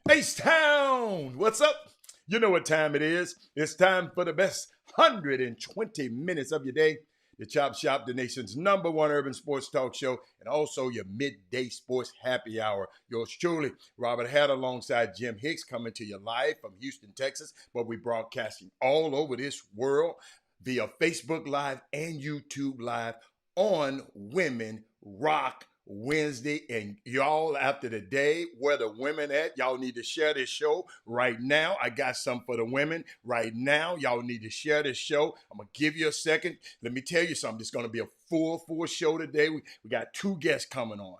H-Town, what's up? You know what time it is. It's time for the best 120 minutes of your day. The Chop Shop, the nation's #1 urban sports talk show, and also your midday sports happy hour. Yours truly, Robert Hatt, alongside Jim Hicks, coming to you live from Houston, Texas, but we broadcasting all over this world via Facebook Live and YouTube Live on Women Rock Wednesday. And y'all, after the day where the women at, y'all need to share this show right now. I got some for the women right now. Y'all need to share this show. I'm gonna give you a second. Let me tell you something. It's gonna be a full show today. We got 2 guests coming on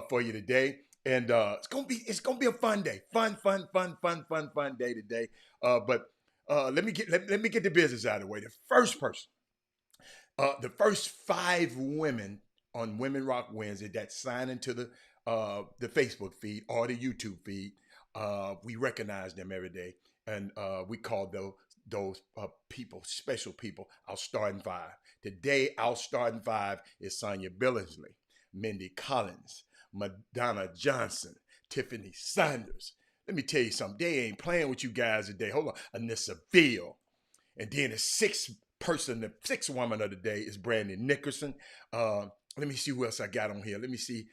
for you today. And it's gonna be a fun day. Fun day today. But let me get the business out of the way. The first person, the first 5 women on Women Rock Wednesday that sign into the Facebook feed or the YouTube feed. We recognize them every day, and we call those people special people. Our starting 5 today. Our starting 5 is Sonia Billingsley, Mindy Collins, Madonna Johnson, Tiffany Sanders. Let me tell you something. They ain't playing with you guys today. Hold on, Anissa Veal, and then the sixth woman of the day is Brandy Nickerson. Let me see who else I got on here. Let me see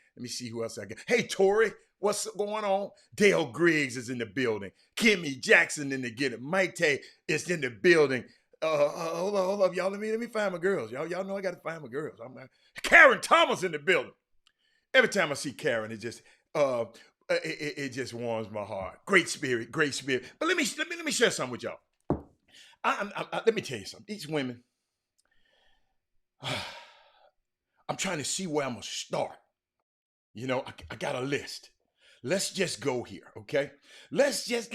who else I got. Hey, Tori, what's going on? Dale Griggs is in the building. Kimmy Jackson in the get Mike Tay is in the building. Hold up, y'all. Let me find my girls. Y'all know I got to find my girls. Karen Thomas in the building. Every time I see Karen, it just warms my heart. Great spirit. But let me share something with y'all. Let me tell you something. These women. I'm trying to see where I'm gonna start. You know, I got a list. Let's just go here, okay? Let's just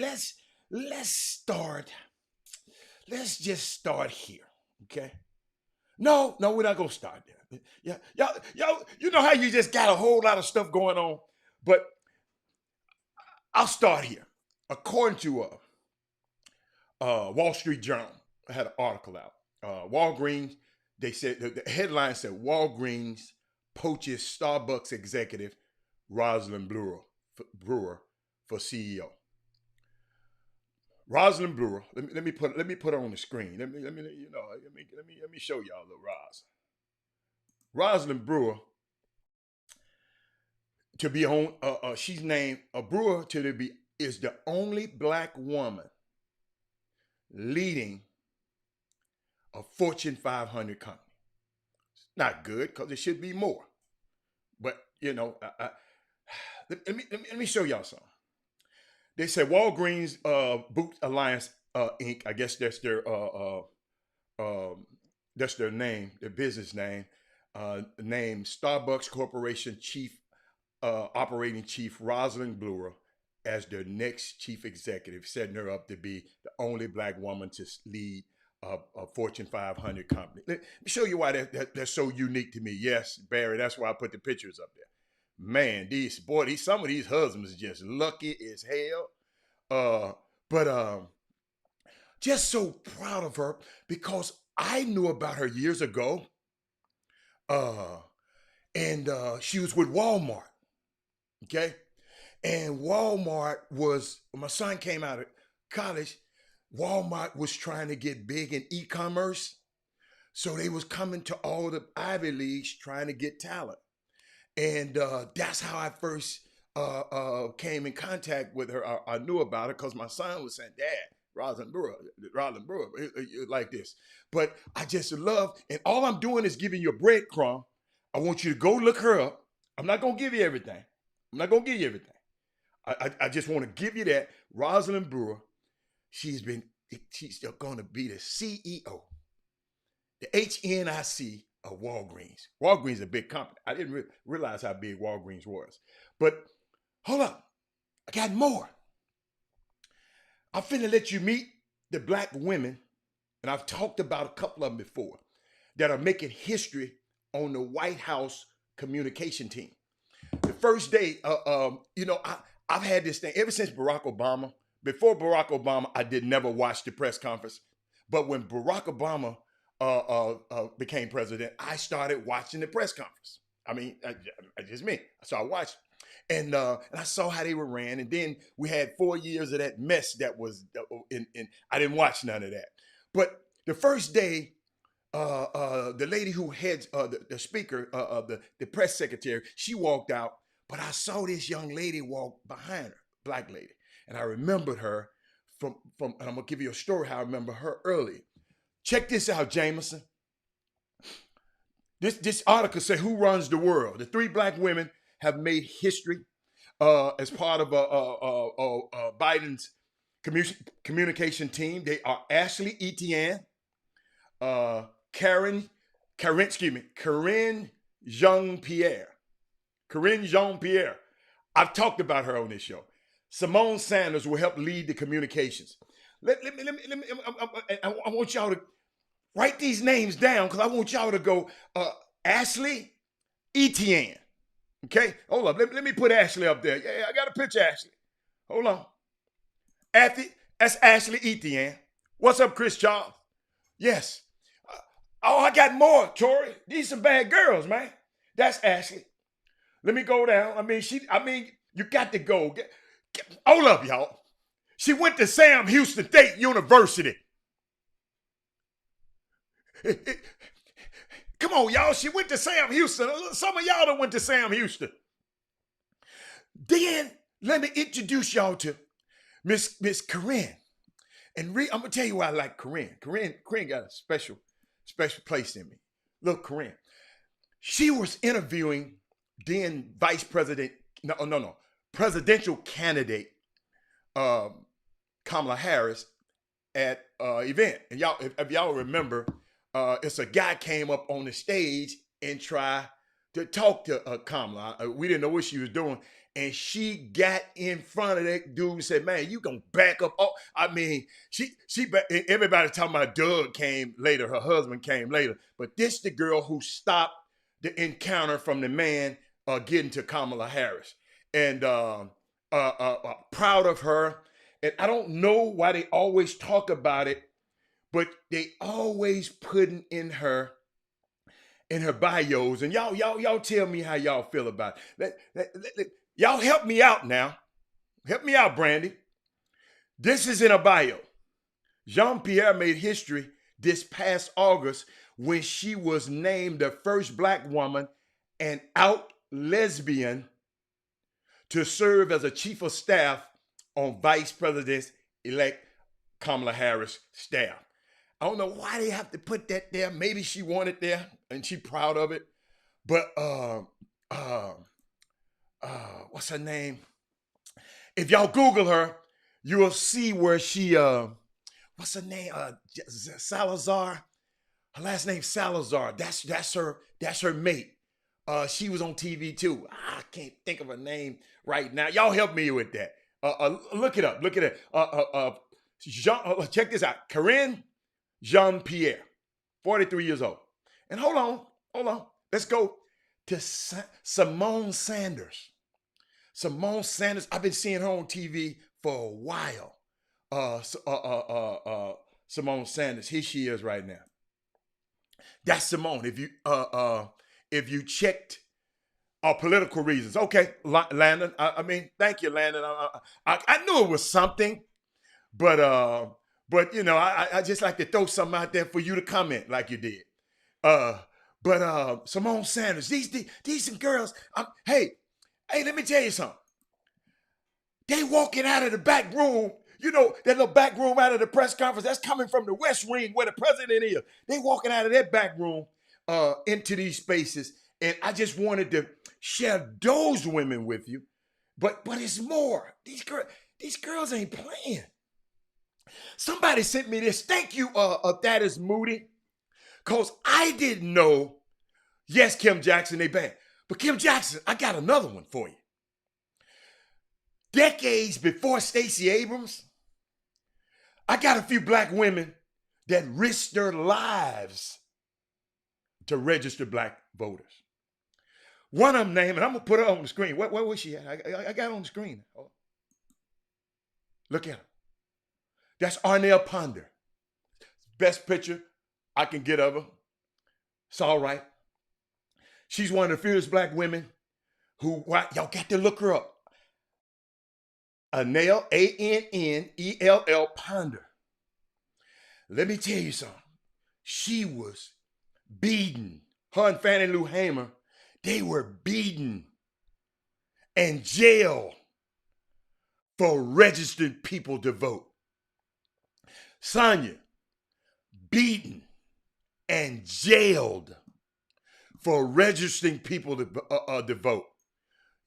start here, okay? No, we're not gonna start there. Yeah, y'all, you know how you just got a whole lot of stuff going on, but I'll start here. According to Wall Street Journal, I had an article out. Walgreens. They said the headline said Walgreens poaches Starbucks executive Rosalind Brewer for CEO. Rosalind Brewer. Let me put her on the screen. Let me show y'all little Roz. Rosalind Brewer to be on. She's named Brewer is the only Black woman leading a Fortune 500 company. It's not good because there should be more. But, you know, let me show y'all something. They said Walgreens Boots Alliance Inc. I guess that's their name, their business name. Named Starbucks Corporation Operating Chief Rosalind Brewer as their next chief executive, setting her up to be the only Black woman to lead a Fortune 500 company. Let me show you why that's so unique to me. Yes, Barry, that's why I put the pictures up there. Man, some of these husbands are just lucky as hell. But just so proud of her because I knew about her years ago. And she was with Walmart. Okay. And Walmart was, when my son came out of college, Walmart was trying to get big in e-commerce. So they was coming to all the Ivy Leagues trying to get talent. And that's how I first came in contact with her. I knew about her because my son was saying, "Dad, Rosalind Brewer, like this." But I just love, and all I'm doing is giving you a breadcrumb. I want you to go look her up. I'm not gonna give you everything. I'm not gonna give you everything. I just want to give you that Rosalind Brewer. She's going to be the CEO, the HNIC of Walgreens. Walgreens is a big company. I didn't realize how big Walgreens was. But hold up, I got more. I'm finna let you meet the black women, and I've talked about a couple of them before, that are making history on the White House communication team. The first day, I've had this thing ever since Barack Obama. Before Barack Obama, I did never watch the press conference. But when Barack Obama became president, I started watching the press conference. I mean, just me. So I watched, and I saw how they were ran. And then we had 4 years of that mess that was in. I didn't watch none of that. But the first day, the lady who heads the speaker, the press secretary, she walked out. But I saw this young lady walk behind her, black lady, and I remembered her from. And I'm gonna give you a story how I remember her early. Check this out, Jameson. This article said, "Who runs the world?" The three black women have made history as part of Biden's communication team. They are Ashley Etienne, Corinne Jean-Pierre. Corinne Jean-Pierre. I've talked about her on this show. Simone Sanders will help lead the communications. I want y'all to write these names down because I want y'all to go Ashley Etienne. Okay? Hold up. Let me put Ashley up there. Yeah, I got a picture, Ashley. Hold on. That's Ashley Etienne. What's up, Chris Charles? Yes. I got more, Tori. These some bad girls, man. That's Ashley. Let me go down. You got to go. Hold up, y'all. She went to Sam Houston State University. Come on, y'all. She went to Sam Houston. Some of y'all done went to Sam Houston. Then let me introduce y'all to Miss Corinne. And I'm going to tell you why I like Corinne. Corinne got a special place in me. Look, Corinne. She was interviewing then presidential candidate Kamala Harris at event. And y'all, if y'all remember, it's a guy came up on the stage and tried to talk to Kamala. We didn't know what she was doing. And she got in front of that dude and said, "Man, you gonna back up?" Oh, everybody talking about Doug came later. Her husband came later. But this the girl who stopped the encounter from the man getting to Kamala Harris. And proud of her. And I don't know why they always talk about it, but they always putting in her bios. And y'all tell me how y'all feel about it. Y'all help me out now. Help me out, Brandy. This is in a bio. Jean-Pierre made history this past August when she was named the first black woman and out lesbian to serve as a chief of staff on Vice President-elect Kamala Harris' staff. I don't know why they have to put that there. Maybe she wanted there and she's proud of it. But what's her name? If y'all Google her, you will see where she what's her name? Salazar. Her last name's Salazar. That's her mate. She was on TV too. I can't think of her name right now. Y'all help me with that. Look it up. Look at it. Check this out. Corinne Jean-Pierre, 43 years old. And hold on. Let's go to Simone Sanders. Simone Sanders, I've been seeing her on TV for a while. Simone Sanders, here she is right now. That's Simone. If you checked political reasons, okay, Landon. Thank you, Landon. I knew it was something, but I just like to throw something out there for you to comment like you did. But Simone Sanders, these some girls. Hey, let me tell you something. They walking out of the back room. You know, that little back room out of the press conference, that's coming from the West Wing where the president is. They walking out of that back room into these spaces. And I just wanted to share those women with you. But it's more. These girls ain't playing. Somebody sent me this. Thank you, that is Moody. Because I didn't know, yes, Kim Jackson, they bad. But Kim Jackson, I got another one for you. Decades before Stacey Abrams, I got a few black women that risked their lives to register black voters. One of them named, and I'm going to put her on the screen. Where was she at? I got her on the screen. Oh. Look at her. That's Arnell Ponder. Best picture I can get of her. It's all right. She's one of the fiercest black women who, y'all got to look her up. Annell, Annell Ponder. Let me tell you something. She was beaten. Her and Fannie Lou Hamer, they were beaten and jailed for registered people to vote. Sonia, beaten and jailed for registering people to vote.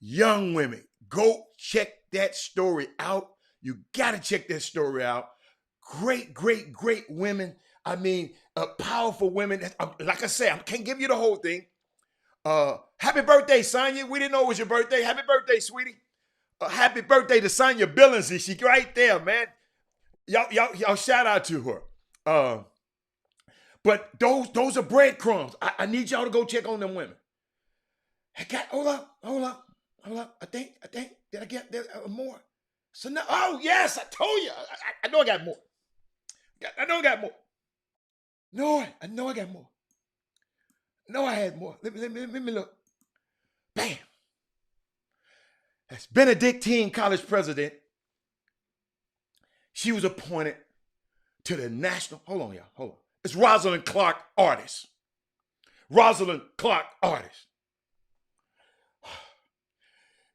Young women, go check that story out. You got to check that story out. Great, great, great women. I mean, powerful women. Like I said, I can't give you the whole thing. Happy birthday, Sonia. We didn't know it was your birthday. Happy birthday, sweetie. Happy birthday to Sonia Billingsley. She right there, man. Y'all shout out to her. But those are breadcrumbs. I need y'all to go check on them women. Hold up. I think, did I get there more? So now, oh yes, I told you. I know I got more. I know I got more. No, I know I got more. No, I had more. Let me look. Bam. That's Benedictine College president. She was appointed to the national, hold on. It's Rosalind Clark, artist. Rosalind Clark, artist.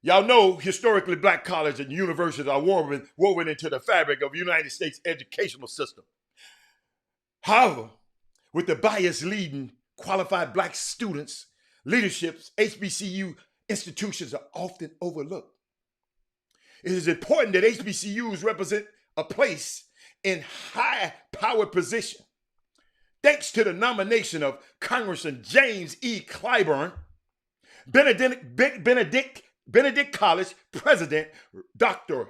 Y'all know historically black colleges and universities are woven into the fabric of the United States educational system. However, with the bias leading qualified black students, leaderships, HBCU institutions are often overlooked. It is important that HBCUs represent a place in high-powered position. Thanks to the nomination of Congressman James E. Clyburn, Benedict College President Dr.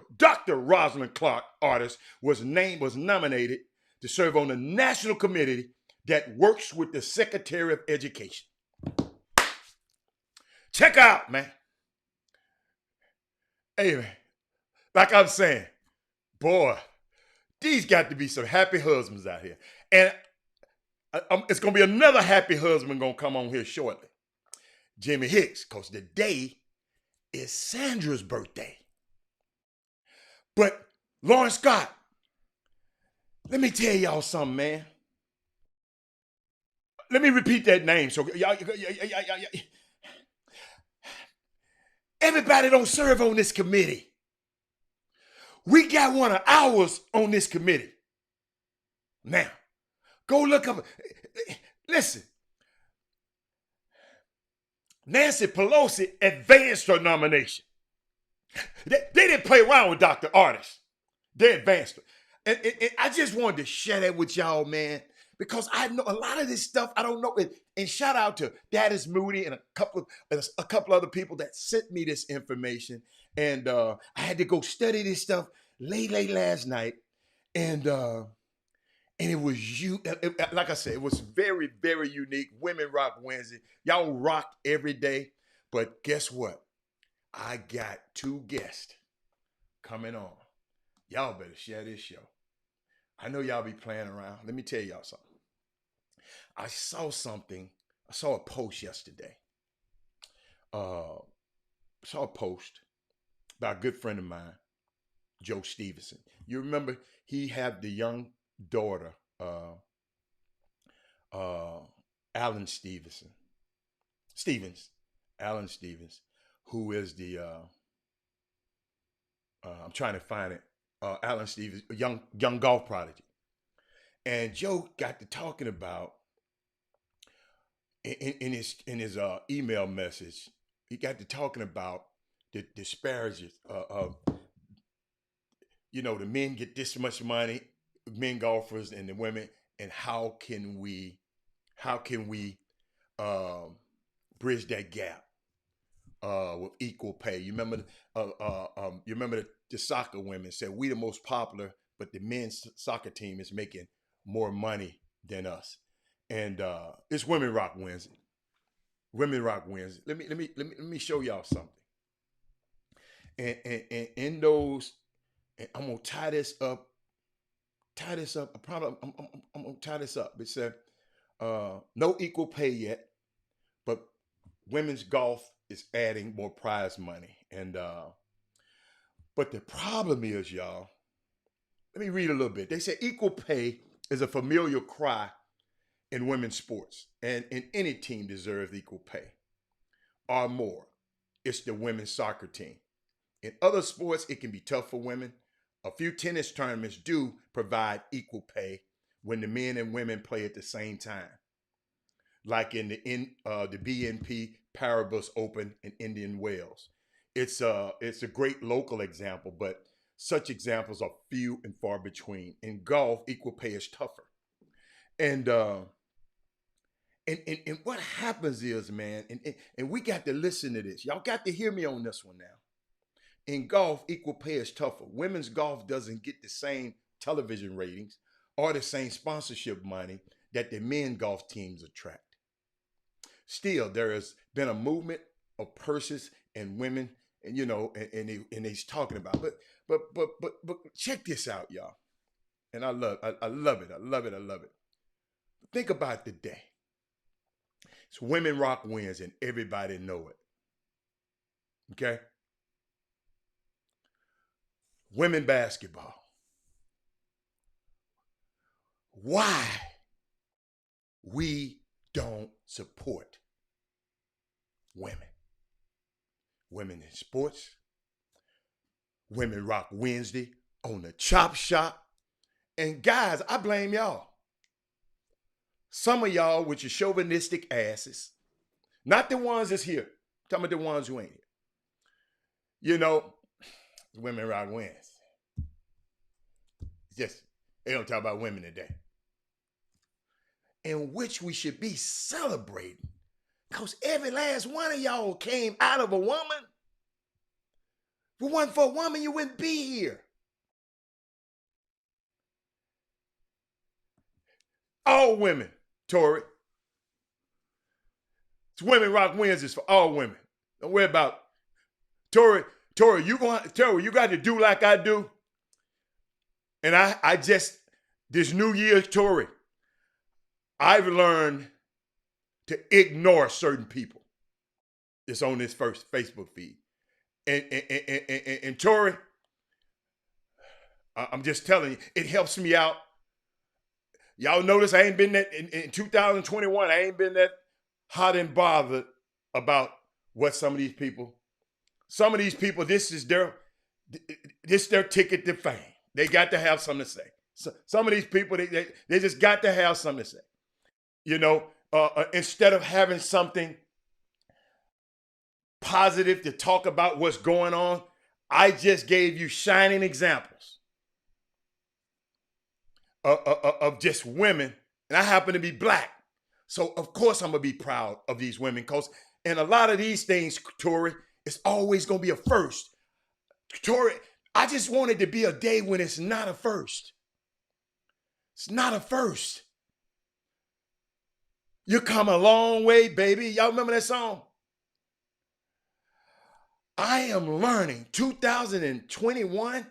Rosalind Clark, artist, was nominated to serve on the national committee that works with the Secretary of Education. Check out, man. Hey, man, like I'm saying, boy, these got to be some happy husbands out here. And it's going to be another happy husband going to come on here shortly. Jimmy Hicks, because today is Sandra's birthday. But Lauren Scott, let me tell y'all something, man. Let me repeat that name. So y'all, everybody don't serve on this committee. We got one of ours on this committee. Now, go look up. Listen, Nancy Pelosi advanced her nomination. They didn't play around with Dr. Artist. They advanced her. And I just wanted to share that with y'all, man, because I know a lot of this stuff I don't know. And shout out to Daddy's Moody and a couple other people that sent me this information. And I had to go study this stuff late last night. And it was like I said, it was very, very unique. Women Rock Wednesday. Y'all rock every day. But guess what? I got 2 guests coming on. Y'all better share this show. I know y'all be playing around. Let me tell y'all something. I saw a post yesterday. Saw a post by a good friend of mine, Joe Stevenson. You remember he had the young daughter, Alan Stevens, who is the I'm trying to find it. Alan Stevens, a young golf prodigy. And Joe got to talking about in his email message. He got to talking about the disparages of the men get this much money, men golfers and the women, and how can we bridge that gap with equal pay? You remember the soccer women said we the most popular, but the men's soccer team is making more money than us. And it's Women Rock Wednesday. Women Rock Wednesday. Let me show y'all something. And in those, and I'm gonna tie this up. I'm gonna tie this up. It said no equal pay yet, but women's golf is adding more prize money. And but the problem is, y'all, let me read a little bit. They say equal pay is a familiar cry in women's sports, and in any team deserves equal pay or more. It's the women's soccer team. In other sports, it can be tough for women. A few tennis tournaments do provide equal pay when the men and women play at the same time, like in the BNP Paribas Open in Indian Wales. It's a great local example, but such examples are few and far between. In golf, equal pay is tougher. And what happens is, man, and we got to listen to this. Y'all got to hear me on this one now. In golf, equal pay is tougher. Women's golf doesn't get the same television ratings or the same sponsorship money that the men golf teams attract. Still, there has been a movement of purses and women, and and he's talking about. But check this out, y'all. And I love it. Think about the day. It's Women Rock Wins, and everybody know it. Okay? Women basketball. Why we don't support women? Women in sports. Women Rock Wednesday on the Chop Shop. And guys, I blame y'all. Some of y'all with your chauvinistic asses, not the ones that's here, I'm talking about the ones who ain't here. Women Rock Wednesday. Just, they don't talk about women today. In which we should be celebrating. Because every last one of y'all came out of a woman. If it wasn't for a woman, you wouldn't be here. All women, Tori. It's Women Rock Wednesdays for all women. Don't worry about Tori, you got to do like I do. And I just, this New Year's, Tori, I've learned to ignore certain people. It's on this first Facebook feed. And Tori, I'm just telling you, it helps me out. Y'all notice I ain't been that, in 2021, I ain't been that hot and bothered about what some of these people, this is their ticket to fame. They got to have something to say. So, some of these people, they just got to have something to say. Instead of having something positive to talk about what's going on, I just gave you shining examples of just women, and I happen to be black. So, of course, I'm going to be proud of these women, because in a lot of these things, Tori, it's always going to be a first. Tori, I just want it to be a day when it's not a first. It's not a first. You come a long way, baby. Y'all remember that song? I am learning 2021.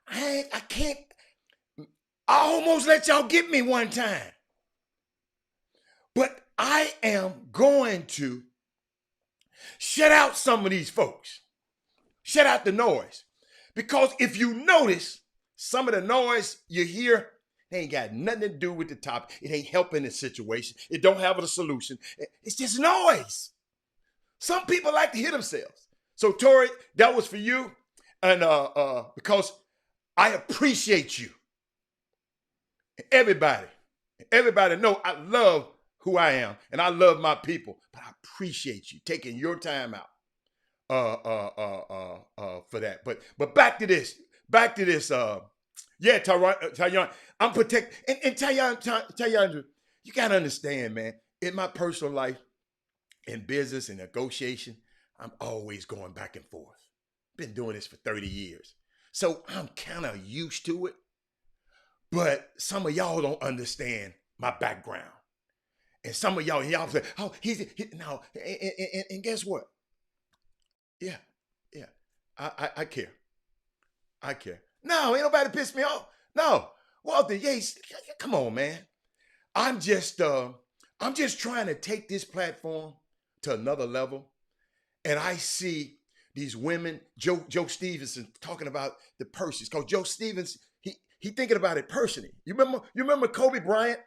I almost let y'all get me one time. But I am going to shut out some of these folks. Shut out the noise. Because if you notice, some of the noise you hear, it ain't got nothing to do with the topic. It ain't helping the situation. It don't have a solution. It's just noise. Some people like to hear themselves. So, Tori, that was for you. And because I appreciate you. Everybody, everybody know I love who I am and I love my people, but I appreciate you taking your time out for that. But back to this. Back to this. Yeah, Tyon, I'm protect and Tyon, you gotta understand, man. In my personal life, in business and negotiation, I'm always going back and forth. Been doing this for 30 years. So I'm kind of used to it. But some of y'all don't understand my background. And some of y'all say, oh, no. And guess what? Yeah, yeah. I care. I care. No, ain't nobody piss me off. No. Walter Yates, come on, man. I'm just trying to take this platform to another level. And I see these women, Joe Stevenson talking about the purses. Because Joe Stevens, he thinking about it personally. You remember Kobe Bryant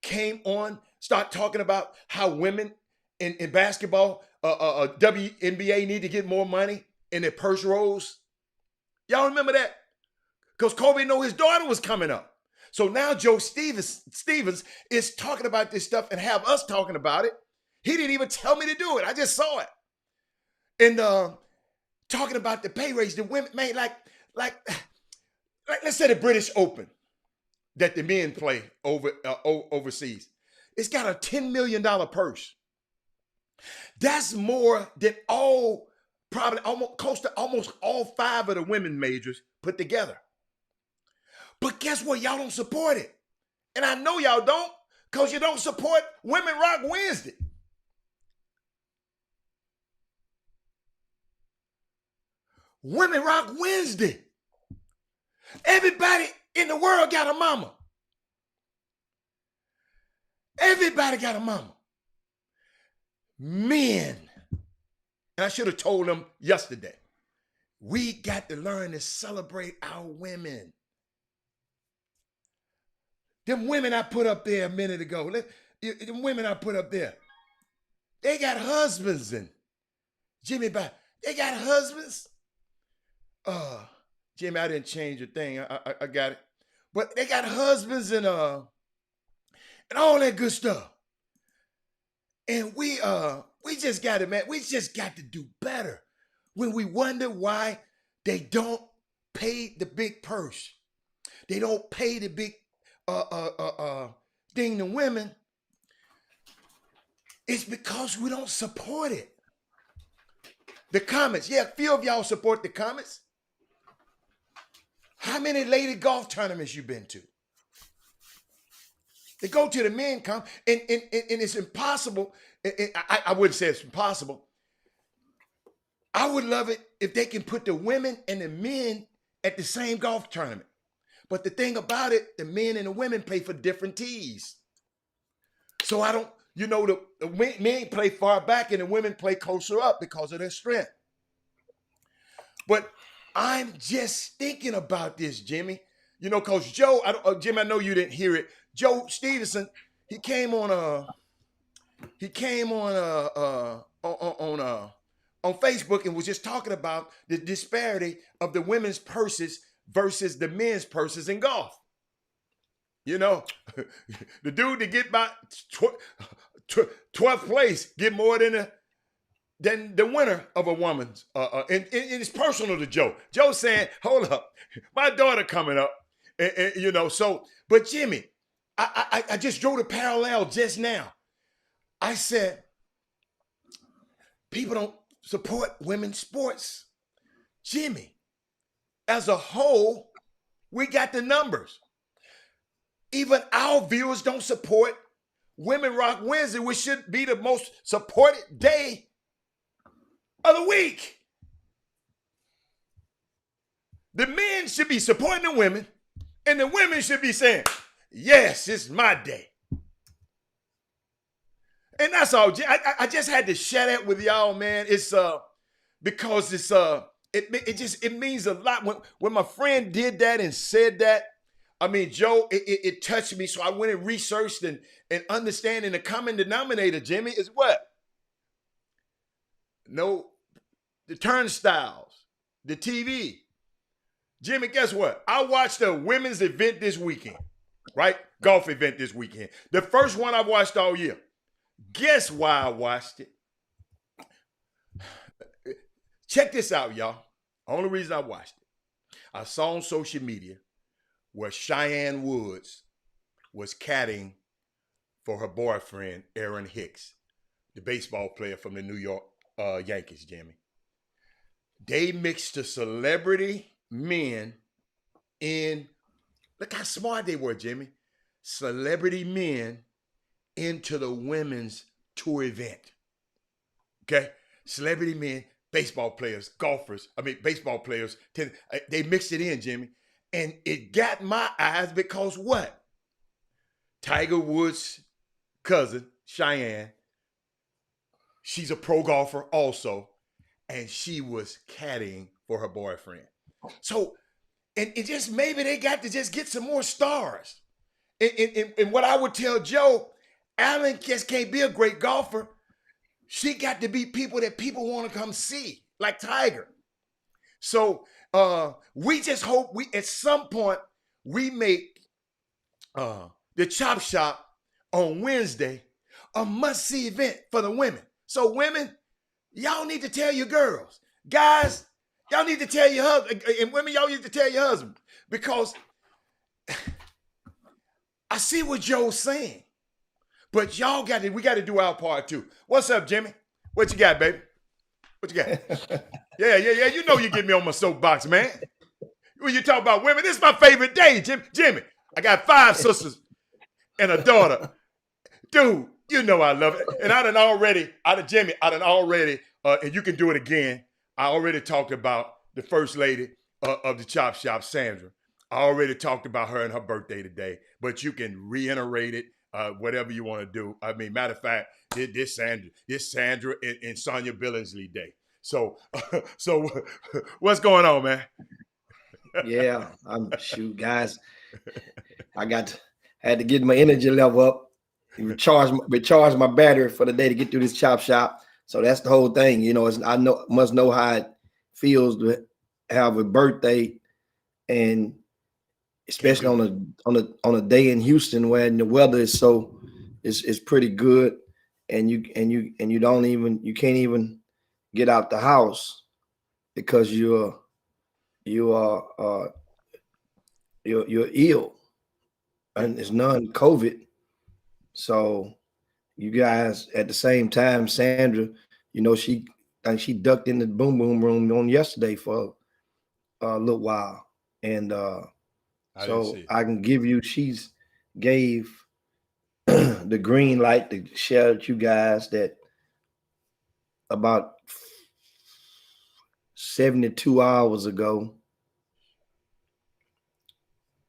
came on, start talking about how women in basketball, WNBA need to get more money in their purse rolls. Y'all remember that? Because Kobe knew his daughter was coming up. So now Joe Stevens is talking about this stuff and have us talking about it. He didn't even tell me to do it. I just saw it. And talking about the pay raise, the women, man, like let's say the British Open that the men play overseas. It's got a $10 million purse. That's more than probably almost close to almost all 5 of the women majors put together. But guess what? Y'all don't support it. And I know y'all don't, because you don't support Women Rock Wednesday. Women Rock Wednesday. Everybody in the world got a mama. Everybody got a mama. Men. And I should have told them yesterday. We got to learn to celebrate our women. Them women I put up there a minute ago. Them women I put up there. They got husbands and Jimmy, they got husbands. Jimmy, I didn't change a thing. I got it. But they got husbands and all that good stuff. And we just got it, man. We just got to do better. When we wonder why they don't pay the big purse, they don't pay the big thing to women, it's because we don't support it. The comments, yeah, a few of y'all support the comments. How many lady golf tournaments you been to? They go to the men and it's impossible. I wouldn't say it's impossible. I would love it if they can put the women and the men at the same golf tournament. But the thing about it, the men and the women play for different tees. So I don't, the men play far back and the women play closer up because of their strength. But I'm just thinking about this, Jimmy. Because Joe, Jimmy, I know you didn't hear it. Joe Stevenson, he came on Facebook and was just talking about the disparity of the women's purses versus the men's purses in golf. The dude that get by 12th place get more than the winner of a woman's. And it's personal to Joe. Joe's saying, hold up, my daughter coming up. But Jimmy, I just drew the parallel just now. I said, people don't support women's sports. Jimmy, as a whole, we got the numbers. Even our viewers don't support Women Rock Wednesday, which should be the most supported day of the week. The men should be supporting the women, and the women should be saying, yes, it's my day. And that's all. I just had to share that with y'all, man. It's because it's it means a lot. When my friend did that and said that, I mean, Joe, it touched me. So I went and researched and understanding the common denominator, Jimmy, is what? No, the turnstiles, the TV, Jimmy, guess what? I watched a women's event this weekend, right? Golf event this weekend. The first one I've watched all year. Guess why I watched it? Check this out, y'all. Only reason I watched it. I saw on social media where Cheyenne Woods was caddying for her boyfriend, Aaron Hicks, the baseball player from the New York Yankees, Jimmy. They mixed the celebrity men in, look how smart they were, Jimmy. Celebrity men into the women's tour event. Okay? Celebrity men, baseball players, golfers, baseball players, they mixed it in, Jimmy. And it got my eyes because what? Tiger Woods' cousin, Cheyenne, she's a pro golfer also, and she was caddying for her boyfriend. So, and it just, maybe they got to just get some more stars. And what I would tell Joe, Allen just can't be a great golfer. She got to be people that people want to come see, like Tiger. So we just hope we, at some point, we make the Chop Shop on Wednesday a must-see event for the women. So women, y'all need to tell your girls. Guys, y'all need to tell your husband. And women, y'all need to tell your husband. Because I see what Joe's saying. But y'all we got to do our part too. What's up, Jimmy? What you got, baby? What you got? Yeah. You know you get me on my soapbox, man. When you talk about women, this is my favorite day, Jimmy. I got 5 sisters and a daughter. Dude, you know I love it. And I done already, and you can do it again. I already talked about the first lady of the Chop Shop, Sandra. I already talked about her and her birthday today, but you can reiterate it, whatever you want to do. I mean, matter of fact, this Sandra and Sonia Billingsley Day. So what's going on, man? Yeah, shoot, guys. Had to get my energy level up, recharge my battery for the day to get through this Chop Shop. So that's the whole thing, you know. I must know how it feels to have a birthday, and especially on a day in Houston when the weather is is pretty good, and you can't even get out the house because you're ill, and it's non-COVID. So you guys at the same time, Sandra, you know, she ducked in the boom boom room on yesterday for a little while, and so I can give you, she's gave the green light to share with you guys that about 72 hours ago,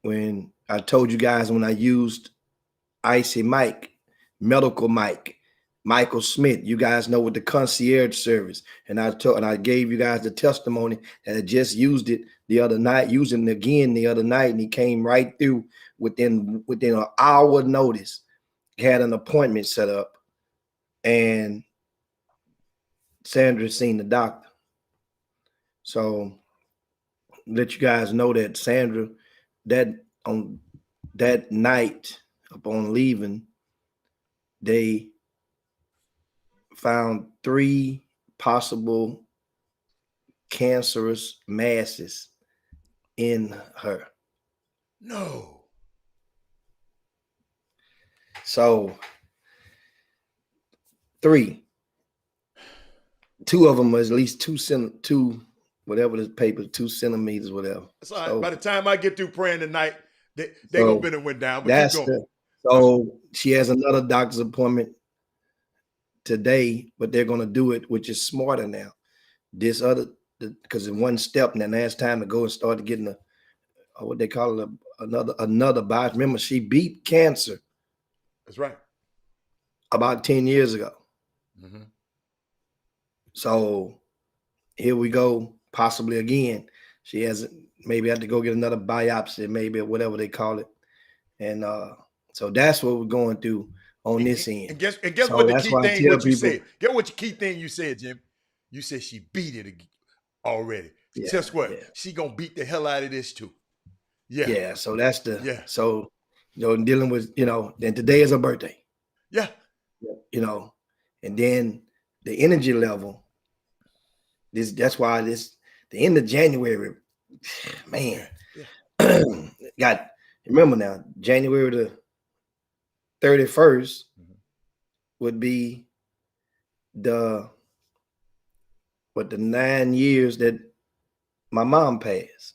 when I told you guys, when I used Icy Mike, Medical Mike, Michael Smith, you guys know, with the concierge service, and I gave you guys the testimony that I just used it the other night, used him again the other night, and he came right through within an hour notice. He had an appointment set up, and Sandra seen the doctor. So let you guys know that Sandra, that on that night upon leaving, they found 3 possible cancerous masses in her. No. So 3. 2 of them was at least 2 whatever this paper, 2 centimeters, whatever. That's all right. So, by the time I get through praying tonight, they gonna been and went down. But so she has another doctor's appointment today, but they're gonna do it, which is smarter now. This other, because in one step, and then now it's time to go and start getting what they call it, another biopsy. Remember, she beat cancer. That's right. About 10 years ago. Mm-hmm. So here we go, possibly again. She has maybe have to go get another biopsy, maybe, or whatever they call it. And so that's what we're going through on this end. And guess what the key thing, what you said. Get what the key thing you said, Jim. You said she beat it already. guess what? yeah, She gonna beat the hell out of this too. Yeah, yeah. So that's the yeah, so dealing with then today is her birthday. yeah. And then the energy level. That's why the end of January, man. Yeah. Got remember now, January the 31st would be the 9 years that my mom passed.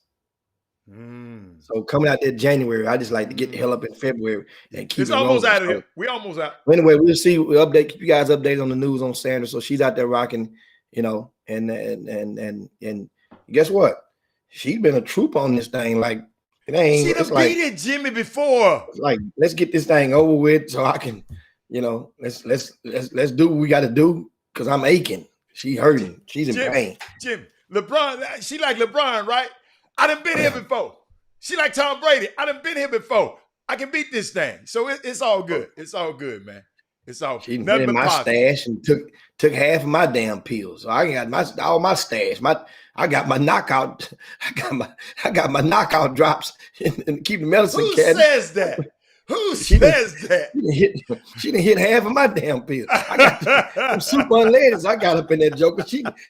So coming out that January, I just like to get the hell up in February and keep It's it almost rolling. out of here. We almost out. Anyway, we'll see. We'll keep you guys updated on the news on Sanders. So she's out there rocking, and guess what? She's been a troop on this thing. Like it ain't. She done beat Jimmy before. Like let's get this thing over with so I can, let's do what we got to do because I'm aching. She hurting. She's in pain. Jim, LeBron. She like LeBron, right? I done been here before. She like Tom Brady. I done been here before. I can beat this thing. So it's all good. It's all good, man. It's all. She went in my stash and took half of my damn pills. So I got all my stash. I got my knockout. I got my knockout drops and keep the medicine. Who says that? Who says that? She done hit half of my damn pills. I got some super unleaded. I got up in that joker.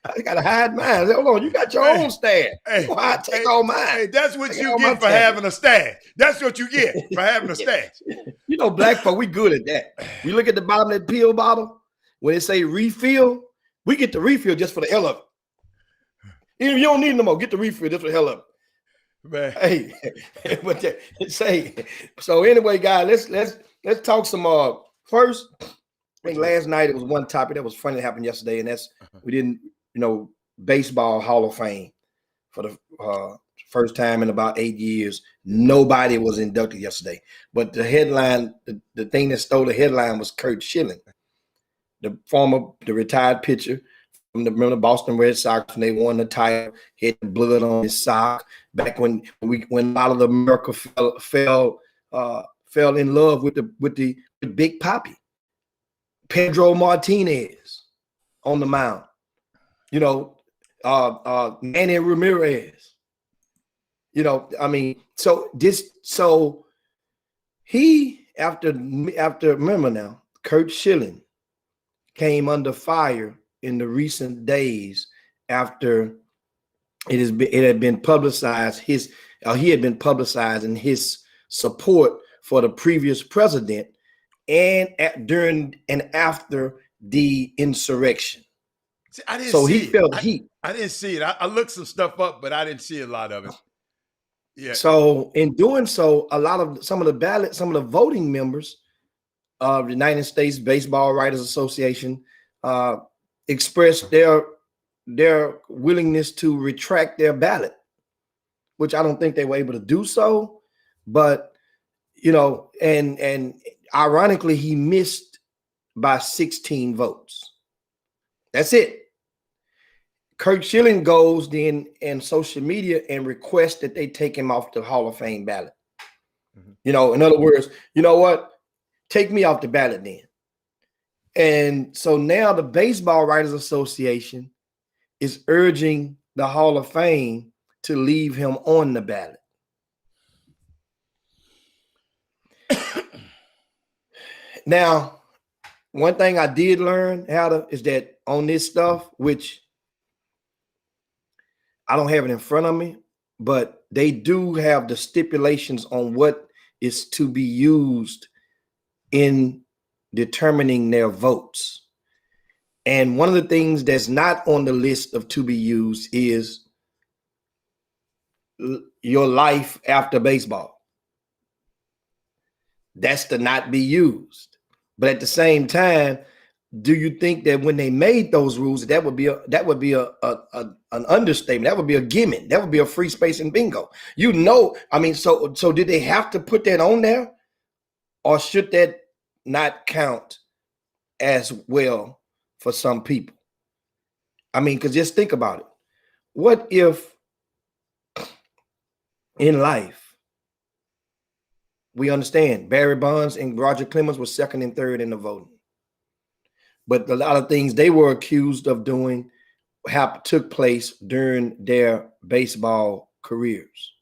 I got to hide mine. I said, hold on, you got your own stash. I take all mine. Hey, that's what you get for having a stash. That's what you get for having a stash. Black folk, we good at that. We look at the bottom of that pill bottle. When it say refill, we get the refill just for the hell of it. Even if you don't need no more, get the refill just for the hell of it. Man. Hey, so anyway, guys, let's talk some first. I think last night it was one topic that was funny that happened yesterday, and that's we didn't, baseball Hall of Fame for the first time in about 8 years. Nobody was inducted yesterday, but the headline, the thing that stole the headline was Curt Schilling, the retired pitcher. Remember the Boston Red Sox when they won the title, he had the blood on his sock. Back when a lot of America fell in love with Big Papi, Pedro Martinez on the mound, Manny Ramirez, so he after remember now, Curt Schilling came under fire in the recent days after it had been publicized he had been publicizing his support for the previous president and during and after the insurrection. See, I didn't so see he felt heat. I didn't see it. I looked some stuff up, but I didn't see a lot of it. Yeah. So in doing so, some of the voting members of the United States Baseball Writers Association expressed their willingness to retract their ballot, which I don't think they were able to do so. But and ironically, he missed by 16 votes. That's it. Curt Schilling goes then in social media and requests that they take him off the Hall of Fame ballot. In other words, you know what? Take me off the ballot then. And so now the Baseball Writers Association is urging the Hall of Fame to leave him on the ballot. Now, one thing I did learn is that on this stuff, which I don't have it in front of me, but they do have the stipulations on what is to be used in determining their votes. And one of the things that's not on the list of to be used is your life after baseball. That's to not be used. But at the same time, do you think that when they made those rules, that would be an understatement? That would be a gimmick. That would be a free space and bingo. So did they have to put that on there, or should that not count as well for some people? Because just think about it. What if in life, we understand Barry Bonds and Roger Clemens were second and third in the voting, but a lot of things they were accused of doing took place during their baseball careers.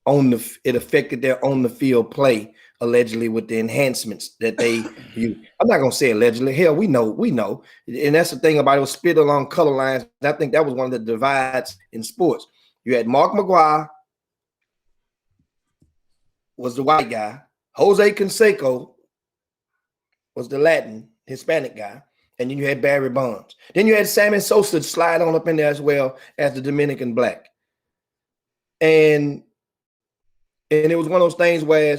It affected their on the field play, allegedly, with the enhancements that they use. I'm not gonna say allegedly. Hell, we know, and that's the thing about it. Was split along color lines. I think that was one of the divides in sports. You had Mark McGuire was the white guy, Jose Canseco was the Latin Hispanic guy, and then you had Barry Bonds. Then you had Sammy Sosa slide on up in there as well as the Dominican black, and it was one of those things where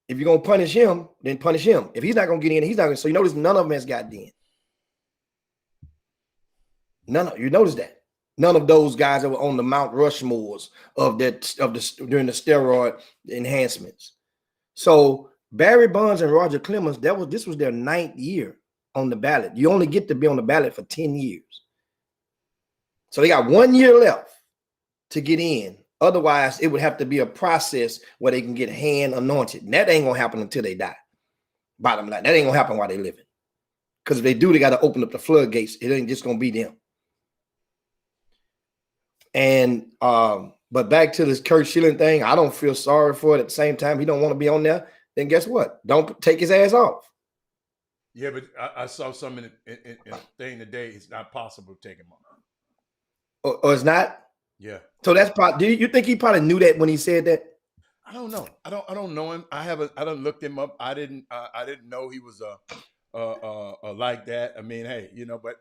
if you're gonna punish him, then punish him. If he's not gonna get in, he's not gonna. So you notice none of them has got in. You notice that none of those guys that were on the Mount Rushmores during the steroid enhancements. So Barry Bonds and Roger Clemens, this was their 9th year on the ballot. You only get to be on the ballot for 10 years. So they got 1 year left to get in. Otherwise, it would have to be a process where they can get hand anointed. And that ain't gonna happen until they die. Bottom line, that ain't gonna happen while they living. Because if they do, they got to open up the floodgates. It ain't just gonna be them. And but back to this Kurt Schilling thing, I don't feel sorry for it. At the same time, he don't want to be on there. Then guess what? Don't take his ass off. Yeah, but I saw something in the thing today. It's not possible to take him off. Or it's not. Yeah. So that's probably. Do you think he probably knew that when he said that? I don't know. I don't know him. I don't looked him up. I didn't know he was like that. I mean, hey, but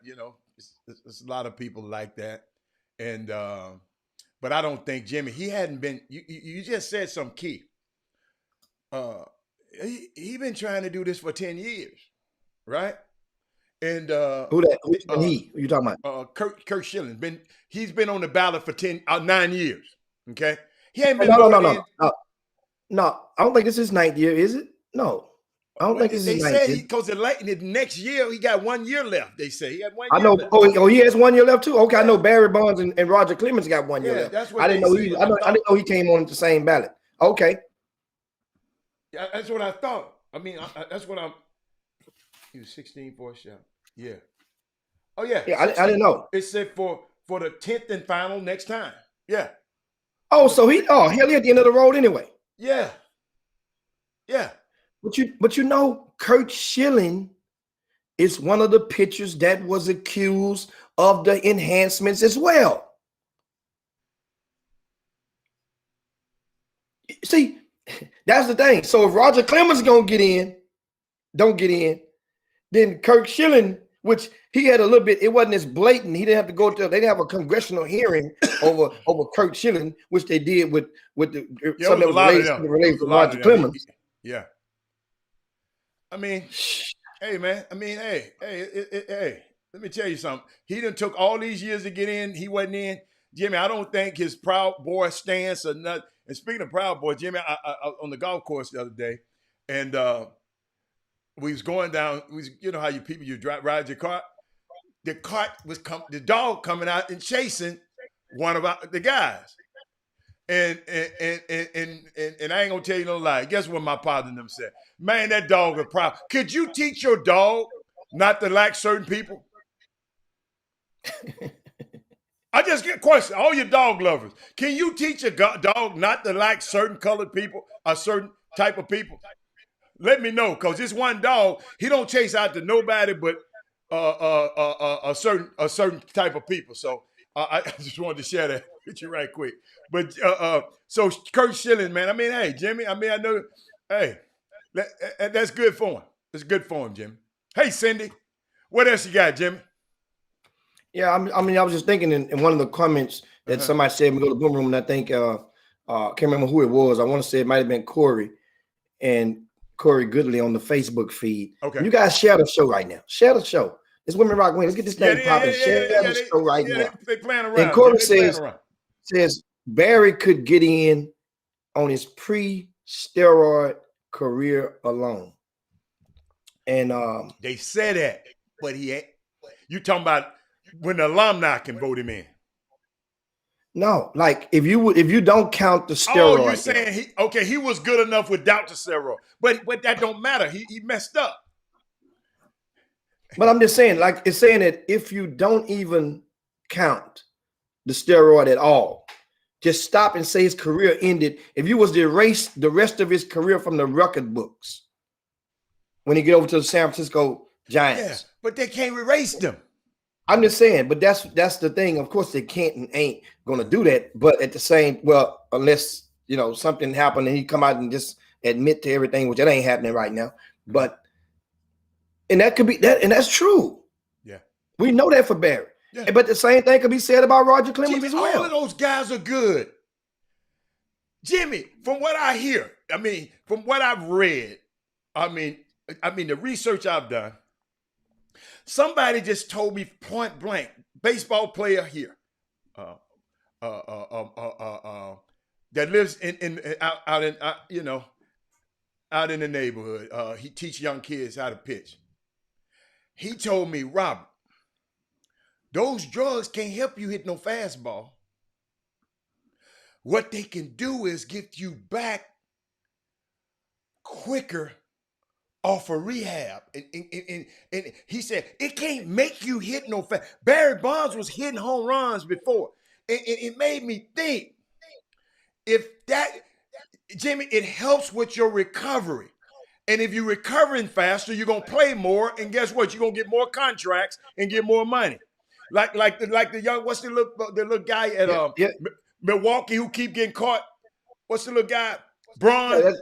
it's a lot of people like that, and but I don't think Jimmy. He hadn't been. You just said some key. He been trying to do this for 10 years, right? And who he? Who you talking about? Kurt Schilling. He's been on the ballot for 9 years. Okay, he ain't been. No, I don't think this is 9th year, is it? No, I don't think this is 9th year. They say because the next year he got 1 year left. They say he had 1 year. I know. Left. Oh, he has 1 year left too. Okay, I know Barry Bonds and Roger Clemens got 1 year left. That's what I didn't know. I didn't know he came on the same ballot. Okay. Yeah, that's what I thought. I mean, that's what I'm. He was 16 for a shot. Yeah. Oh yeah. Yeah, I didn't know. It said for the 10th and final next time. Yeah. Oh, so he at the end of the road anyway. Yeah. Yeah. But Kurt Schilling is one of the pitchers that was accused of the enhancements as well. See, that's the thing. So if Roger Clemens don't get in, then Kurt Schilling, which he had a little bit, it wasn't as blatant. He didn't have to go to. They didn't have a congressional hearing over Kurt Schilling, which they did with something that was related to Roger Clemens. Yeah. I mean, hey man. I mean, hey. Let me tell you something. He done took all these years to get in. He wasn't in. Jimmy, I don't think his Proud Boy stance or nothing. And speaking of Proud Boy, Jimmy, I on the golf course the other day, and we was going down. You know how you ride your cart. The dog coming out and chasing one of the guys, and I ain't gonna tell you no lie. Guess what my partner and them said? Man, that dog is proud. Could you teach your dog not to like certain people? I just get a question. All your dog lovers, can you teach a dog not to like certain colored people or certain type of people? Let me know, because this one dog, he don't chase out to nobody but a certain type of people. So I just wanted to share that with you right quick. But so Kurt Schilling, man. I mean, hey, Jimmy. I mean, I know. Hey, that's good for him. It's good for him, Jimmy. Hey, Cindy, what else you got, Jimmy? Yeah, I mean, I was just thinking in one of the comments that somebody said we go to the Boom Room, and I think I can't remember who it was. I want to say it might have been Corey Goodley on the Facebook feed. Okay, you guys share the show right now. Share the show. It's Women Rock Win. Let's get this thing popping. Share the show right now. They playing around. And Corey says Barry could get in on his pre-steroid career alone. And they said that, but you talking about when the alumni can vote him in? No, like if you don't count the steroid. Oh, you're saying he was good enough without the steroid, but that don't matter. He messed up. But I'm just saying, like it's saying that if you don't even count the steroid at all. Just stop and say his career ended. If you was to erase the rest of his career from the record books when he get over to the San Francisco Giants. Yeah, but they can't erase them. I'm just saying, but that's the thing. Of course, they can't and ain't going to do that. But at the same, well, unless something happened and he come out and just admit to everything, which that ain't happening right now. But and that could be that, and that's true. Yeah, we know that for Barry. Yeah. But the same thing could be said about Roger Clemens as well. All of those guys are good. Jimmy, from what I hear, from what I've read, the research I've done. Somebody just told me point blank, baseball player here, that lives out in the neighborhood. He teach young kids how to pitch. He told me, Robert, those drugs can't help you hit no fastball. What they can do is get you back quicker off of rehab. And he said, it can't make you hit no fast. Barry Bonds was hitting home runs before. And it made me think, Jimmy, it helps with your recovery. And if you're recovering faster, you're going to play more. And guess what? You're going to get more contracts and get more money. Like the young, what's the little guy at Milwaukee who keep getting caught? What's the little guy? Braun.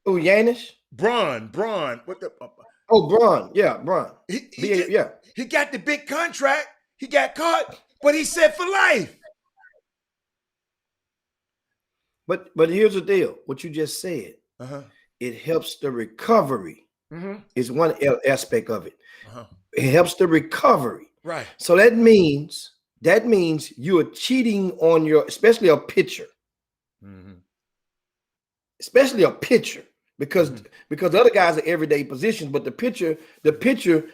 Yanish? Braun. What the? Braun. Yeah, Braun. He got the big contract. He got caught, but he's set for life. But here's the deal. What you just said. It helps the recovery. Is one aspect of it. It helps the recovery. Right. So that means you are cheating on especially a pitcher. Especially a pitcher. Because the other guys are everyday positions, but the pitcher,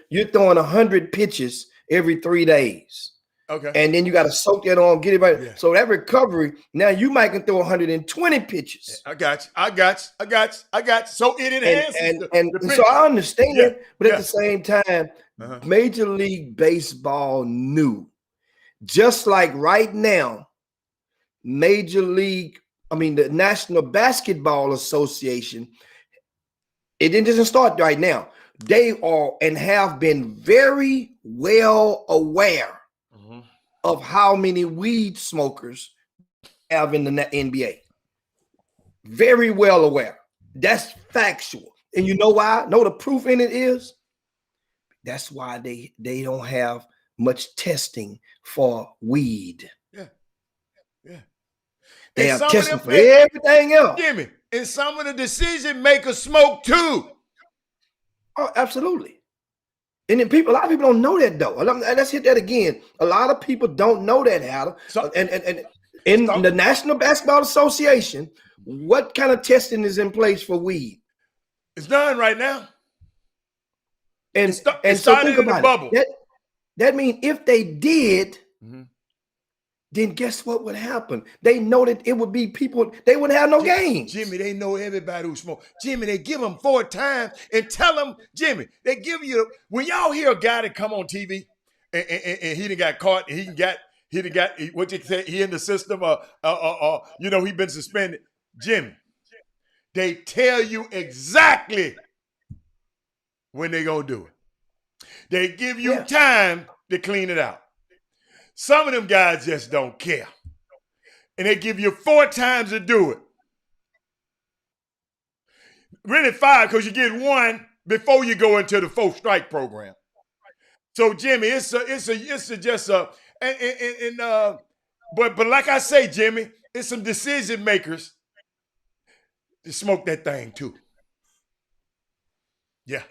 you're throwing 100 pitches every 3 days. Okay. And then you got to soak that on, get it right. Yeah. So that recovery, now you might can throw 120 pitches. I got you. So it enhances and so I understand it, but at the same time, Major League Baseball knew, just like right now, the National Basketball Association, it doesn't start right now. They are and have been very well aware of how many weed smokers have in the NBA. Very well aware. That's factual. And you know why? Know the proof in it is? That's why they don't have much testing for weed. Yeah. They have testing for everything else. Jimmy, and some of the decision makers smoke too. Oh, absolutely. And then a lot of people don't know that though. And let's hit that again. A lot of people don't know that, Hatter. And in the National Basketball Association, what kind of testing is in place for weed? It's done right now. And so think about it. That means if they did, then guess what would happen? They know that it would be people, they wouldn't have no games. Jimmy, they know everybody who smokes. Jimmy, they give them 4 times and tell them, Jimmy, they give you, when y'all hear a guy that come on TV and he done got caught, and he done got, what you say, he in the system, he been suspended. Jimmy, they tell you exactly when they gonna do it. They give you time to clean it out. Some of them guys just don't care. And they give you 4 times to do it. Really 5, because you get 1 before you go into the 4 strike program. So Jimmy, but like I say, Jimmy, it's some decision makers to smoke that thing too. Yeah.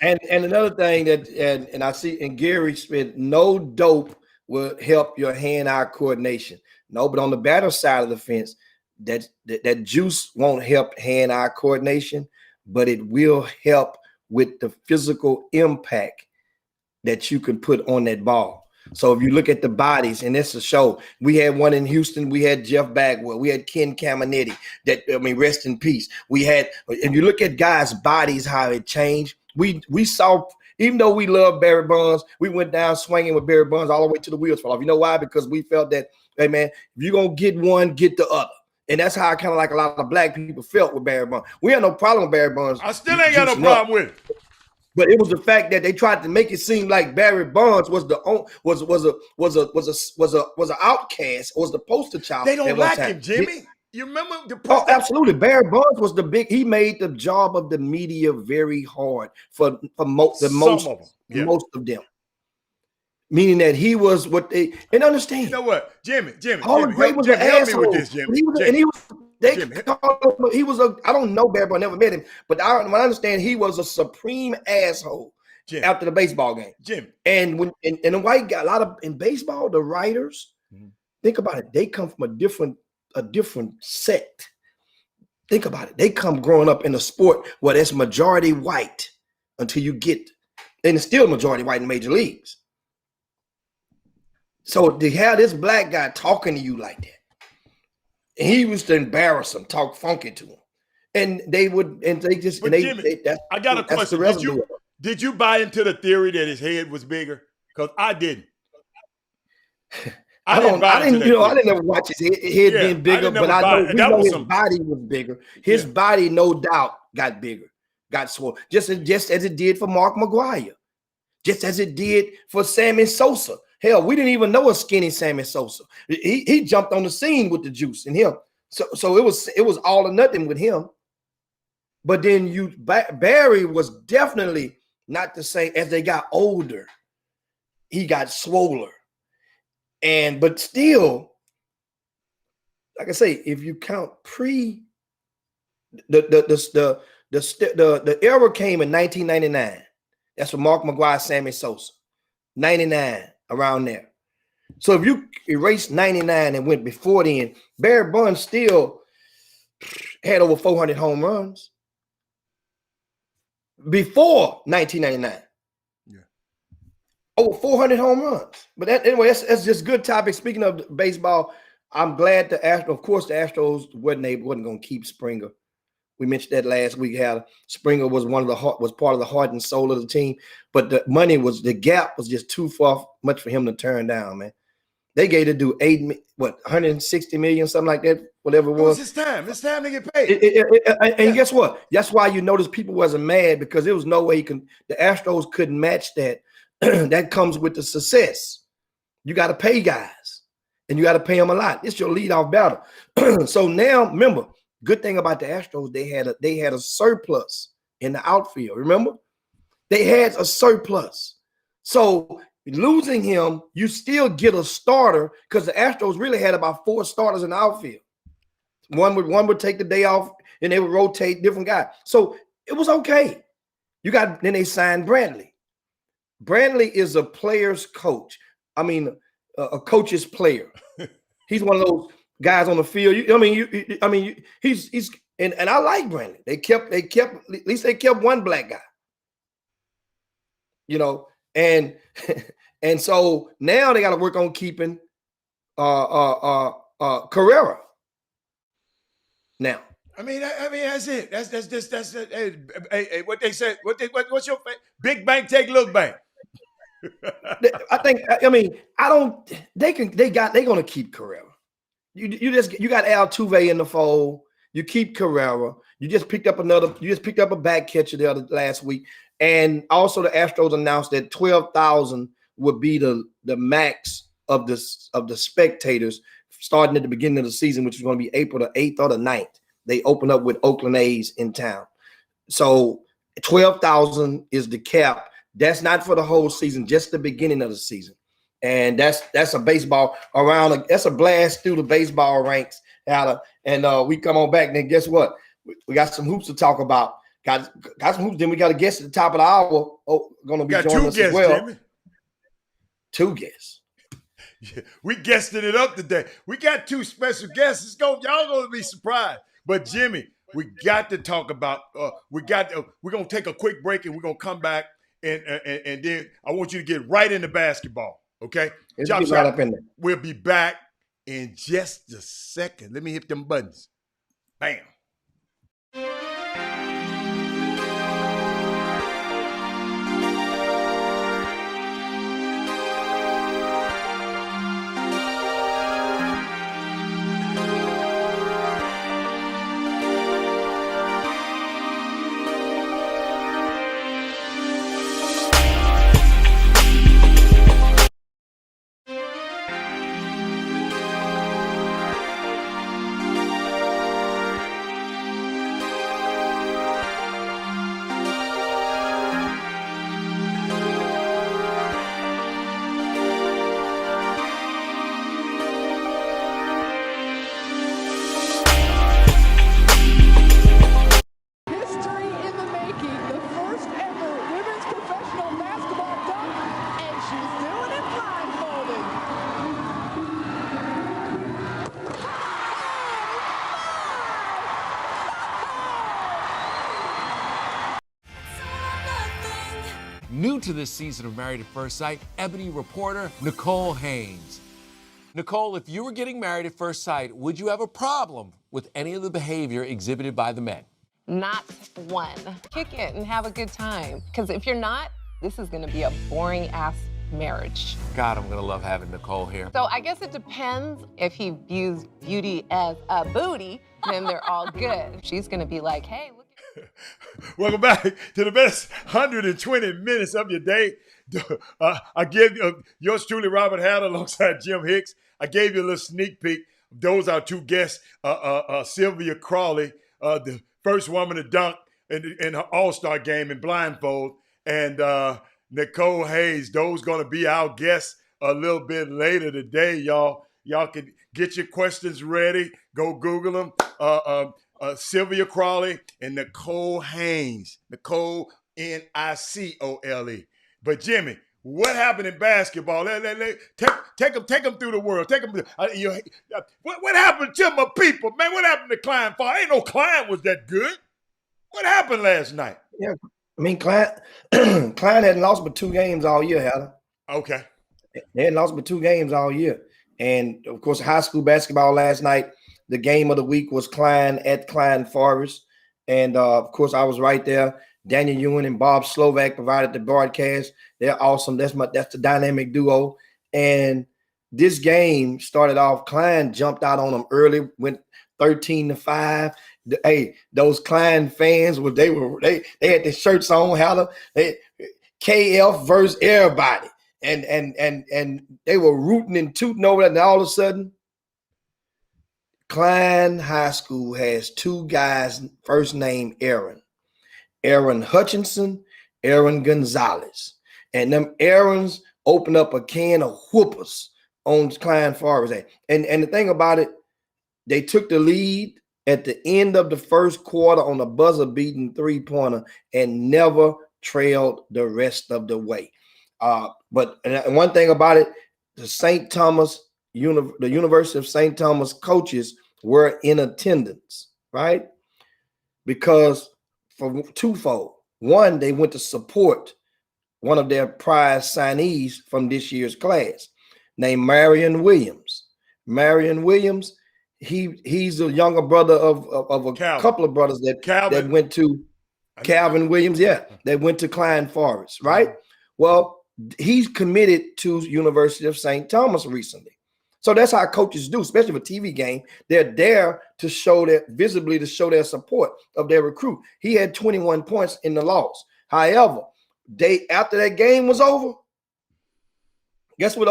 and another thing that and I see, and Gary said, no dope will help your hand-eye coordination. No, but on the batter side of the fence, that juice won't help hand-eye coordination, but it will help with the physical impact that you can put on that ball. So if you look at the bodies, and it's a show, we had one in Houston, we had Jeff Bagwell, we had Ken Caminetti, rest in peace. We had, and you look at guys' bodies, how it changed. We saw Even though we love Barry Bonds, we went down swinging with Barry Bonds all the way to the wheels fall off. You know why? Because we felt that, hey man, if you're gonna get one, get the other. And that's how I kind of like a lot of black people felt with Barry Bonds. We had no problem with Barry Bonds. I still ain't got no problem with it. But it was the fact that they tried to make it seem like Barry Bonds was the was an outcast, was the poster child. They don't like him, Jimmy. You remember the Oh, absolutely. Barry Bonds was the big. He made the job of the media very hard for most of them. Meaning that he was what they and understand. You know what, Jimmy, all the great was an asshole. Help me with this, Jimmy. He was a. I don't know Barry Bonds, never met him, but I understand he was a supreme asshole after the baseball game. Jimmy, and when and the white guy, a lot of in baseball, the writers think about it. They come from a different sect. Think about it. They come growing up in a sport where it's majority white until you get, and it's still majority white in major leagues. So to have this black guy talking to you like that, and he was to embarrass him, talk funky to him, and they would, and they just. But and Jimmy, I got a question. Did you buy into the theory that his head was bigger? Because I didn't. I didn't ever watch his head being bigger, but I know his body was bigger. His body, no doubt, got bigger, got swole, just as it did for Mark McGwire, just as it did for Sammy Sosa. Hell, we didn't even know a skinny Sammy Sosa. He jumped on the scene with the juice in him. So it was all or nothing with him. But then Barry was definitely not the same as they got older. He got swoller. But still, like I say, if you count the era came in 1999. That's for Mark McGwire, Sammy Sosa, 99 around there. So if you erase 99 and went before then, Barry Bonds still had over 400 home runs before 1999. Over 400 home runs. But anyway, that's just good topic. Speaking of baseball, I'm glad the Astros wasn't going to keep Springer. We mentioned that last week. How Springer was was part of the heart and soul of the team, but the gap was just too much for him to turn down, man. They gave to do 160 million, something like that, whatever it was. It's time. It's time to get paid. And guess what? That's why you notice people wasn't mad, because there was no way the Astros couldn't match that. That comes with the success. You got to pay guys, and you got to pay them a lot. It's your leadoff battle. So now, remember, good thing about the Astros, they had a surplus in the outfield. Remember, they had a surplus. So losing him, you still get a starter, because the Astros really had about 4 starters in the outfield. One would take the day off, and they would rotate different guys. So it was okay. Then they signed Bradley. Bradley is a player's coach. I mean, a coach's player. He's one of those guys on the field. He's and I like Bradley. They kept at least they kept one black guy. And so now they got to work on keeping Carrera. Now. I mean, that's it. That's it. Hey, what they said. What's your big bank take little bank? They're gonna keep Carrera. You got Altuve in the fold. You keep Carrera. You just picked up a back catcher last week. And also the Astros announced that 12,000 would be the max of the spectators starting at the beginning of the season, which is going to be April the 8th or the 9th. They open up with Oakland A's in town. So 12,000 is the cap. That's not for the whole season, just the beginning of the season. And that's a baseball that's a blast through the baseball ranks, Alan. And we come on back, and then guess what? We got some hoops to talk about. Got some hoops. Then we got a guest at the top of the hour. Going to be joining us as well. Jimmy. 2 guests. Yeah, we guested it up today. We got 2 special guests. Y'all going to be surprised. But Jimmy, we got to talk about. We're going to take a quick break, and we're going to come back. And then I want you to get right into basketball, okay? Right up in there. We'll be back in just a second. Let me hit them buttons. Bam. New to this season of Married at First Sight, Ebony reporter Nicole Haynes. Nicole, if you were getting married at first sight, would you have a problem with any of the behavior exhibited by the men? Not one. Kick it and have a good time. Because if you're not, this is gonna be a boring ass marriage. God, I'm gonna love having Nicole here. So I guess it depends. If he views beauty as a booty, then they're all good. She's gonna be like, hey, look at Welcome back to the best 120 minutes of your day. I give yours truly, Robert Hatter, alongside Jim Hicks. I gave you a little sneak peek. Those are two guests, Sylvia Crawley, the first woman to dunk in her All-Star game in blindfold, and Nicole Hayes. Those going to be our guests a little bit later today, y'all. Y'all can get your questions ready. Go Google them. Sylvia Crawley and Nicole Haynes. Nicole, Nicole. But Jimmy, what happened in basketball? Take them through the world. Take them. What happened to my people, man? What happened to Klein Fall? Ain't no Klein was that good. What happened last night? Yeah, I mean, Klein hadn't lost but 2 games all year, Heather. Okay. They hadn't lost but 2 games all year. And, of course, high school basketball last night, the game of the week was Klein at Klein Forest. And, of course, I was right there. Daniel Ewan and Bob Slovak provided the broadcast. They're awesome. That's the dynamic duo. And this game started off, Klein jumped out on them early, went 13-5. Hey, those Klein fans, they had the shirts on, how KF versus everybody. And they were rooting and tooting over that. And all of a sudden, Klein High School has 2 guys, first name Aaron Hutchinson, Aaron Gonzalez. And them Aarons opened up a can of whoopers on Klein Forest. And the thing about it, they took the lead at the end of the first quarter on a buzzer-beating 3-pointer and never trailed the rest of the way. But one thing about it, the University of St. Thomas coaches were in attendance, right? Because for twofold. One, they went to support one of their prize signees from this year's class named Marion Williams. Marion Williams, he's a younger brother of a couple of brothers that went to Calvin Williams, that went to Klein Forest, right? Well, he's committed to University of St. Thomas recently. So that's how coaches do, especially for TV game. They're there to show their support of their recruit. He had 21 points in the loss. However, after that game was over, guess what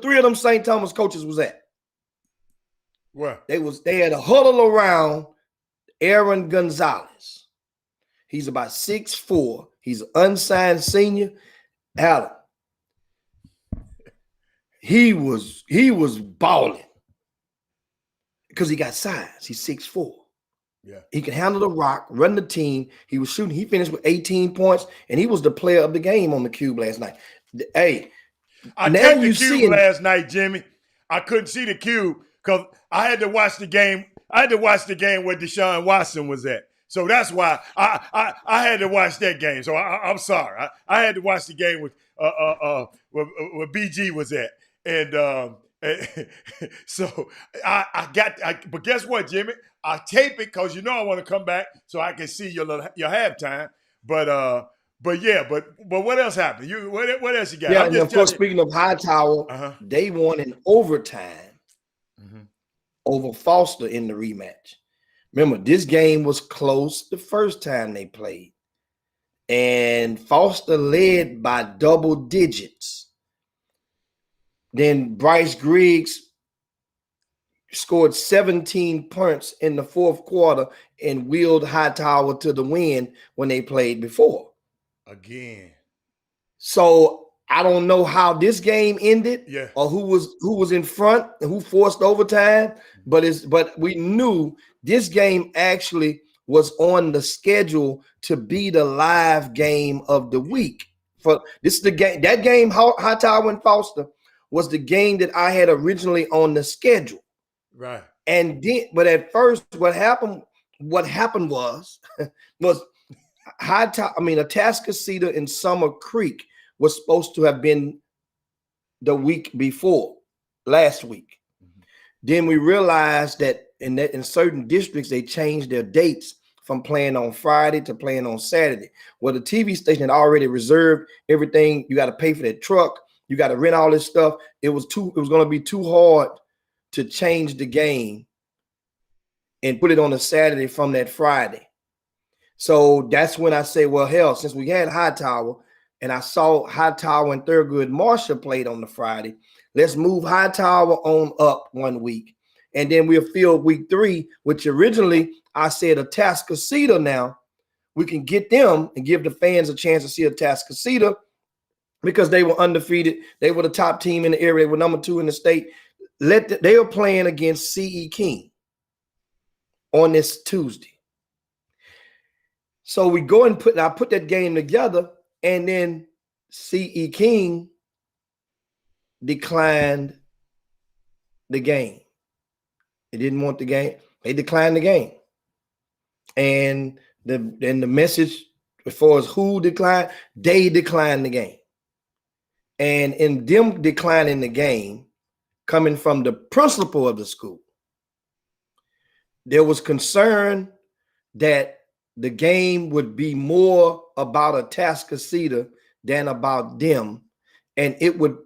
3 of them St. Thomas coaches was at? What? They had a huddle around Aaron Gonzalez. He's about 6'4". He's an unsigned senior. Alan. He was balling because he got size. He's 6'4". Yeah. He can handle the rock, run the team. He was shooting. He finished with 18 points, and he was the player of the game on the Cube last night. Hey, I took the Cube last night, Jimmy. I couldn't see the Cube because I had to watch the game. I had to watch the game where Deshaun Watson was at. So that's why I had to watch that game. So I'm sorry. I had to watch the game with where BG was at. And so but guess what, Jimmy? I tape it because I want to come back so I can see your halftime. But what else happened? What else you got? Yeah, and of course, speaking of Hightower, they won in overtime over Foster in the rematch. Remember, this game was close the first time they played, and Foster led by double digits. Then Bryce Griggs scored 17 points in the fourth quarter and wheeled Hightower to the win when they played before. Again. So I don't know how this game ended, or who was in front and who forced overtime, but we knew this game actually was on the schedule to be the live game of the week. For this is the game, that game, Hightower and Foster was the game that I had originally on the schedule. Right. And then, but at first, what happened was Atascocita and Summer Creek was supposed to have been the week before, last week. Then we realized that in certain districts, they changed their dates from playing on Friday to playing on Saturday. Well, the TV station had already reserved everything. You got to pay for that truck. You got to rent all this stuff. It was going to be too hard to change the game and put it on a Saturday from that Friday. So that's when I say, well, hell, since we had Hightower and I saw Hightower and Thurgood Marshall played on the Friday, let's move Hightower on up 1 week. And then we'll fill week 3, which originally I said Atascocita. Now we can get them and give the fans a chance to see Atascocita because they were undefeated. They were the top team in the area. They were number 2 in the state. They were playing against C.E. King on this Tuesday. So we go and I put that game together, and then C.E. King declined the game. They didn't want the game. They declined the game. And the message as far as who declined, they declined the game. And in them declining the game, coming from the principal of the school, there was concern that the game would be more about Atascocita than about them. And it would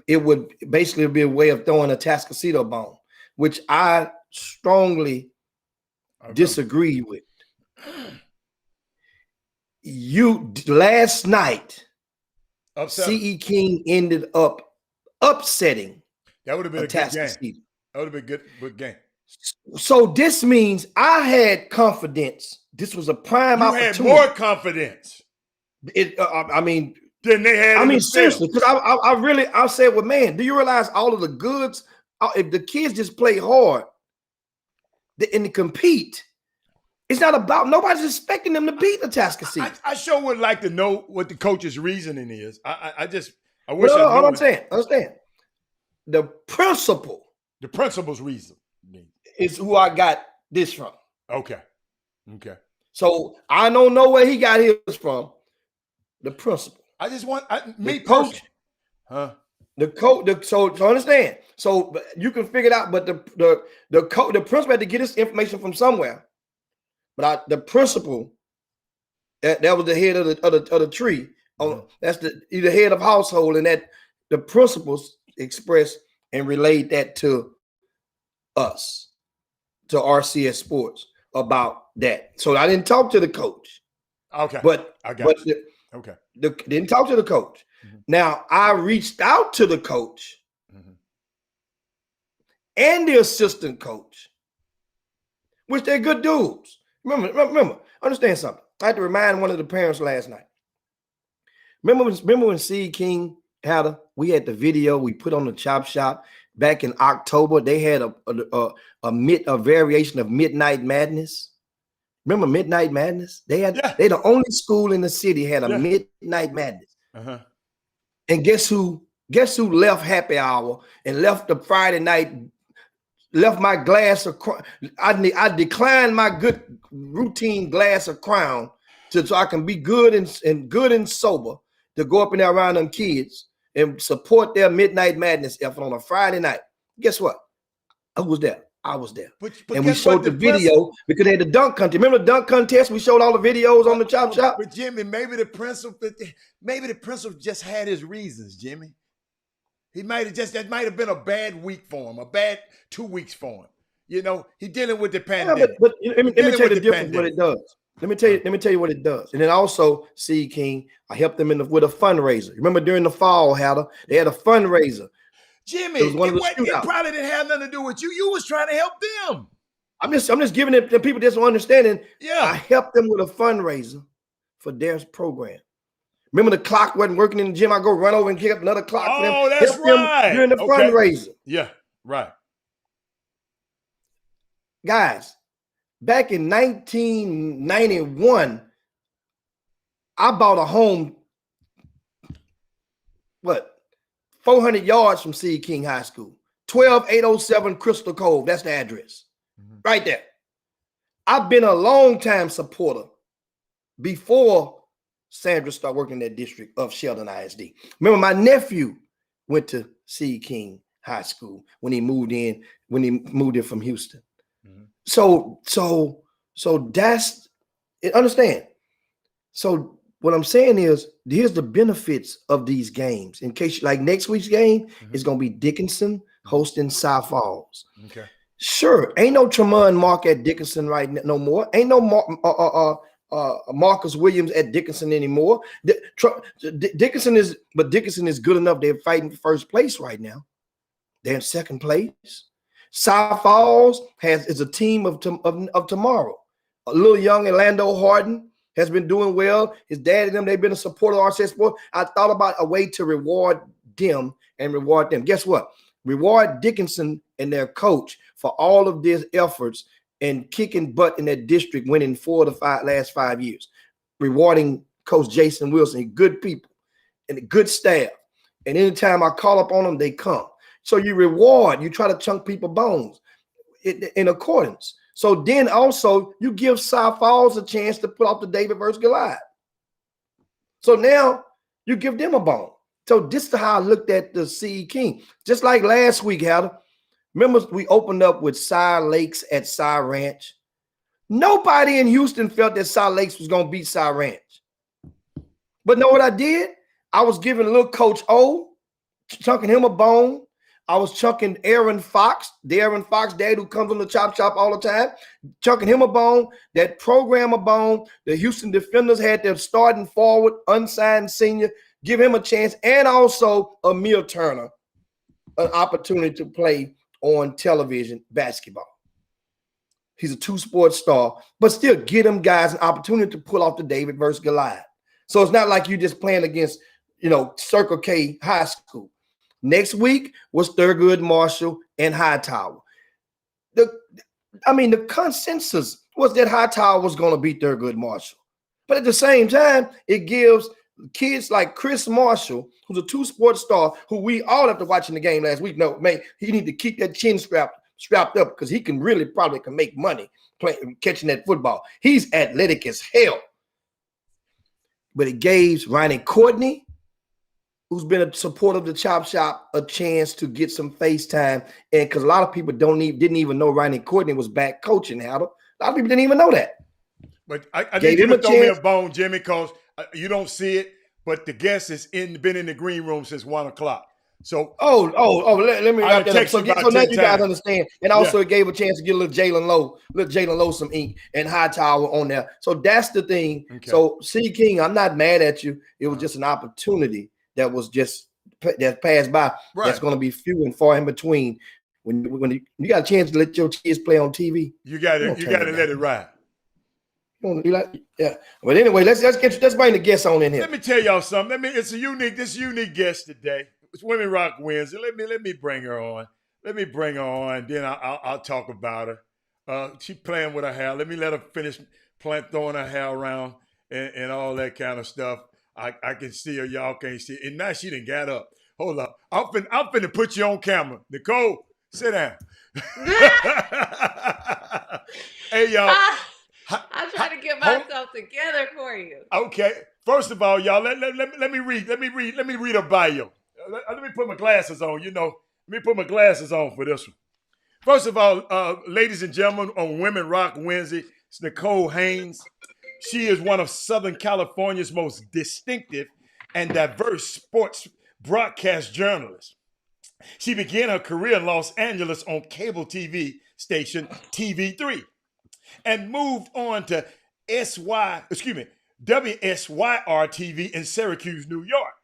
basically be a way of throwing Atascocita a bone, which I strongly disagree with. Last night, C.E. King ended up upsetting. That would have been a good game. That would have been a good game. So this means I had confidence. This was a prime opportunity. You had more confidence. Than they had. Seriously, because I said, well, man, do you realize all of the goods? If the kids just play hard and compete, it's not about, nobody's expecting them to beat Atascocita. I sure would like to know what the coach's reasoning is. I wish I knew. All I'm saying, understand. The principal's reason is who I got this from. Okay. So I don't know where he got his from. The principal. I just want me coach. Huh? The coach. So understand. So you can figure it out. But the principal had to get this information from somewhere. But the principal, that was the head of the tree. That's the head of household, and that the principals expressed and relayed that to us, to RCS Sports about that. So I didn't talk to the coach. Okay. But I got you. Okay. Didn't talk to the coach. Mm-hmm. Now I reached out to the coach and the assistant coach, which they're good dudes. Remember, understand something. I had to remind one of the parents last night. Remember when C. King we had the video we put on the Chop Shop back in October. They had a variation of Midnight Madness. Remember Midnight Madness? They the only school in the city had a Midnight Madness. Uh-huh. And guess who left happy hour and left the Friday night, left my glass of I declined my good routine glass of Crown so I can be good and sober to go up in there around them kids and support their Midnight Madness effort on a Friday night. Guess what? I was there. But and we showed the video because they had the dunk contest. Remember the dunk contest? We showed all the videos on the Chop Shop. But Jimmy, maybe the principal just had his reasons, Jimmy. That might have been a bad week for him, a bad 2 weeks for him. You know, he's dealing with the pandemic. Yeah, but let me tell you the difference what it does. Let me tell you what it does. And then also, C. King, I helped them with a fundraiser. Remember during the fall, they had a fundraiser. Jimmy, it probably didn't have nothing to do with you. You was trying to help them. I'm just giving the people this understanding. Yeah, I helped them with a fundraiser for their program. Remember the clock wasn't working in the gym. I go run over and kick up another clock for them. Oh, that's right. During the fundraiser. Yeah, right. Guys, back in 1991, I bought a home, 400 yards from C. King High School, 12807 Crystal Cove. That's the address. Right there. I've been a long time supporter before Sandra started working in that district of Sheldon ISD. Remember, my nephew went to C. King High School when he moved in from Houston. Mm-hmm. So that's it. Understand. So what I'm saying is, here's the benefits of these games. In case, like next week's game is going to be Dickinson hosting Cy Falls. Okay. Sure, ain't no Tremont Mark at Dickinson right now, no more. Ain't no Marcus Williams at Dickinson anymore. Dickinson is good enough. They're fighting for first place right now. They're in second place. Cy Falls is a team of tomorrow. A little young Orlando Harden has been doing well. His dad and them, they've been a supporter of RCS Sport. I thought about a way to reward them. Guess what? Reward Dickinson and their coach for all of these efforts and kicking butt in that district, winning 4 of the last 5 years. Rewarding Coach Jason Wilson, good people and a good staff. And anytime I call up on them, they come. So you try to chunk people bones in accordance. So then also you give Cy Falls a chance to put off the David versus Goliath. So now you give them a bone. So this is how I looked at the CE King. Just like last week, Heather. Remember we opened up with Cy Lakes at Cy Ranch. Nobody in Houston felt that Cy Lakes was going to beat Cy Ranch. But know what I did? I was giving little Coach O, chunking him a bone. I was chunking Darren Fox, dad who comes on the Chop Shop all the time, chunking him a bone, that program a bone. The Houston Defenders had their starting forward, unsigned senior, give him a chance, and also Amir Turner, an opportunity to play on television basketball. He's a 2-sport star, but still get them guys an opportunity to pull off the David versus Goliath. So it's not like you're just playing against, Circle K High School. Next week was Thurgood Marshall and Hightower. The consensus was that Hightower was going to beat Thurgood Marshall. But at the same time, it gives kids like Chris Marshall, who's a 2-sport star, who we all have to watch in the game last week. No, man, he need to keep that chin strapped up because he can probably make money catching that football. He's athletic as hell. But it gave Ronnie Courtney, who's been a supporter of the Chop Shop, a chance to get some face time. And because a lot of people didn't even know Ronnie Courtney was back coaching. A lot of people didn't even know that. But I need you to throw me a bone, Jimmy, because you don't see it, but the guest has been in the green room since 1 o'clock. So let me wrap that up. So now you guys understand. And also it gave a chance to get a little Jalen Lowe some ink and Hightower on there. So that's the thing. Okay. So C. King, I'm not mad at you. It was just an opportunity that passed by. Right. That's going to be few and far in between. When you got a chance to let your kids play on TV, you got to let it ride. Yeah. But anyway, let's bring the guests on in here. Let me tell y'all something. It's a unique guest today. It's Women Rock Wednesday. Let me bring her on. Then I'll talk about her. She's playing with her hair. Let her finish throwing her hair around and all that kind of stuff. I can see her. Y'all can't see her. And now she done got up. Hold up. I'm finna put you on camera. Nicole, sit down. Hey, y'all. I'm trying to get myself together for you. Okay. First of all, y'all, let me read a bio. Let me put my glasses on. Let me put my glasses on for this one. First of all, ladies and gentlemen, on Women Rock Wednesday, it's Nicole Haynes. She is one of Southern California's most distinctive and diverse sports broadcast journalists. She began her career in Los Angeles on cable TV station TV3 and moved on to WSYR TV in Syracuse, New York.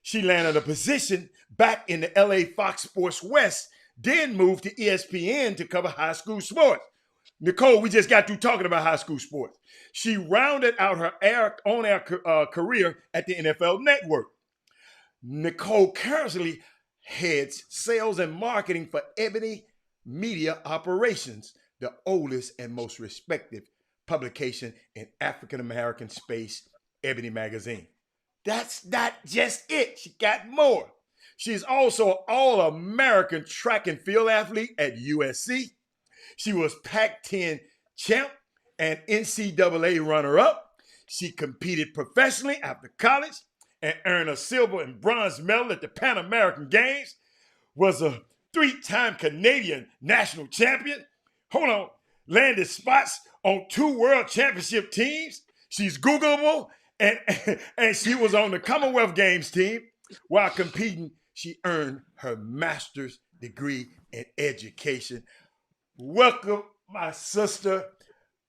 She landed a position back in the LA Fox Sports West, then moved to ESPN to cover high school sports. Nicole, we just got through talking about high school sports. She rounded out her on-air career at the NFL Network. Nicole currently heads sales and marketing for Ebony Media Operations, the oldest and most respected publication in African-American space, Ebony Magazine. That's not just it. She got more. She's also an All-American track and field athlete at USC. She was Pac-10 champ and NCAA runner-up. She competed professionally after college and earned a silver and bronze medal at the Pan American Games, was a 3-time Canadian national champion. Hold on. Landed spots on 2 world championship teams. She's Googleable, and she was on the Commonwealth Games team. While competing, she earned her master's degree in education. Welcome, my sister.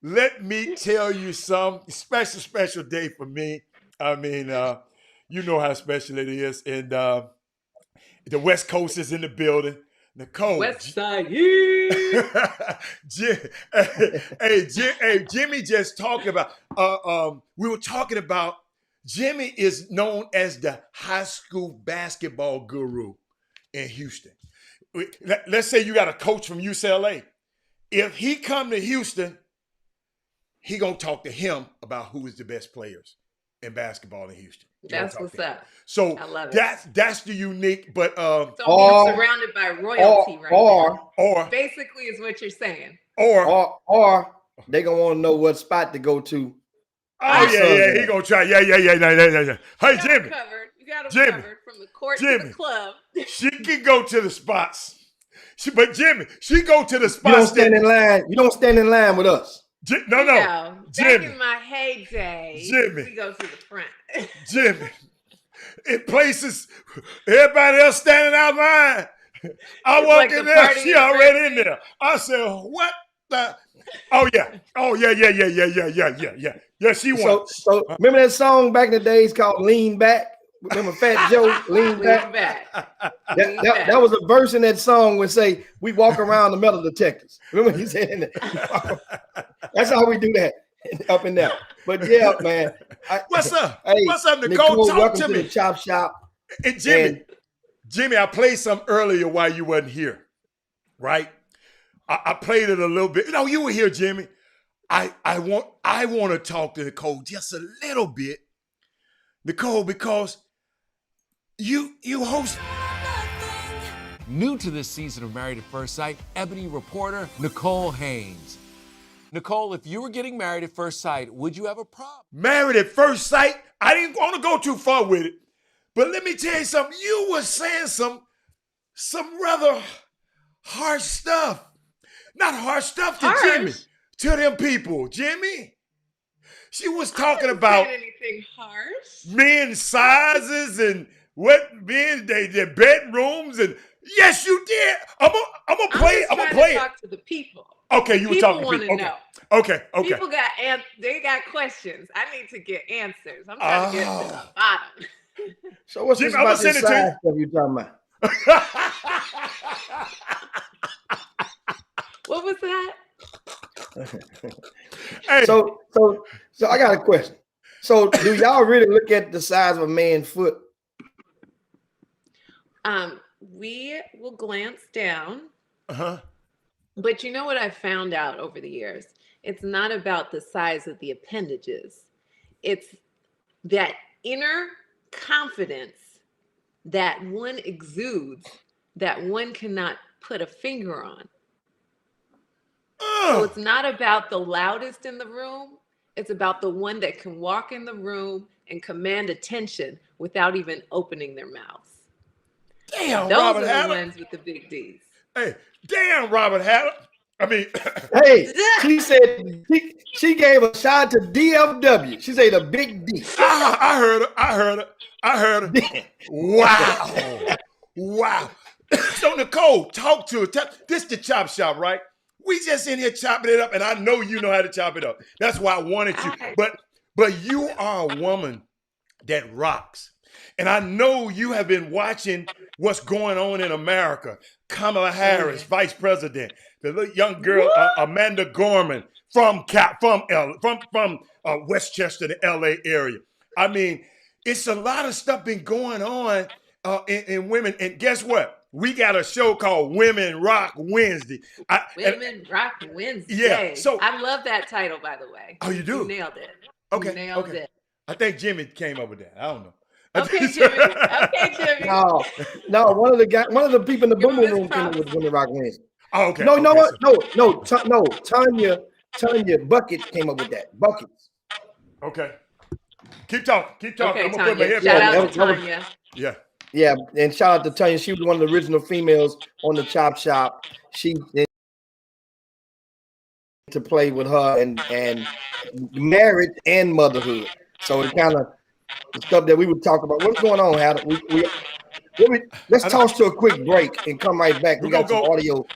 Let me tell you something. Special day for me. I mean, you know how special it is. And the West Coast is in the building. Nicole. West Side. Jimmy just talked about, we were talking about, Jimmy is known as the high school basketball guru in Houston. Let's say you got a coach from UCLA. If he come to Houston, he gonna talk to him about who is the best players in basketball in Houston. That's what's up. So I love that's the unique, but so being surrounded by royalty or basically is what you're saying. Or they gonna want to know what spot to go to. Oh yeah, he gonna try. Yeah. Hey, Jimmy. You got him covered from the court to the club. She can go to the spots. But Jimmy, she go to the spots. You don't stand in line. You don't stand in line with us. No. Back in my heyday, Jimmy, we go to the front. Jimmy, in places, everybody else standing out line. I walk in there, she already in there. I said, what the? Oh yeah. Yeah, she won. So remember that song back in the days called Lean Back? Remember Fat Joe, Lean Back? That was a verse in that song would say, we walk around the metal detectors. Remember he said that? That's how we do that, up and down. But yeah, man. What's up? Hey, what's up, Nicole? Talk welcome to me. The Chop Shop. And Jimmy, I played some earlier while you wasn't here, right? I played it a little bit. No, you were here, Jimmy. I want to talk to Nicole just a little bit, Nicole, because you host. New to this season of Married at First Sight, Ebony reporter Nicole Haynes. Nicole, if you were getting married at first sight, would you have a problem? Married at first sight? I didn't want to go too far with it, but let me tell you something. You were saying some rather harsh stuff. Not harsh stuff to Jimmy, to them people. Jimmy, she was talking about anything harsh. men's sizes and what men their bedrooms, and yes, you did. I'm gonna play. I'm gonna play. Talk to the people. Okay, you were talking to people. Know. Okay. People they got questions. I need to get answers. I'm trying to get to the bottom. So what's Jimmy, this about this size stuff you talking about? What was that? Hey. So I got a question. So do y'all really look at the size of a man's foot? We will glance down. Uh-huh. But you know what I found out over the years? It's not about the size of the appendages. It's that inner confidence that one exudes that one cannot put a finger on. So it's not about the loudest in the room. It's about the one that can walk in the room and command attention without even opening their mouths. Damn, those Robert are the Hatter. ones with the big D's. Hey, damn, Robert Hatter. I mean, hey, she said she gave a shot to DFW. She said a big D. I heard her. Wow. So Nicole, talk to her. This the Chop Shop, right? We just in here chopping it up, and I know you know how to chop it up. That's why I wanted you. But you are a woman that rocks. And I know you have been watching what's going on in America. Kamala Harris, vice president. The little young girl, Amanda Gorman from Westchester, the LA area. I mean, it's a lot of stuff been going on in women. And guess what? We got a show called Women Rock Wednesday. Women Rock Wednesday. Yeah. So I love that title, by the way. Oh, you do? You nailed it. Okay. You nailed it. I think Jimmy came up with that. I don't know. Okay, Jimmy. No. One of the people in the boom room came up with Women Rock Wednesday. Oh, okay. No, Tanya Bucket came up with that. Buckets. Okay. Keep talking. Keep talking. Okay, I'm gonna put my Tanya. headphones Shout out on. to Tanya. Yeah. Yeah, and shout out to Tanya. She was one of the original females on the Chop Shop. She to play with her and marriage and motherhood. So it kind of the stuff that we would talk about. What's going on? How let's toss to a quick break and come right back. We're We gonna got some go. audio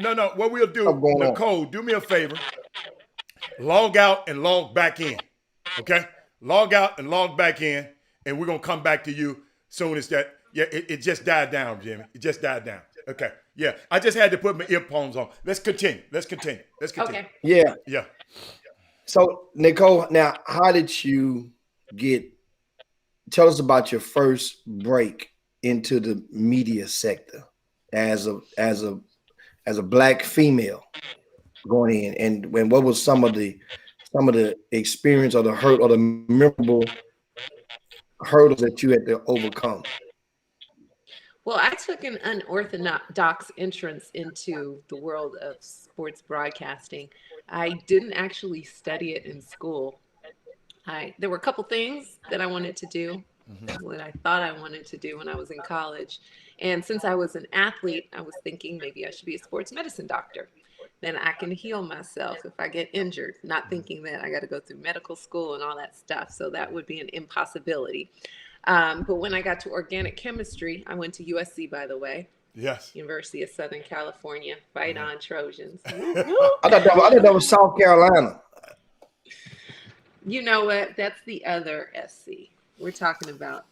No. What we'll stuff do, going on. Nicole, do me a favor. Log out and log back in. Okay? Log out and log back in, and we're gonna come back to you soon as that. Yeah, it just died down, Jimmy. It just died down. Okay. Yeah. I just had to put my earphones on. Let's continue. Okay. Yeah. Yeah. So Nicole, now how did you tell us about your first break into the media sector as a black female going in, and what was some of the experience or the hurt or the memorable hurdles that you had to overcome? Well, I took an unorthodox entrance into the world of sports broadcasting. I didn't actually study it in school. There were a couple things that I wanted to do, what I thought I wanted to do when I was in college. And since I was an athlete, I was thinking maybe I should be a sports medicine doctor. Then I can heal myself if I get injured, not thinking that I got to go through medical school and all that stuff. So that would be an impossibility. But when I got to organic chemistry, I went to USC, by the way. Yes. University of Southern California. Fight on, Trojans. I thought that was South Carolina. You know what? That's the other SC. We're talking about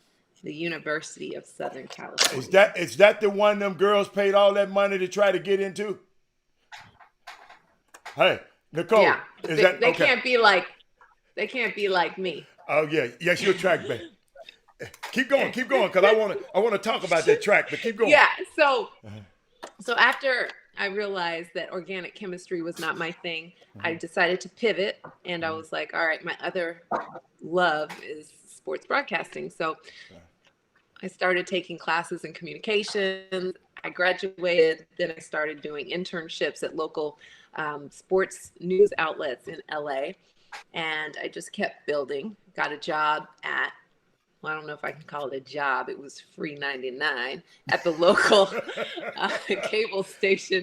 the University of Southern California. Is that the one them girls paid all that money to try to get into? Hey, Nicole. Yeah, is they, that they okay? can't be like me. Oh yeah, yes, you're a track babe. Keep going, because I want to talk about that track, but keep going. Yeah. So after I realized that organic chemistry was not my thing, I decided to pivot, and I was like, all right, my other love is sports broadcasting. So I started taking classes in communications. I graduated, then I started doing internships at local sports news outlets in LA, and I just kept building. Got a job at, well, I don't know if I can call it a job. It was free 99 at the local cable station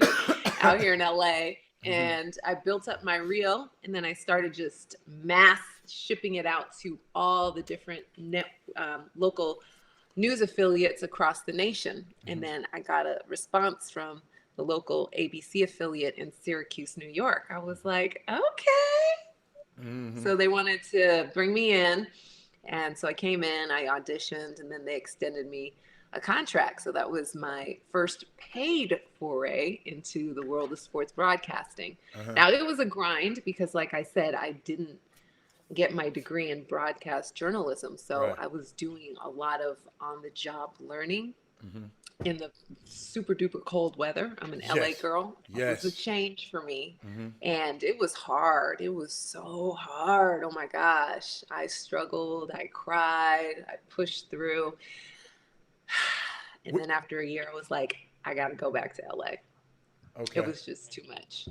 out here in LA. And I built up my reel, and then I started just mass shipping it out to all the different local news affiliates across the nation. And then I got a response from the local ABC affiliate in Syracuse, New York. I was like, okay. So they wanted to bring me in. And so I came in, I auditioned, and then they extended me a contract. So that was my first paid foray into the world of sports broadcasting. Now, it was a grind because, like I said, I didn't get my degree in broadcast journalism. So I was doing a lot of on-the-job learning in the super duper cold weather. I'm an LA girl. It was a change for me. And it was hard. It was so hard. Oh my gosh. I struggled. I cried. I pushed through. And then after a year, I was like, I got to go back to LA. Okay. It was just too much.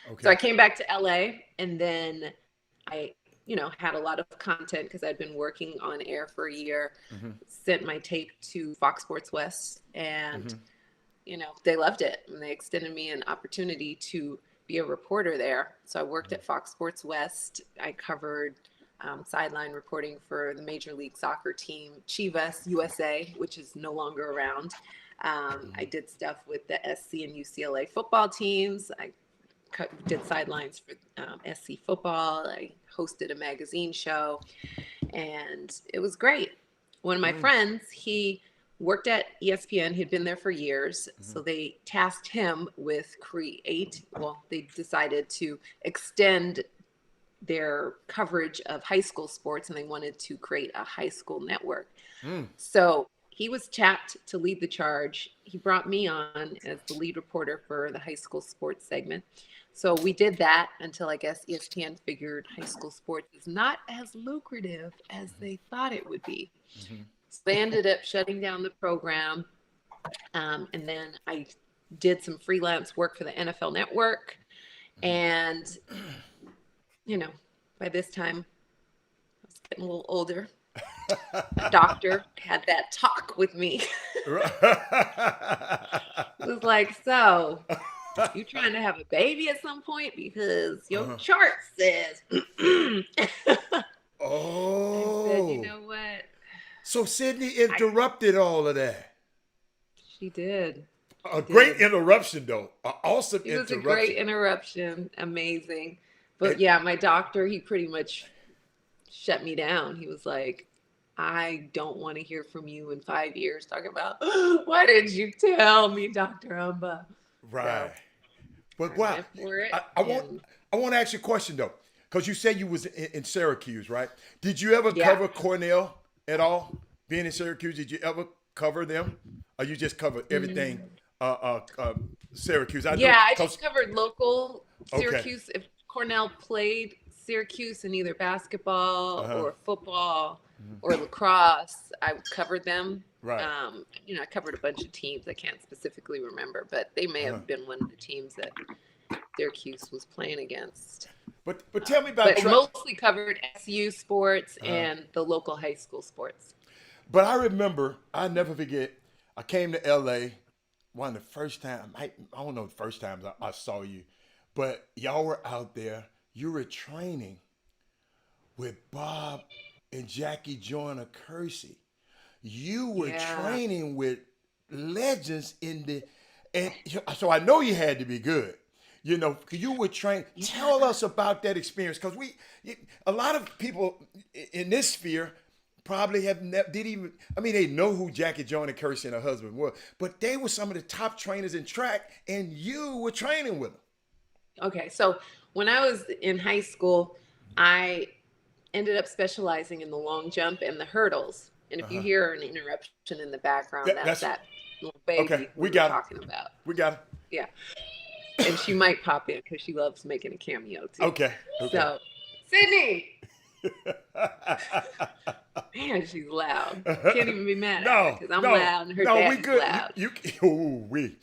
Okay. So I came back to LA, and then I had a lot of content because I'd been working on air for a year, sent my tape to Fox Sports West, and, they loved it. And they extended me an opportunity to be a reporter there. So I worked at Fox Sports West. I covered sideline reporting for the Major League Soccer team, Chivas USA, which is no longer around. I did stuff with the SC and UCLA football teams. I did sidelines for SC football. I hosted a magazine show, and it was great. One of my friends, he worked at ESPN. He'd been there for years. So they tasked him with they decided to extend their coverage of high school sports, and they wanted to create a high school network. So he was tapped to lead the charge. He brought me on as the lead reporter for the high school sports segment. So we did that until, I guess, ESPN figured high school sports is not as lucrative as they thought it would be. So they ended up shutting down the program. And then I did some freelance work for the NFL Network. And, by this time, I was getting a little older, a doctor had that talk with me. It was like, so you trying to have a baby at some point because your chart says. I said, you Oh, know what? so Sydney I, interrupted all of that. she did. A She great did. interruption, though. An awesome It was a great interruption. interruption. Amazing. But And- yeah, my doctor, he pretty much shut me down. He was like, I don't want to hear from you in 5 years talking about, why didn't you tell me, Dr. Umba? So right. But I wow, went for it. I want And I want to ask you a question though, because you said you was in Syracuse, right? Did you ever yeah. cover Cornell at all? Being in Syracuse, did you ever cover them, or you just covered everything? Syracuse. I know. Yeah, I 'Cause- just covered local Okay. Syracuse. If Cornell played Syracuse in either basketball or football or lacrosse, I covered them. Right. I covered a bunch of teams. I can't specifically remember, but they may have been one of the teams that Syracuse was playing against. But tell me about. But mostly covered SU sports and the local high school sports. But I remember, I never forget. I came to LA. One of the first time, I don't know the first times I saw you, but y'all were out there. You were training with Bob and Jackie Joyner Kersey. You were training with legends and so I know you had to be good. You know, you were trained. Yeah. Tell us about that experience, because a lot of people in this sphere probably they know who Jackie Joyner Kersey and her husband were, but they were some of the top trainers in track, and you were training with them. Okay, so when I was in high school, I ended up specializing in the long jump and the hurdles. And if you hear an interruption in the background, that's that little baby we were talking about. We got it. Yeah. And she might pop in because she loves making a cameo too. Okay. So, Sydney! Man, she's loud. Can't even be mad at her because I'm loud and her dad's loud. We.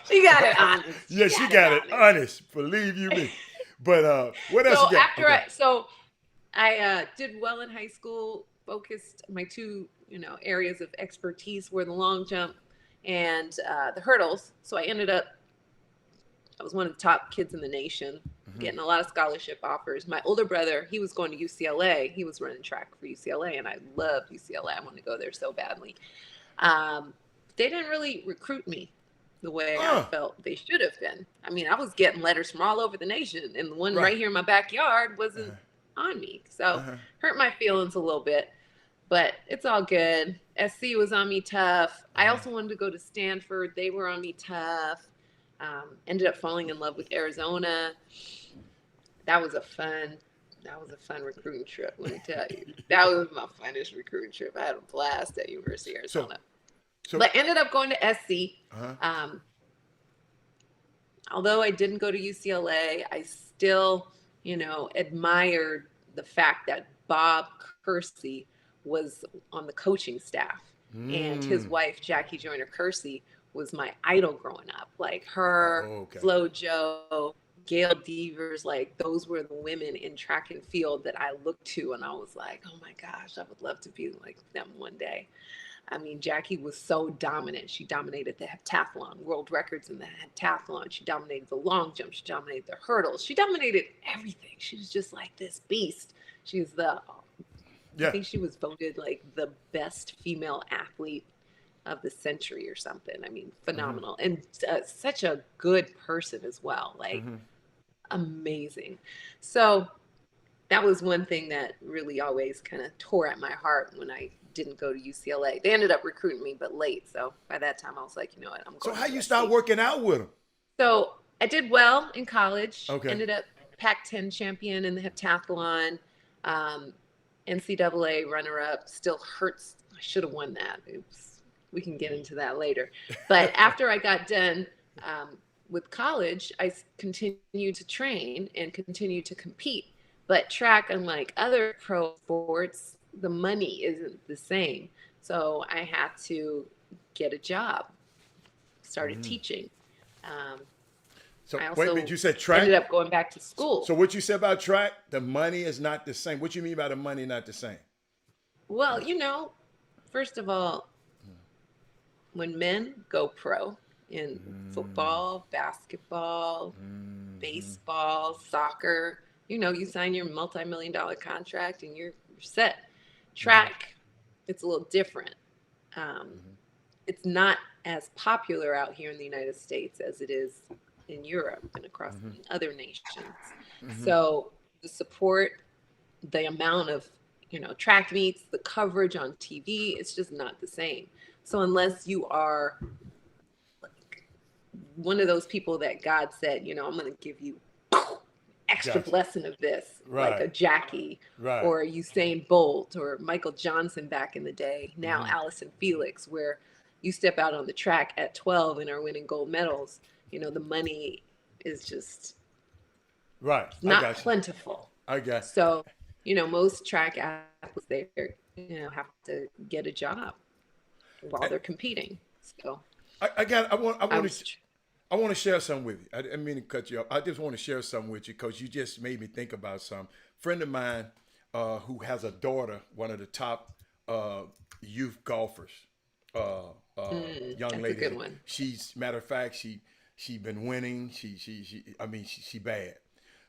She got it honest. Yeah, she got it honest. Believe you me. But what else you got? I did well in high school, focused my two, areas of expertise were the long jump and the hurdles. So I was one of the top kids in the nation, getting a lot of scholarship offers. My older brother, he was going to UCLA. He was running track for UCLA, and I loved UCLA. I wanted to go there so badly. They didn't really recruit me the way I felt they should have been. I mean, I was getting letters from all over the nation, and the one right here in my backyard wasn't on me. So hurt my feelings a little bit, but it's all good. SC was on me tough. I also wanted to go to Stanford. They were on me tough. Ended up falling in love with Arizona. That was a fun recruiting trip, let me tell you. That was my funnest recruiting trip. I had a blast at University of Arizona. But ended up going to SC. Although I didn't go to UCLA, I still, admired the fact that Bob Kersey was on the coaching staff. And his wife, Jackie Joyner Kersey, was my idol growing up. Like her, Flo Jo, Gail Devers, like those were the women in track and field that I looked to. And I was like, oh my gosh, I would love to be like them one day. I mean, Jackie was so dominant. She dominated the heptathlon, world records in the heptathlon. She dominated the long jump. She dominated the hurdles. She dominated everything. She was just like this beast. She was I think she was voted like the best female athlete of the century or something. I mean, phenomenal. And such a good person as well. Like amazing. So that was one thing that really always kind of tore at my heart when I didn't go to UCLA. They ended up recruiting me, but late. So by that time I was like, you know what, I'm going. So how you start working out with them? So I did well in college. Okay. Ended up Pac-10 champion in the heptathlon. NCAA runner-up. Still hurts. I should have won that. We can get into that later. But after I got done with college, I continued to train and continued to compete. But track, unlike other pro sports, the money isn't the same. So I had to get a job, started teaching. So I wait a minute, also you said track? ended up going back to school. So what you said about track, the money is not the same. What you mean by the money not the same? Well, first of all, when men go pro in football, basketball, baseball, soccer, you sign your multi-million-dollar contract and you're set. Track, it's a little different. It's not as popular out here in the United States as it is in Europe and across other nations. So the support, the amount of track meets, the coverage on TV, it's just not the same. So unless you are like one of those people that God said, I'm going to give you extra Gotcha. blessing of this, like a Right. Jackie Right. or Usain Bolt or Michael Johnson back in the day, now Allison Felix, where you step out on the track at 12 and are winning gold medals, the money is just Right. I not got you. plentiful. I got. So, most track athletes there, have to get a job while they're competing. So I I was, want to share something with you. I didn't mean to cut you off. I just want to share something with you because you just made me think about something. Friend of mine who has a daughter, one of the top youth golfers, young that's lady. a good one. She's matter of fact, she been winning. She bad.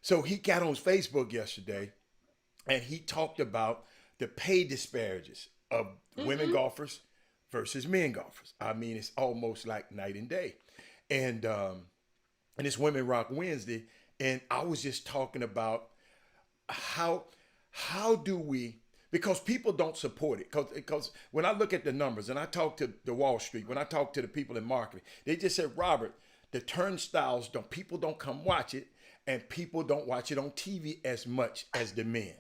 So he got on Facebook yesterday, and he talked about the pay disparities of women golfers versus men golfers. I mean, it's almost like night and day. And it's Women Rock Wednesday, and I was just talking about how do we, because people don't support it, because when I look at the numbers and I talk to the Wall Street, when I talk to the people in marketing, they just said, Robert, the turnstiles people don't come watch it, and people don't watch it on TV as much as the men,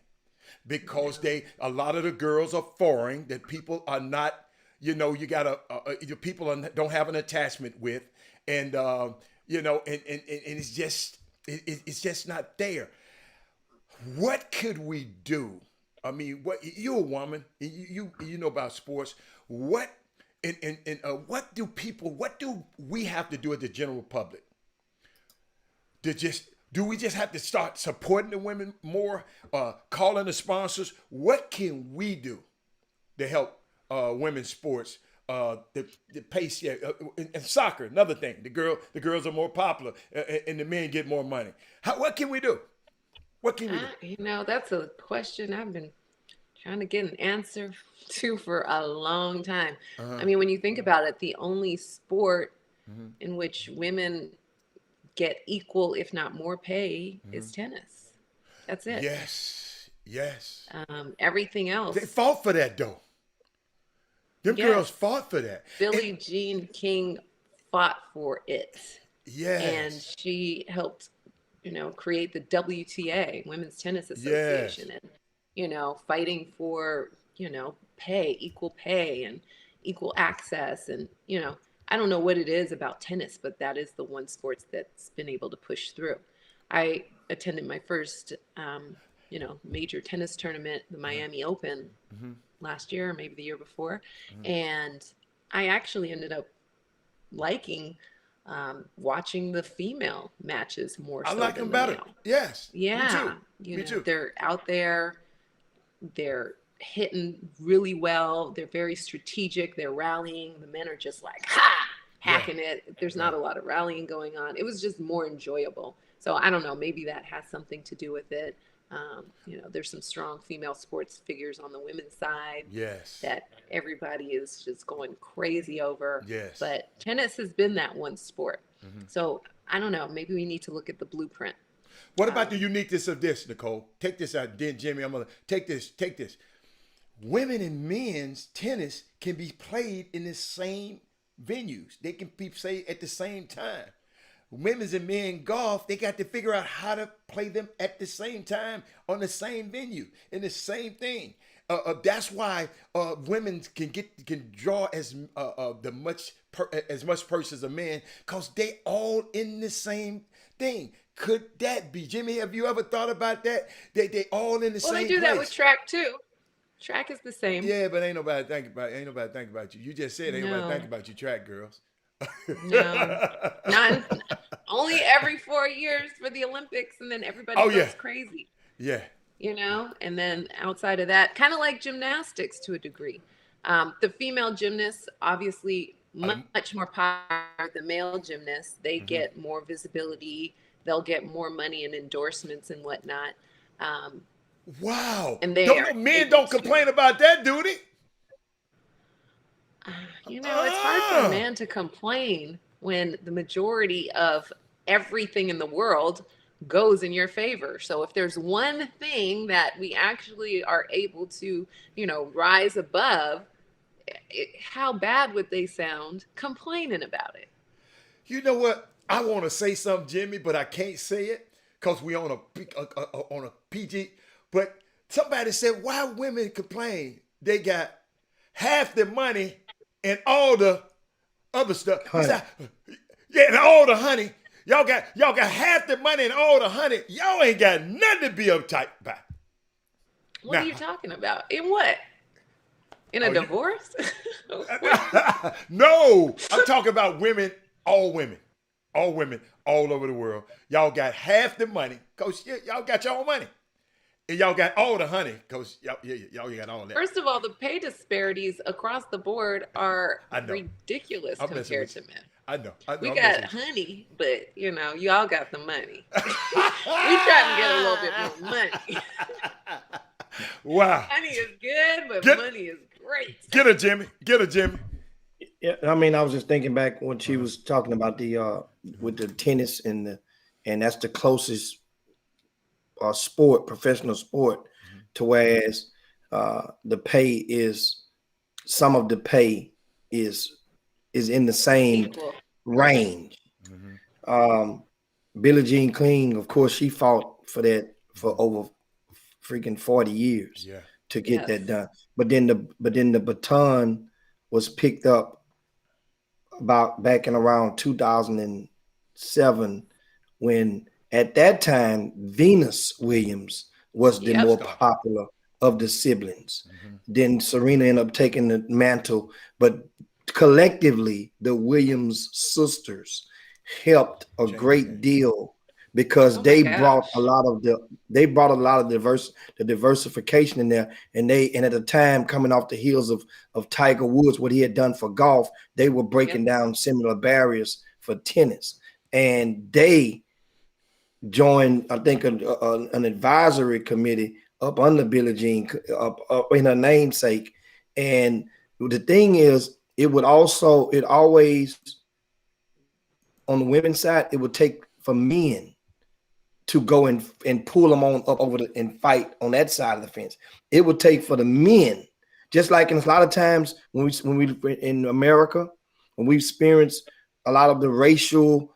because a lot of the girls are foreign that people are not, you gotta don't have an attachment with, and and it's just not there. What could we do? I mean, you're a woman, you know about sports. What what do we have to do as the general public do we just have to start supporting the women more, calling the sponsors? What can we do to help women's sports? The pace, and soccer, another thing. The girls are more popular, and the men get more money. What can we do? What can we do? That's a question I've been trying to get an answer to for a long time. I mean, when you think about it, the only sport in which women get equal, if not more pay, is tennis. That's it. Yes. Everything else. They fought for that, though. Them girls fought for that. Billie Jean King fought for it. Yes. And she helped, create the WTA, Women's Tennis Association, and, fighting for, equal pay and equal access. And, I don't know what it is about tennis, but that is the one sport that's been able to push through. I attended my first, major tennis tournament, the Miami Open, last year, or maybe the year before. And I actually ended up liking watching the female matches more so like than them the better. male. Yes. Yeah. Me too. They're out there. They're hitting really well. They're very strategic. They're rallying. The men are just like, hacking it. There's not a lot of rallying going on. It was just more enjoyable. So I don't know. Maybe that has something to do with it. There's some strong female sports figures on the women's side. Yes. That everybody is just going crazy over. Yes. But tennis has been that one sport. So I don't know. Maybe we need to look at the blueprint. What about the uniqueness of this, Nicole? Take this out. Then, Jimmy, I'm going to take this. Women and men's tennis can be played in the same venues. They can be played at the same time. Women's and men golf, they got to figure out how to play them at the same time on the same venue in the same thing. That's why women can draw as much purse as a man, because they all in the same thing. Could that be, Jimmy? Have you ever thought about that? They all in the same place. Well, they do that with track too. Track is the same. Yeah, but ain't nobody thinking about you. You just said ain't nobody thinking about you, track girls. No, not only every 4 years for the Olympics, and then everybody Oh, goes yeah. crazy, Yeah. and then outside of that, kind of like gymnastics to a degree. The female gymnasts, obviously, Um, much more popular than male gymnasts. They mhm. get more visibility, they'll get more money and endorsements and whatnot. Um, Wow. and they Don't are no men able don't to, complain about that, do they? it's hard for a Ah. man to complain when the majority of everything in the world goes in your favor. So if there's one thing that we actually are able to, rise above, how bad would they sound complaining about it? You know what? I want to say something, Jimmy, but I can't say it because we on a PG. But somebody said, why women complain? They got half the money and all the other stuff. He Honey, said, yeah, and all the honey. Y'all got half the money and all the honey. Y'all ain't got nothing to be uptight about. What are Now, you talking about? In what? In a oh, divorce? What? no, I'm talking about women, all women, all women, all over the world. Y'all got half the money because y'all got your own money. And y'all got all the honey because y'all got all that. First of all, the pay disparities across the board are I know. ridiculous I'm messing compared with to you. men. I know. I know. We I'm messing got with you. honey, but y'all got the money. We trying to get a little bit more money. Wow. Honey is good, but Get money is great. get her, Jimmy. Get her, Jimmy. yeah, I mean, I was just thinking back when she Uh-huh. was talking about the with the tennis and that's the closest sport, professional sport, to whereas the pay is some of the pay is in the same Equal. Right. range. Mm-hmm. Um, Billie Jean King, of course, she fought for that for Mm-hmm. over freaking 40 years Yeah. to get Yes. that done. But then the baton was picked up about back in around 2007 when at that time Venus Williams was the Yep. more Star. popular of the siblings. Mm-hmm. Then Serena ended up taking the mantle, but collectively the Williams sisters helped a Change the great game. deal because Oh my they brought a gosh. lot of the diversification in there, and at the time coming off the heels of Tiger Woods, what he had done for golf, they were breaking Yep. down similar barriers for tennis, and they joined, I think, an advisory committee up under Billie Jean, up in her namesake. And the thing is, it always on the women's side, it would take for men to go and pull them on up over and fight on that side of the fence. It would take for the men, just like in a lot of times when we in America, when we experience a lot of the racial,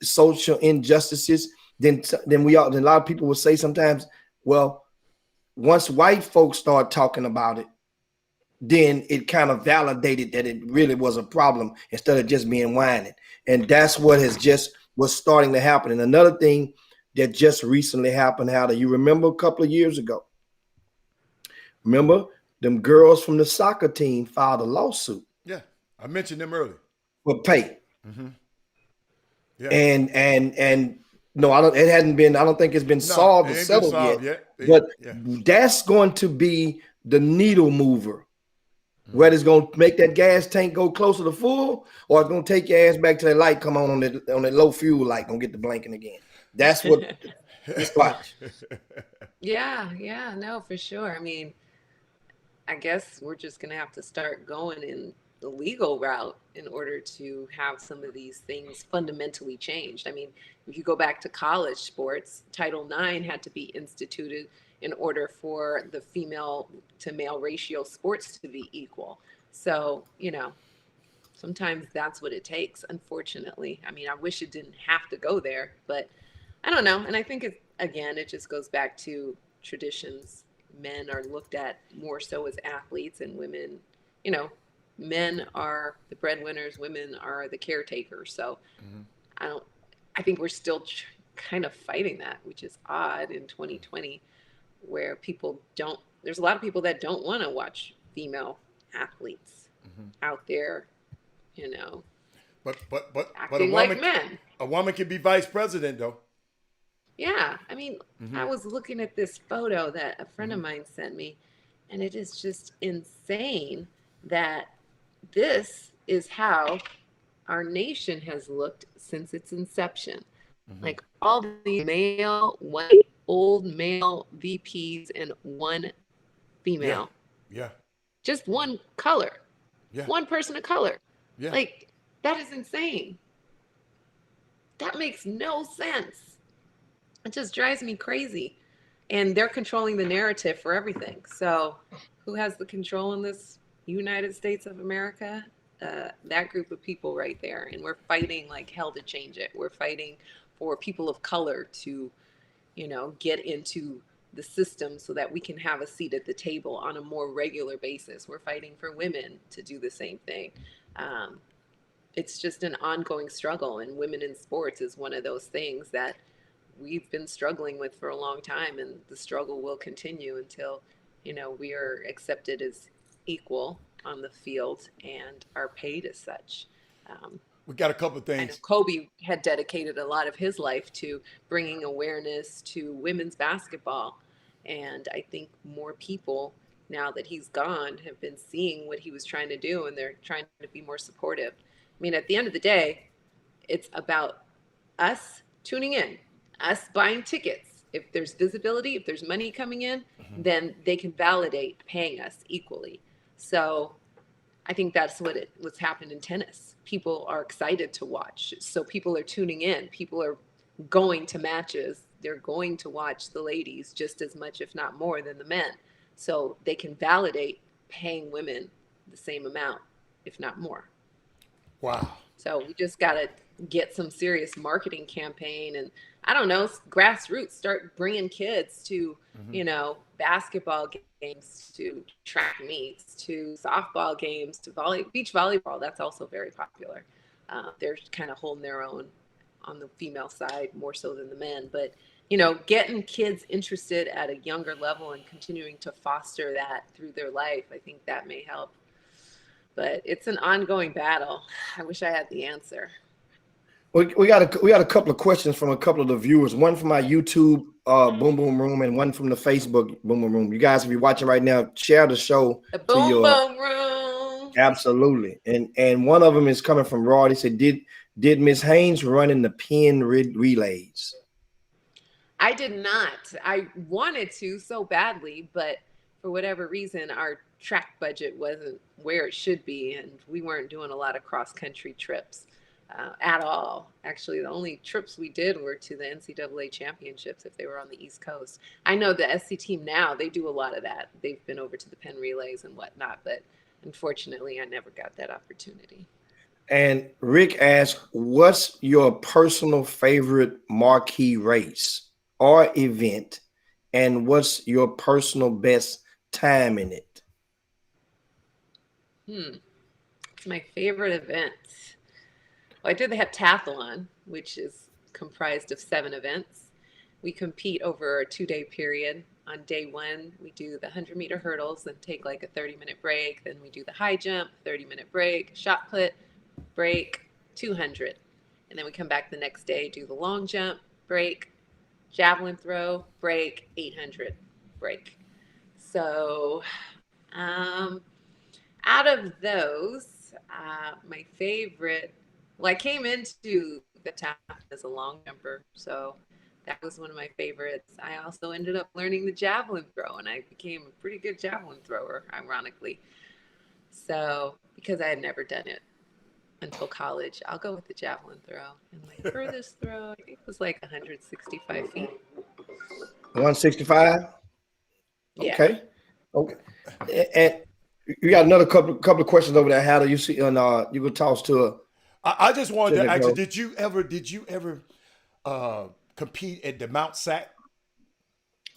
social injustices, then a lot of people will say sometimes, well, once white folks start talking about it, then it kind of validated that it really was a problem instead of just being whining. And that's what was starting to happen. And another thing that just recently happened, how do you remember a couple of years ago? Remember them girls from the soccer team filed a lawsuit Yeah. I mentioned them earlier. for pay. Mm-hmm. Yeah. And no, I don't think it's been No, solved it or ain't been settled yet. solved yet. But Yeah. that's going to be the needle mover. Mm-hmm. Whether it's gonna make that gas tank go closer to full, or it's gonna take your ass back to the light, come on that low fuel light, gonna get the blinking again. That's what. Just watch. Yeah, no, for sure. I mean, I guess we're just going to have to start going in the legal route in order to have some of these things fundamentally changed. I mean, if you go back to college sports, Title IX had to be instituted in order for the female to male ratio sports to be equal. So, sometimes that's what it takes, unfortunately. I mean, I wish it didn't have to go there, but I don't know. And I think it just goes back to traditions. Men are looked at more so as athletes, and women, you know, men are the breadwinners, women are the caretakers. So Mm-hmm. I don't, I think we're still kind of fighting that, which is odd in 2020, where there's a lot of people that don't want to watch female athletes Mm-hmm. out there, you know, But acting like men. a woman can be vice president though. Yeah, I mean, I was looking at this photo that a friend of Mhm. mine sent me, and it is just insane that this is how our nation has looked since its inception. Mhm. Like all these male, white, old male VPs and one Yeah. female, Yeah. just one color, Yeah. one person of color. Yeah. Like, that is insane. That makes no sense. It just drives me crazy. And they're controlling the narrative for everything. So, who has the control in this United States of America? That group of people right there. And we're fighting like hell to change it. We're fighting for people of color to, get into the system so that we can have a seat at the table on a more regular basis. We're fighting for women to do the same thing. Um, it's just an ongoing struggle, and women in sports is one of those things that we've been struggling with for a long time, and the struggle will continue until we are accepted as equal on the field and are paid as such. um, We got a couple of I know things. Kobe had dedicated a lot of his life to bringing awareness to women's basketball, and I think more people, now that he's gone, have been seeing what he was trying to do, and they're trying to be more supportive. I mean, at the end of the day, it's about us tuning in, us buying tickets. If there's visibility, if there's money coming in, Mhm. then they can validate paying us equally. So I think that's what's happened in tennis. People are excited to watch. So people are tuning in. People are going to matches. They're going to watch the ladies just as much, if not more, than the men. So they can validate paying women the same amount, if not more. Wow. So we just got to get some serious marketing campaign, and I don't know, grassroots, start bringing kids to, Mhm. basketball games, to track meets, to softball games, to beach volleyball. That's also very popular. They're kind of holding their own on the female side more so than the men, but getting kids interested at a younger level and continuing to foster that through their life, I think that may help. But it's an ongoing battle. I wish I had the answer. We got a couple of questions from a couple of the viewers. One from my YouTube Boom Boom Room, and one from the Facebook Boom Boom Room. You guys, if you're watching right now, share the show The to boom your boom room. absolutely. And one of them is coming from Rod. He said, "Did Miss Haynes run in the pin relays?" I did not. I wanted to so badly, but for whatever reason, our track budget wasn't where it should be, and we weren't doing a lot of cross country trips at all. Actually, the only trips we did were to the NCAA championships if they were on the East Coast. I know the SC team now, they do a lot of that. They've been over to the Penn Relays and whatnot, but unfortunately, I never got that opportunity. And Rick asked, "What's your personal favorite marquee race or event, and what's your personal best time in it?" It's my favorite event. Well, I did the heptathlon, which is comprised of 7 events. We compete over a 2-day period. On day 1, we do the 100-meter hurdles, then take like a 30-minute break. Then we do the high jump, 30-minute break, shot put, break, 200. And then we come back the next day, do the long jump, break, javelin throw, break, 800, break. So um, out of those, my favorite, well, I came into the town as a long jumper, so that was one of my favorites. I also ended up learning the javelin throw, and I became a pretty good javelin thrower, ironically. So, because I had never done it until college, I'll go with the javelin throw. And my furthest throw, I think, was like 165 feet. 165. Yeah. Okay. Okay. And you got another couple of questions over there. How do you see? And you could toss to a. I just wanted to ask you, Go. did you ever compete at the Mount Sac?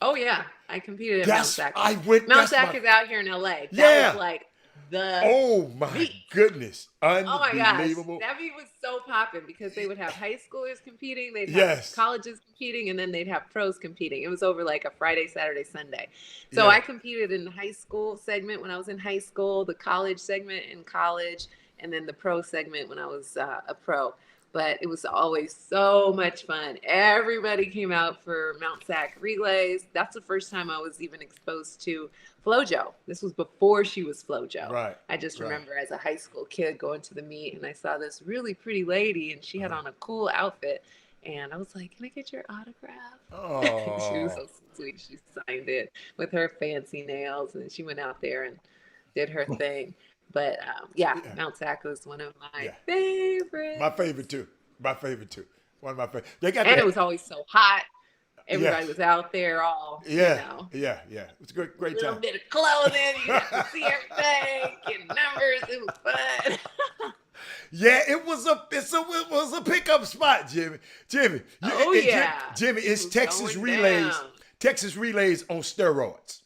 Oh yeah, I competed at Mount Sac. Mount That's Sac my, is out here in LA. That yeah. was like the Oh my meat. goodness. Oh my gosh, Unbelievable. that meet was so popping because they would have high schoolers competing, they'd have Yes. colleges competing, and then they'd have pros competing. It was over like a Friday, Saturday, Sunday. So Yeah. I competed in the high school segment when I was in high school, the college segment in college, and then the pro segment when I was a pro. But it was always so much fun. Everybody came out for Mount Sac relays. That's the first time I was even exposed to FloJo. This was before she was FloJo. Right. I just right. remember as a high school kid going to the meet, and I saw this really pretty lady, and she had on a cool outfit. And I was like, "Can I get your autograph?" She was Oh, so sweet. She signed it with her fancy nails, and she went out there and did her thing. But yeah, Yeah. Mount Sac was one of my Yeah. favorites. my favorite too. My favorite too. One of my favorite. They got And that. it was always so hot. Everybody Yes. was out there all, Yeah. Yeah. It's a great a little time. bit of clothing. You got to see everything, get numbers. It was fun. Yeah, it was a pickup spot, Jimmy. Jimmy. Oh, yeah. Jimmy, it's It was Texas going relays. down. Texas relays on steroids.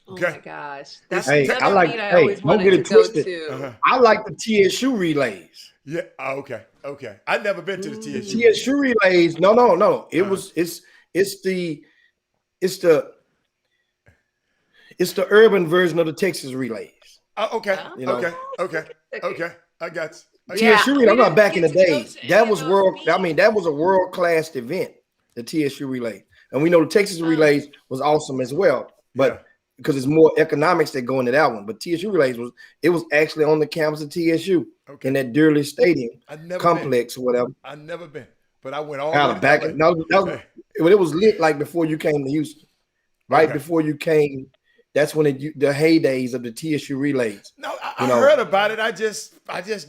Oh Okay. my gosh. It's- That's Hey, another I like. meet I Hey, always don't wanted get to it go twisted. to. Uh-huh. I like the TSU relays. Yeah. Oh, okay. I've never been to the The TSU. TSU relays. No. It Uh-huh. was. It's the urban version of the Texas relays. Oh, okay. Oh, You know. Okay. I got you. Yeah, TSU we relay. I'm not didn't back in the get to go day. to any That of was those world. I meets. mean, that was a world class event. The TSU relay, and we know the Texas relays was awesome as well. But because it's more economics that go into that one. But TSU relays was actually on the campus of TSU in that Durley Stadium I've never complex or whatever. I've never been, but I went all Out the of way back to in, LA. when it was lit like before you came to Houston, right Okay. before you came. That's when the heydays of the TSU relays. No, I You know. heard about it. I just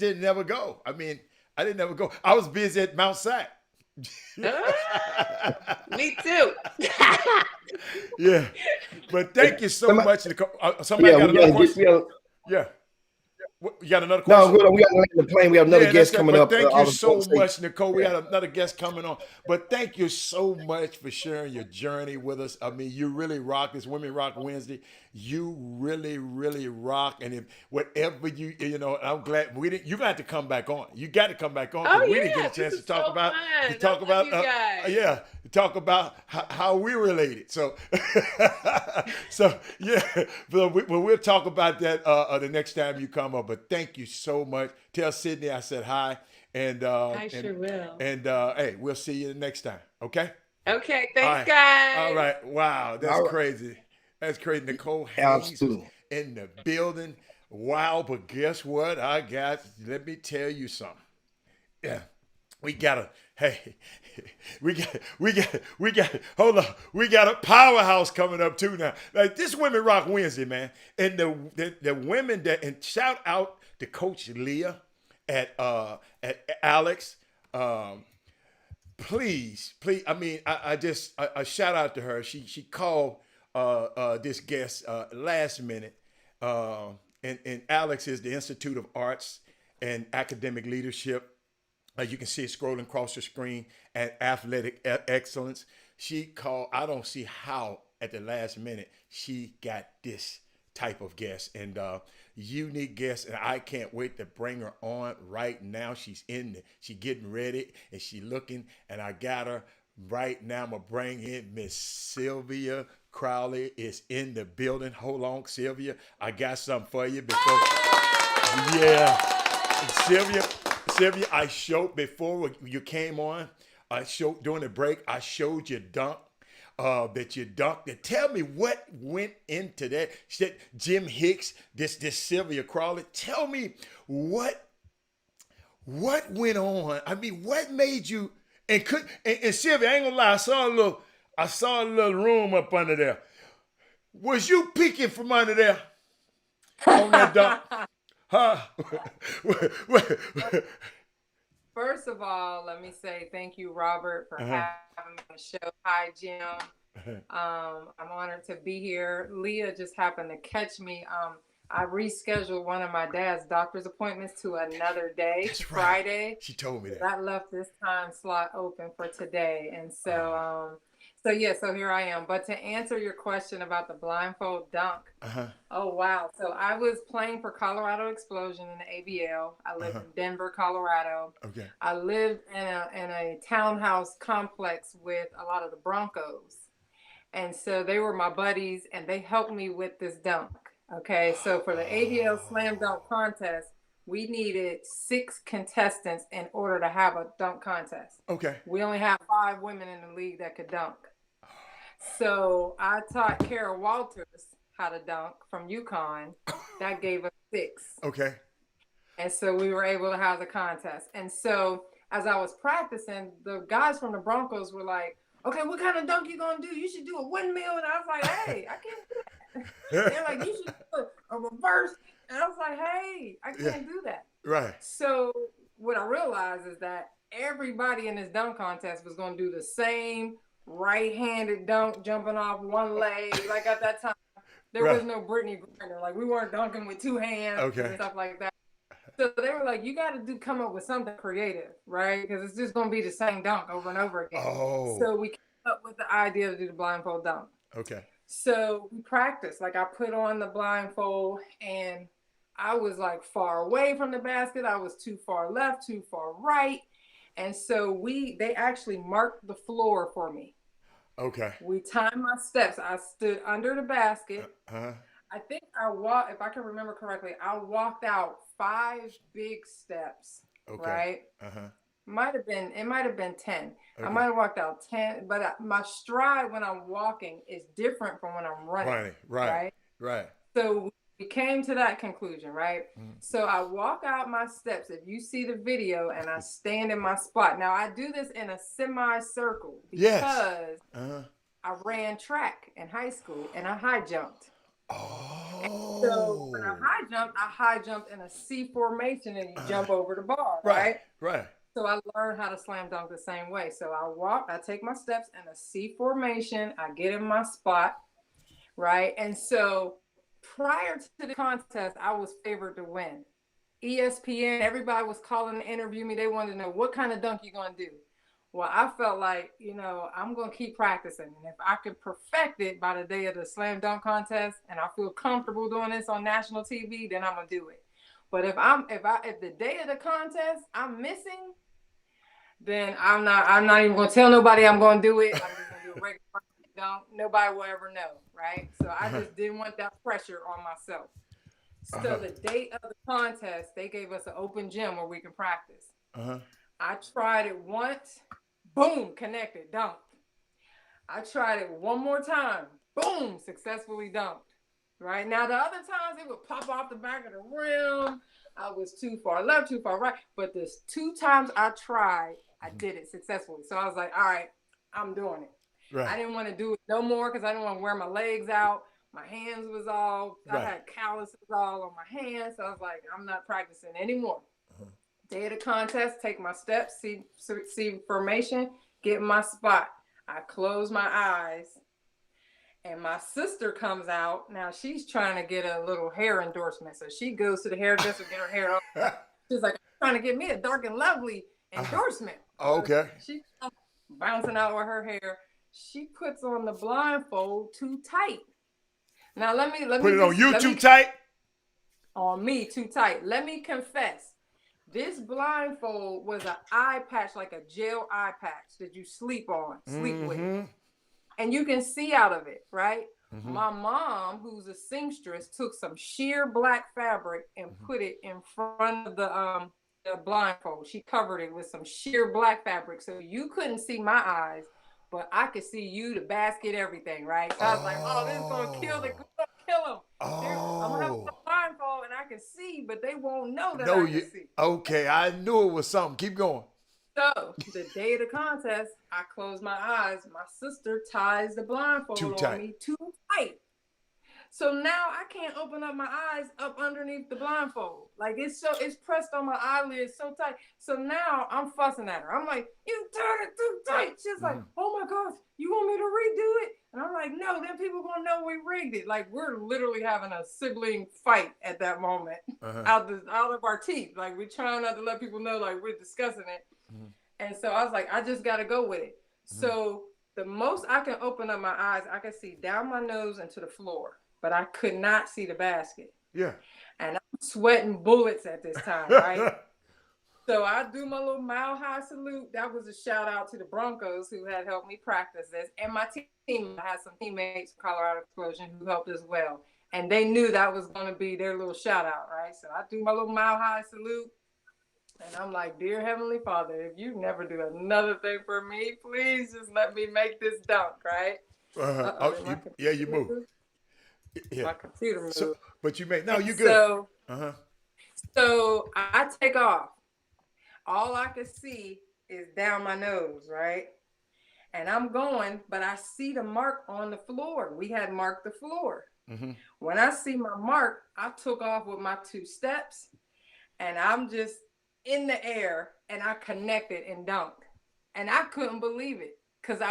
didn't never go. I mean, I didn't ever go. I was busy at Mount Sac. Me too. Yeah, but thank you so Somebody- much, Nicole. Somebody Yeah, got we another gotta get. question. Yeah, you got another No, question? we got to land the plane. We have another Yeah, guest that's right. coming But up. thank I you was so supposed to say- much, Nicole. We got another guest coming on. But thank you so much for sharing your journey with us. I mean, you really rock this Women Rock Wednesday. You really, really rock. And if whatever you know, I'm glad we didn't. You got to come back on. You got to come back on because Oh, we didn't yeah, get a chance this to is talk so about fun. to talk I about love you guys. yeah, to talk about how we related. So, so yeah, but we'll talk about that the next time you come up. But thank you so much. Tell Sydney I said hi, and I sure will. And hey, we'll see you the next time. Okay. Okay, All thanks, right. guys. All right. Wow, that's All right. crazy. That's crazy. Nicole Haynes was Absolutely. in the building. Wow, but guess what? Let me tell you something. Yeah. We got hold on. We got a powerhouse coming up too now. Like this Women Rock Wednesday, man. And the women and shout out to Coach Leah at Alex. Please. I mean, I shout out to her. She called this guest last minute. And Alex is the Institute of Arts and Academic Leadership. You can see it scrolling across the screen at Athletic Excellence. She called, I don't see how at the last minute she got this type of guest and unique guest. And I can't wait to bring her on right now. She's getting ready and she looking and I got her right now. I'm going to bring in Miss Sylvia Crowley is in the building. Hold on, Sylvia. I got something for you before. Yeah. Sylvia, I showed before you came on, I showed during the break, I showed you dunk, that you dunked. Tell me what went into that. She said, Jim Hicks, this Sylvia Crawley. Tell me what went on. I mean, what made you, and Sylvia, I ain't gonna lie, I saw a little room up under there. Was you peeking from under there on that dunk? Huh? First of all, let me say thank you, Robert, for having me on the show. Hi, Jim. I'm honored to be here. Leah just happened to catch me. I rescheduled one of my dad's doctor's appointments to another day, That's Friday. Right. She told me that. That left this time slot open for today. And so, so here I am. But to answer your question about the blindfold dunk, oh, wow. So I was playing for Colorado Explosion in the ABL. I lived in Denver, Colorado. Okay. I lived in a townhouse complex with a lot of the Broncos. And so they were my buddies, and they helped me with this dunk. Okay, so for the ABL Slam Dunk Contest, we needed 6 contestants in order to have a dunk contest. Okay. We only have 5 women in the league that could dunk. So I taught Kara Walters how to dunk from UConn. That gave us 6. Okay. And so we were able to have the contest. And so as I was practicing, the guys from the Broncos were like, okay, what kind of dunk you gonna do? You should do a windmill. And I was like, hey, I can't do that. They're like, you should do a reverse. And I was like, hey, I can't do that. Right. So what I realized is that everybody in this dunk contest was gonna do the same right-handed dunk, jumping off one leg. Like at that time, there was no Brittany Griner. Like we weren't dunking with 2 hands and stuff like that. So they were like, you got to come up with something creative, right? Because it's just going to be the same dunk over and over again. Oh. So we came up with the idea to do the blindfold dunk. Okay. So we practiced. Like I put on the blindfold and I was like far away from the basket. I was too far left, too far right. And so they actually marked the floor for me. Okay. We timed my steps. I stood under the basket. I think if I can remember correctly, I walked out 5 big steps, right? It might have been 10. I might have walked out 10, but my stride when I'm walking is different from when I'm running. Right. So we came to that conclusion, right? So I walk out my steps. If you see the video, and I stand in my spot. Now I do this in a semicircle because I ran track in high school and I high jumped. Oh. And so when I high jumped in a C formation, and you jump over the bar, right? Right. So I learned how to slam dunk the same way. So I take my steps in a C formation, I get in my spot, right? And so prior to the contest, I was favored to win. ESPN, everybody was calling to interview me. They wanted to know, what kind of dunk you gonna do? Well, I felt like, I'm going to keep practicing. And if I could perfect it by the day of the slam dunk contest and I feel comfortable doing this on national TV, then I'm going to do it. But if the day of the contest I'm missing, then I'm not even going to tell nobody I'm going to do it. I'm just going to do a regular dunk. Nobody will ever know, right? So I just didn't want that pressure on myself. So the date of the contest, they gave us an open gym where we can practice. I tried it once. Boom, connected, dunked. I tried it one more time. Boom, successfully dunked. Right? Now, the other times it would pop off the back of the rim. I was too far left, too far right. But the 2 times I tried, I did it successfully. So I was like, all right, I'm doing it. Right. I didn't want to do it no more because I didn't want to wear my legs out. My hands was all, I had calluses all on my hands. So I was like, I'm not practicing anymore. Day of the contest, take my steps, see formation, get in my spot. I close my eyes, and my sister comes out. Now she's trying to get a little hair endorsement, so she goes to the hairdresser, get her hair up. She's like, trying to get me a Dark and Lovely endorsement. Okay. She's bouncing out with her hair. She puts on the blindfold too tight. Now let me put it on you too tight. On me too tight. Let me confess. This blindfold was an eye patch, like a gel eye patch that you sleep with. And you can see out of it, right? My mom, who's a seamstress, took some sheer black fabric and put it in front of the blindfold. She covered it with some sheer black fabric, so you couldn't see my eyes, but I could see you, the basket, everything, right? So I was like, oh, this is going to kill him. I'm going to have a blindfold and I can see, but they won't know that I can see. Okay, I knew it was something. Keep going. So the day of the contest, I close my eyes. My sister ties the blindfold on me too tight. So now I can't open up my eyes up underneath the blindfold. Like it's pressed on my eyelids so tight. So now I'm fussing at her. I'm like, you tied it too tight. She's like, oh my gosh, you want me to redo it? And I'm like, no, then people gonna know we rigged it. Like we're literally having a sibling fight at that moment out of our teeth. Like we're trying not to let people know like we're discussing it. And so I was like, I just gotta go with it. So the most I can open up my eyes, I can see down my nose and to the floor. But I could not see the basket. Yeah. And I'm sweating bullets at this time, right? So I do my little mile high salute. That was a shout out to the Broncos who had helped me practice this. And my team, I had some teammates from Colorado Explosion who helped as well. And they knew that was going to be their little shout out, right? So I do my little mile high salute. And I'm like, dear Heavenly Father, if you never do another thing for me, please just let me make this dunk, right? You move. Yeah. My computer moved. So, but you may, no, And you good. So I take off. All I could see is down my nose, right? And I'm going, but I see the mark on the floor. We had marked the floor. When I see my mark, I took off with my 2 steps, and I'm just in the air, and I connected and dunked. And I couldn't believe it because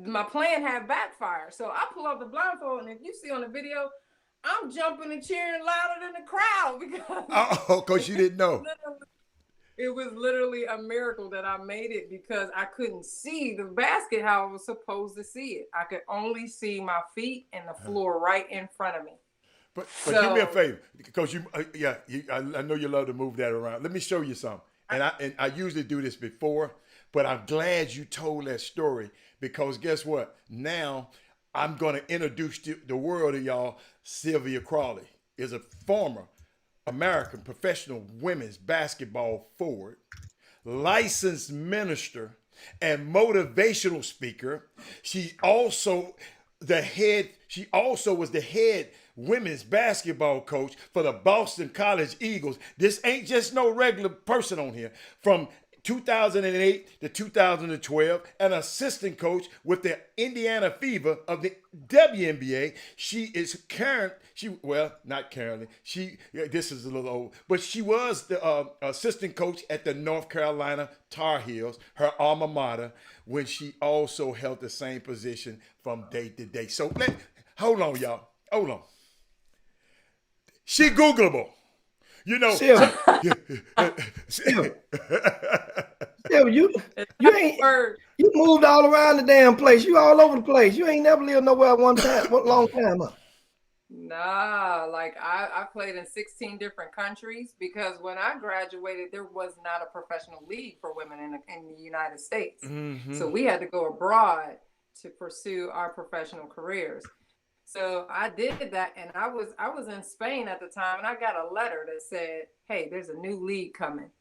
my plan had backfired. So I pull off the blindfold, and if you see on the video, I'm jumping and cheering louder than the crowd because you didn't know. It was literally a miracle that I made it because I couldn't see the basket how I was supposed to see it. I could only see my feet and the floor right in front of me. But do me a favor, because I know you love to move that around. Let me show you something. And I usually do this before, but I'm glad you told that story because guess what? Now I'm going to introduce the world to y'all. Sylvia Crawley is a former American professional women's basketball forward, licensed minister, and motivational speaker. She also was the head women's basketball coach for the Boston College Eagles. This ain't just no regular person on here. From 2008 to 2012, an assistant coach with the Indiana Fever of the WNBA. She is not currently. This is a little old, but she was the assistant coach at the North Carolina Tar Heels, her alma mater, when she also held the same position from day to day. So hold on, y'all. Hold on. She Googleable. You know, Silver, you moved all around the damn place. You all over the place. You ain't never lived nowhere one long time, huh? Nah, like I played in 16 different countries because when I graduated, there was not a professional league for women in the United States. So we had to go abroad to pursue our professional careers. So I did that, and I was in Spain at the time, and I got a letter that said, "Hey, there's a new league coming,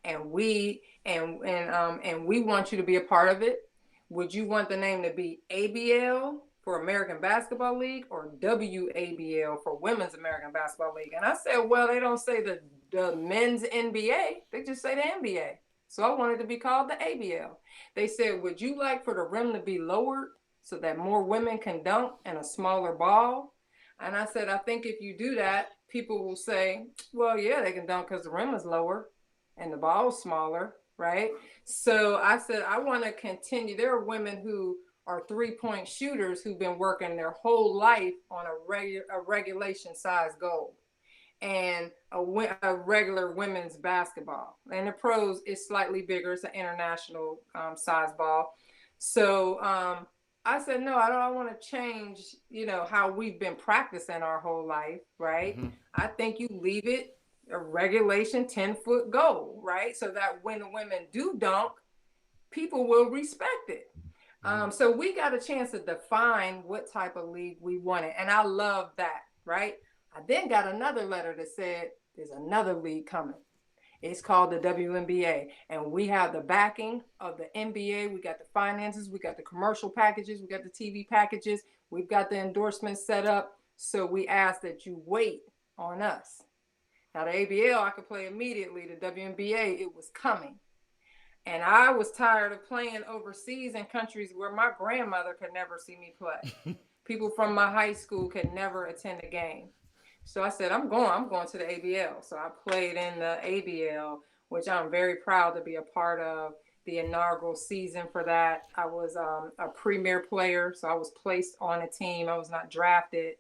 and we want you to be a part of it. Would you want the name to be ABL for American Basketball League or WABL for Women's American Basketball League?" And I said, "Well, they don't say the men's NBA; they just say the NBA." So I wanted to be called the ABL. They said, "Would you like for the rim to be lowered so that more women can dunk in a smaller ball?" And I said, "I think if you do that, people will say, well, yeah, they can dunk because the rim is lower and the ball is smaller, right?" So I said, I want to continue. There are women who are 3-point shooters who've been working their whole life on a regulation size goal and a regular women's basketball. And the pros is slightly bigger. It's an international size ball. So I said, no, I don't want to change, how we've been practicing our whole life, right? I think you leave it a regulation 10-foot goal, right? So that when the women do dunk, people will respect it. So we got a chance to define what type of league we wanted. And I love that, right? I then got another letter that said, there's another league coming. It's called the WNBA, and we have the backing of the NBA. We got the finances, we got the commercial packages, we got the TV packages, we've got the endorsements set up. So we ask that you wait on us. Now the ABL, I could play immediately. The WNBA, it was coming. And I was tired of playing overseas in countries where my grandmother could never see me play. People from my high school could never attend a game. So I said, I'm going to the ABL. So I played in the ABL, which I'm very proud to be a part of the inaugural season for that. I was a premier player, so I was placed on a team. I was not drafted.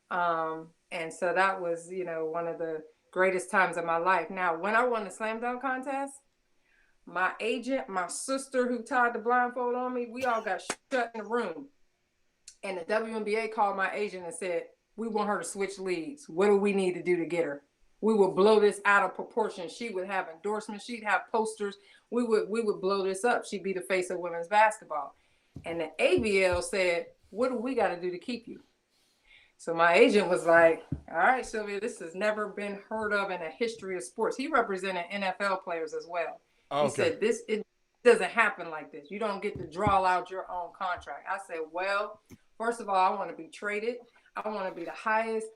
And so that was, one of the greatest times of my life. Now, when I won the slam dunk contest, my agent, my sister who tied the blindfold on me, we all got shut in the room. And the WNBA called my agent and said, we want her to switch leagues. What do we need to do to get her? We would blow this out of proportion. She would have endorsements. She'd have posters. We would blow this up. She'd be the face of women's basketball. And the ABL said, what do we got to do to keep you? So my agent was like, all right, Sylvia, this has never been heard of in a history of sports. He represented NFL players as well. He said, it doesn't happen like this. You don't get to draw out your own contract. I said, well, first of all, I want to be traded. I want to be the highest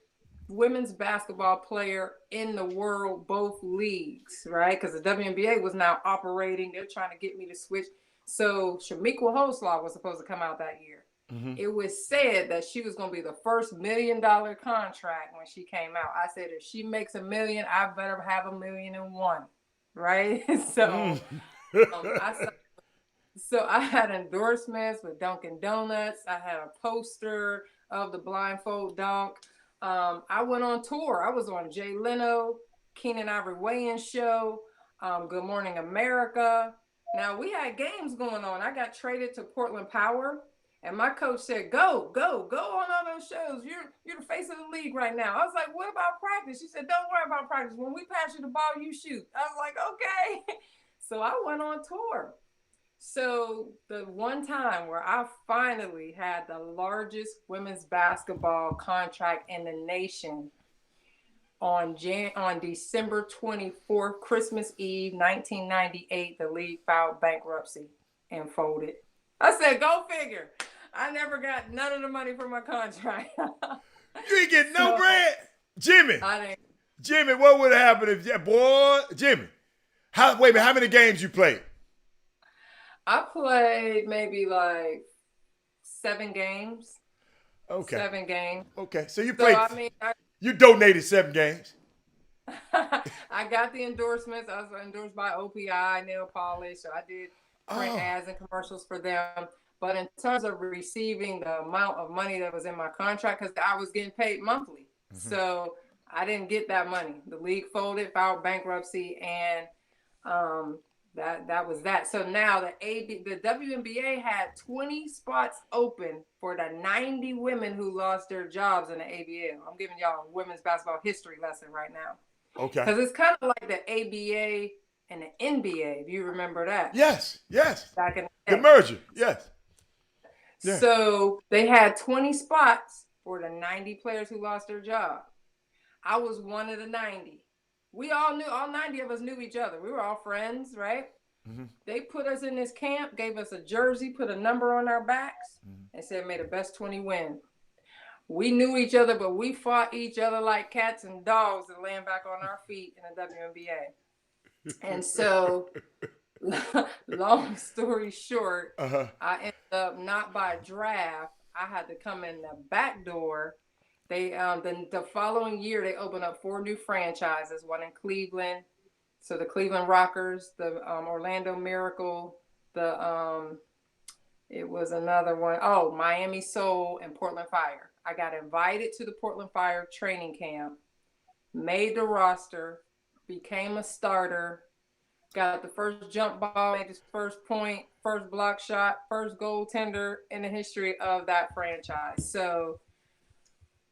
women's basketball player in the world, both leagues, right? Because the WNBA was now operating. They're trying to get me to switch. So Shamiqua Holslaw was supposed to come out that year. Mm-hmm. It was said that she was going to be the first $1 million contract when she came out. I said, if she makes $1 million, I better have $1.1 million, right? So, I had endorsements with Dunkin' Donuts. I had a poster of the blindfold dunk. I went on tour. I was on Jay Leno, Keenan Ivory Wayans show, Good Morning America. Now we had games going on. I got traded to Portland Power. And my coach said, go on all those shows. You're the face of the league right now. I was like, what about practice? She said, don't worry about practice. When we pass you the ball, you shoot. I was like, okay. So I went on tour. So the one time where I finally had the largest women's basketball contract in the nation on December 24th, Christmas Eve, 1998, the league filed bankruptcy and folded. I said, go figure. I never got none of the money for my contract. You ain't getting no bread? Jimmy. I didn't. Jimmy, what would have happened if, Jimmy, how many games you played? I played maybe like 7 games. Okay. 7 games. Okay. So you played, I you donated 7 games. I got the endorsements. I was endorsed by OPI, nail polish. So I did print ads and commercials for them. But in terms of receiving the amount of money that was in my contract, because I was getting paid monthly. Mm-hmm. So I didn't get that money. The league folded, filed bankruptcy, and that was that. So now the WNBA had 20 spots open for the 90 women who lost their jobs in the ABL. I'm giving y'all a women's basketball history lesson right now. Okay. Because it's kind of like the ABA and the NBA, if you remember that. Yes. Back in the merger, yes. Yeah. So they had 20 spots for the 90 players who lost their job. I was one of the 90. We all knew, all 90 of us knew each other. We were all friends, right? Mm-hmm. They put us in this camp, gave us a jersey, put a number on our backs, and said, may the best 20 win. We knew each other, but we fought each other like cats and dogs to land back on our feet in the WNBA. And so, long story short, I ended up not by draft. I had to come in the back door. They the following year they opened up 4 new franchises, one in Cleveland, so the Cleveland Rockers, the Orlando Miracle, it was another one, Miami Soul and Portland Fire. I got invited to the Portland Fire training camp, made the roster, became a starter, got the first jump ball, made his first point, first block shot, first goaltender in the history of that franchise. So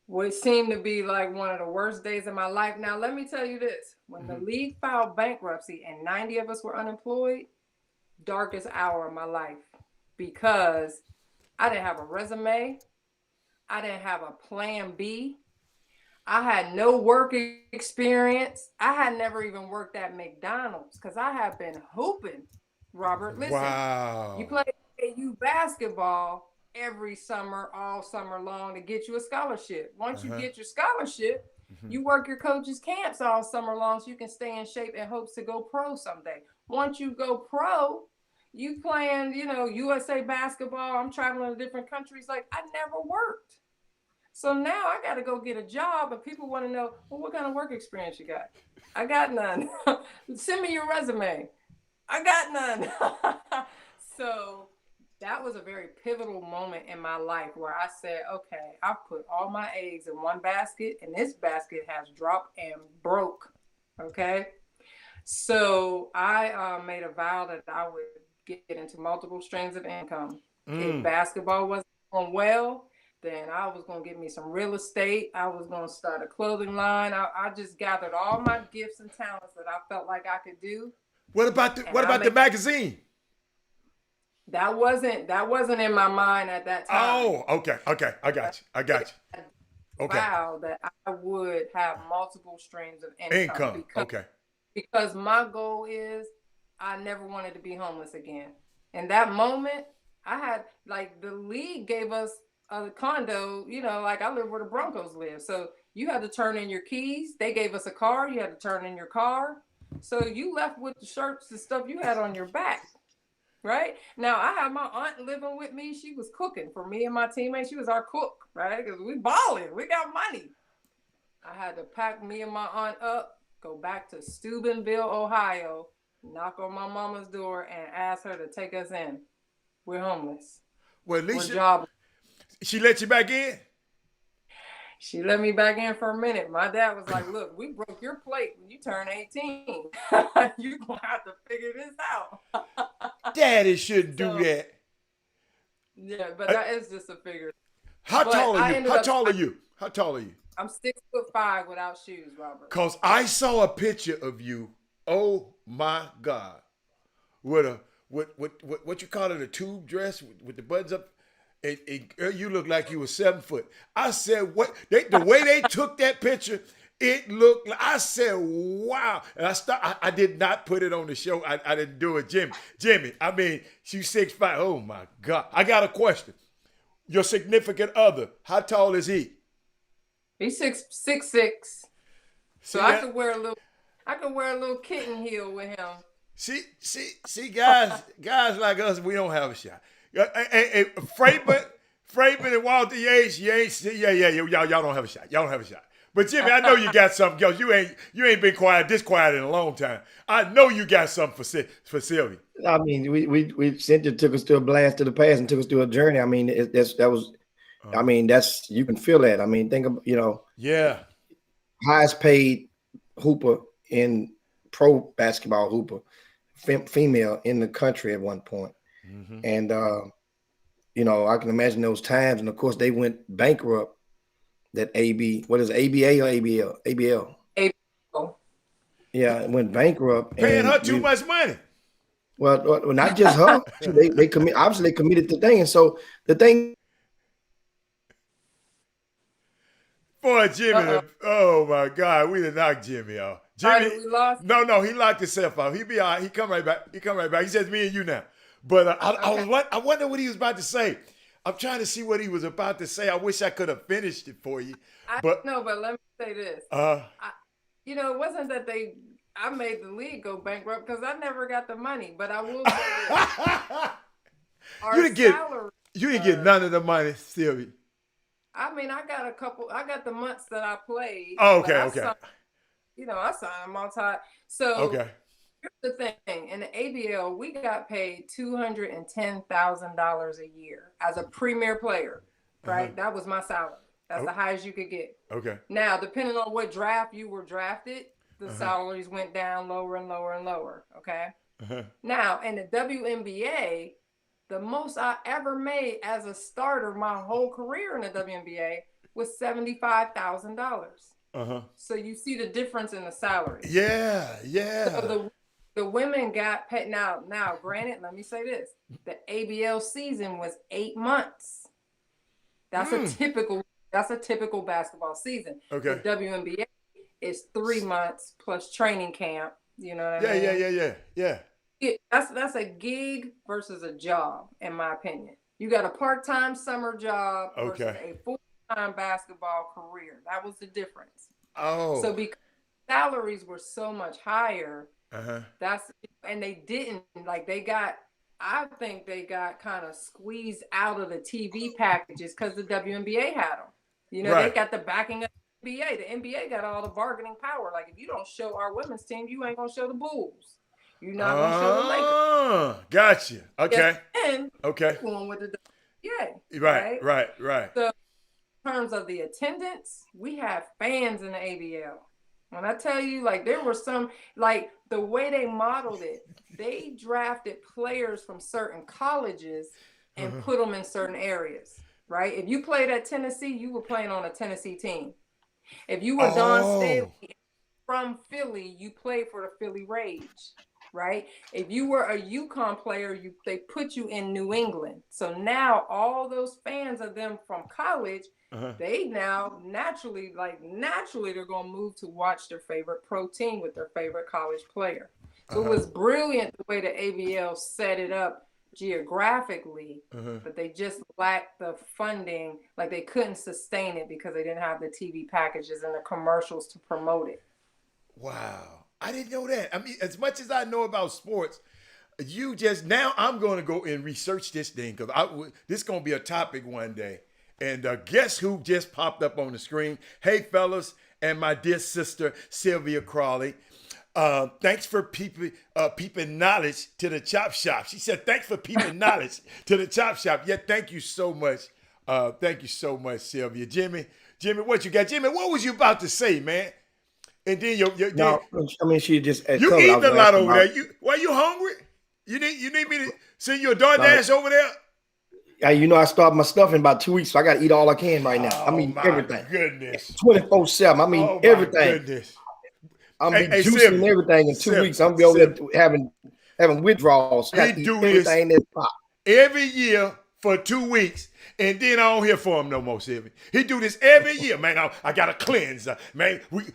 what seemed to be like one of the worst days of my life. Now, let me tell you this. When the league filed bankruptcy and 90 of us were unemployed, darkest hour of my life, because I didn't have a resume. I didn't have a plan B. I had no work experience. I had never even worked at McDonald's because I have been hooping. Robert, listen. Wow. You play AU basketball every summer, all summer long to get you a scholarship. Once you get your scholarship, you work your coaches' camps all summer long so you can stay in shape in hopes to go pro someday. Once you go pro, you playing, USA basketball. I'm traveling to different countries. Like, I never worked. So now I got to go get a job, and people want to know, well, what kind of work experience you got? I got none. Send me your resume. I got none. So that was a very pivotal moment in my life where I said, okay, I put all my eggs in one basket, and this basket has dropped and broke. Okay. So I made a vow that I would get into multiple streams of income. If basketball wasn't going well, then I was going to get me some real estate. I was going to start a clothing line. I just gathered all my gifts and talents that I felt like I could do. What about the magazine? That wasn't in my mind at that time. Oh, okay. I got you. Okay. vow that I would have multiple streams of income Okay. because my goal is I never wanted to be homeless again. In that moment, I had like the league gave us a condo, like I live where the Broncos live. So you had to turn in your keys. They gave us a car. You had to turn in your car. So you left with the shirts and stuff you had on your back. Right now, I have my aunt living with me. She was cooking for me and my teammates. She was our cook, right? Because we balling, we got money. I had to pack me and my aunt up, go back to Steubenville, Ohio, knock on my mama's door, and ask her to take us in. We're homeless. Well, at We're least jobless. she let you back in. She let me back in for a minute. My dad was like, "Look, we broke your plate when you turn 18. You're gonna have to figure this out." Daddy shouldn't do that. Yeah, but that is just a figure. How But tall are I you? ended How up- tall are you? How tall are you? I'm 6'5" without shoes, Robert. Cause I saw a picture of you. Oh my God, with a what you call it, a tube dress with the buttons up. You look like you were 7 foot. I said, what? The way they took that picture, it looked like, I said, wow. And I did not put it on the show. I didn't do it. Jimmy, I mean, she's 6'5". Oh my God. I got a question. Your significant other, how tall is he? He's 6'6". So See I that? could wear a little kitten heel with him. See, guys like us, we don't have a shot. Hey, Freeman and Walter Yates, y'all don't have a shot. Y'all don't have a shot. But Jimmy, I know you got something, because you ain't been this quiet in a long time. I know you got something for Sylvia. I mean, we Cynthia took us to a blast to the past and took us to a journey. I mean, I mean, that's, you can feel that. I mean, think of, Yeah. highest paid hooper in pro basketball hooper, female in the country at one point. Mm-hmm. And, I can imagine those times. And of course they went bankrupt, that what is it, ABA or ABL? ABL. ABL. Yeah, it went bankrupt. Paying her too much money. Well, not just her. they obviously committed the thing. And so the thing. Boy, Jimmy, oh my God, we done knocked Jimmy off. Jimmy, we lost. No, he locked himself out. He be all right. He come right back. He says me and you now. But I wonder what he was about to say. I'm trying to see what he was about to say. I wish I could have finished it for you. But let me say this. It wasn't that I made the league go bankrupt, because I never got the money. But I will say this. You didn't get none of the money, Sylvia. I mean, I got the months that I played. Oh, okay. I signed multi. So okay. Here's the thing. In the ABL, we got paid $210,000 a year as a premier player, right? That was my salary. That's the highest you could get. Okay. Now, depending on what draft you were drafted, the salaries went down lower and lower and lower, okay? Now, in the WNBA, the most I ever made as a starter my whole career in the WNBA was $75,000. So you see the difference in the salary. Yeah. So the women got paid. Now, granted, let me say this: the ABL season was 8 months. That's a typical basketball season. Okay. The WNBA is 3 months plus training camp. You know what I mean? Yeah. That's a gig versus a job, in my opinion. You got a part-time summer job versus a full-time basketball career. That was the difference. Oh. So because salaries were so much higher, and they didn't, I think they got kind of squeezed out of the TV packages because the WNBA had them. They got the backing of the NBA. The NBA got all the bargaining power. Like, if you don't show our women's team, you ain't gonna show the Bulls. You're not gonna show the Lakers. Gotcha. Okay. And going with the WNBA. Right. So, in terms of the attendance, we have fans in the ABL. When I tell you, there were some, the way they modeled it, they drafted players from certain colleges and put them in certain areas, right? If you played at Tennessee, you were playing on a Tennessee team. If you were Don Staley from Philly, you played for the Philly Rage, right? If you were a UConn player, they put you in New England. So now all those fans of them from college, they now naturally they're gonna move to watch their favorite pro team with their favorite college player. So it was brilliant the way the ABL set it up geographically, but they just lacked the funding. Like they couldn't sustain it because they didn't have the TV packages and the commercials to promote it. Wow. I didn't know that. I mean, as much as I know about sports, now I'm going to go and research this thing because this is going to be a topic one day. And guess who just popped up on the screen? Hey, fellas, and my dear sister, Sylvia Crawley. Thanks for peeping knowledge to the chop shop. She said, thanks for peeping knowledge to the chop shop. Yeah, thank you so much. Thank you so much, Sylvia. Jimmy, what you got? Jimmy, what was you about to say, man? And then no, I mean, she just you eating a lot over there. Why you hungry? You need me to send you a DoorDash over there? Yeah, I started my stuff in about 2 weeks, so I got to eat all I can right now. I mean, everything. Goodness. 24/7. I mean, everything. Goodness. I'm be juicing everything in 2 weeks. I'm gonna be over there having withdrawals. He do this every year for 2 weeks, and then I don't hear from him no more, Sylvia. He do this every year, man. I gotta cleanse, man. We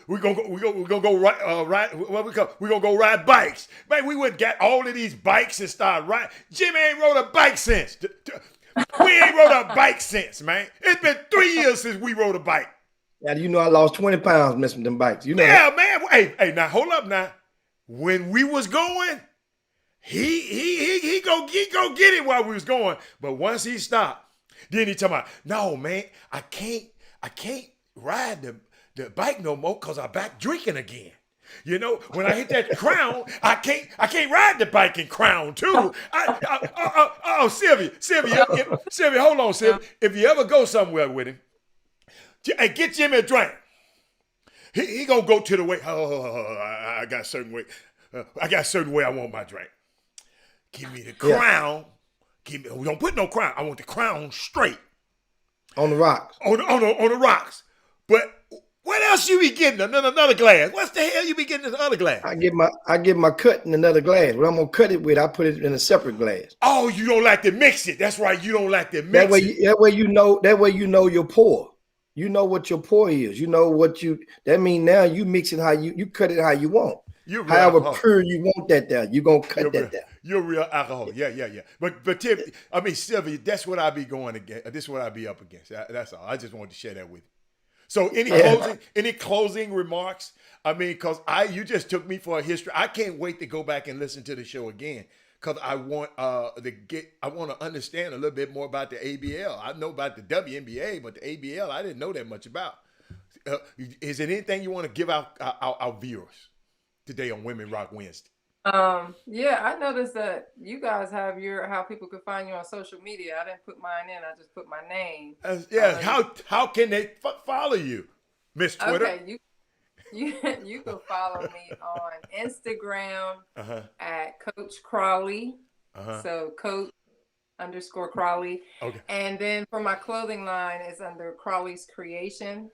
gonna go ride. What we call? We gonna go ride bikes, man. We would get all of these bikes and start riding. Jimmy ain't rode a bike since. We ain't rode a bike since, man. It's been 3 years since we rode a bike. Yeah, I lost 20 pounds missing them bikes. You know. Yeah, man. Hey, now hold up now. When we was going, he go get it while we was going. But once he stopped, then he talking about, no, man, I can't ride the bike no more because I'm back drinking again. You know, when I hit that crown, I can't ride the bike in crown too. Sylvia, hold on, Sylvia. If you ever go somewhere with him, hey, get Jimmy a drink. He gonna go to the way. I got a certain way. I got a certain way I want my drink. Give me the crown. Don't put no crown. I want the crown straight. On the rocks. On the rocks. But what else you be getting? Another glass. What the hell you be getting in the other glass? I get my cut in another glass. What I'm gonna cut it with, I put it in a separate glass. Oh, you don't like to mix it. That's right. You don't like to mix it. That way you know your pour. You know what your pour is. You know what that mean now you mix it how you cut it how you want. However pure you want that there, you gonna cut that there. You're real alcohol. Yeah. But Tim, I mean, Sylvia, that's what I be going against. This is what I be up against. That's all. I just wanted to share that with you. So any closing remarks? I mean, because you just took me for a history. I can't wait to go back and listen to the show again. Because I want to understand a little bit more about the ABL. I know about the WNBA, but the ABL I didn't know that much about. Is there anything you want to give out our viewers today on Women Rock Wednesday? Yeah, I noticed that you guys have how people could find you on social media. I didn't put mine in. I just put my name. How can they follow you, Miss Twitter? Okay, you can follow me on Instagram at Coach Crawley. So Coach_Crawley. Okay. And then for my clothing line, it's under Crawley's Creation.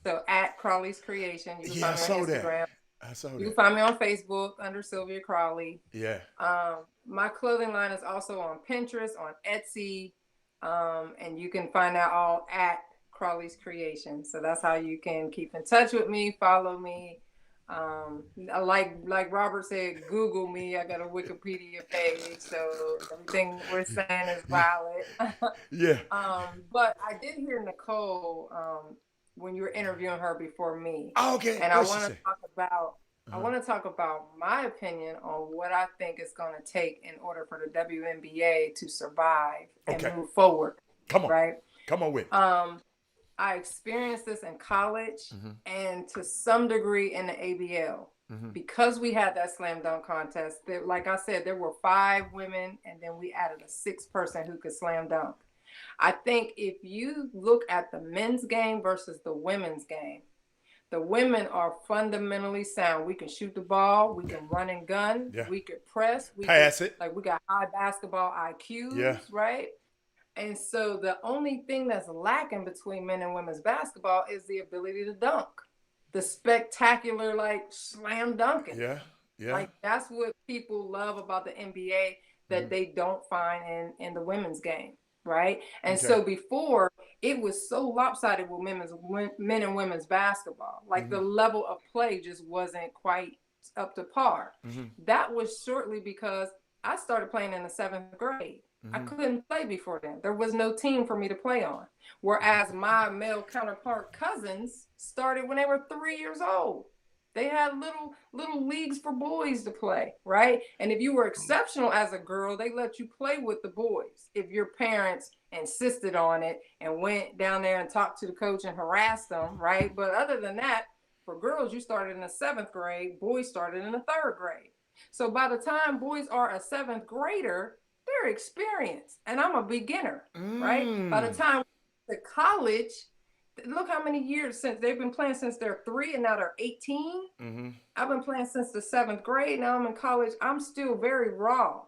So at Crawley's Creation. You can find me on Instagram. I saw that. You can find me on Facebook under Sylvia Crawley. Yeah. My clothing line is also on Pinterest, on Etsy. And you can find that all at Crawley's Creation. So that's how you can keep in touch with me, follow me. Like Robert said, Google me. I got a Wikipedia page, so everything we're saying is valid. Yeah. But I did hear Nicole when you were interviewing her before me. Oh, okay. And I want to talk about my opinion on what I think it's going to take in order for the WNBA to survive and move forward. Come on. Right? Come on with. I experienced this in college and to some degree in the ABL because we had that slam dunk contest. Like I said, there were 5 women and then we added a 6th person who could slam dunk. I think if you look at the men's game versus the women's game, the women are fundamentally sound. We can shoot the ball, we can run and gun, we could press, we pass it. Like we got high basketball IQs, right? And so the only thing that's lacking between men and women's basketball is the ability to dunk. The spectacular, like, slam dunking. Yeah. Yeah. Like that's what people love about the NBA that they don't find in the women's game, right? And Okay. so before it was so lopsided with men and women's basketball. Like the level of play just wasn't quite up to par. That was shortly because I started playing in the 7th grade. I couldn't play before then. There was no team for me to play on. Whereas my male counterpart cousins started when they were 3 years old. They had little leagues for boys to play, right? And if you were exceptional as a girl, they let you play with the boys if your parents insisted on it and went down there and talked to the coach and harassed them, right? But other than that, for girls, you started in the 7th grade, boys started in the 3rd grade. So by the time boys are a 7th grader, they're experienced and I'm a beginner, right? By the time to college, look how many years since they've been playing since they're 3 and now they're 18. I've been playing since the 7th grade. Now I'm in college. I'm still very raw.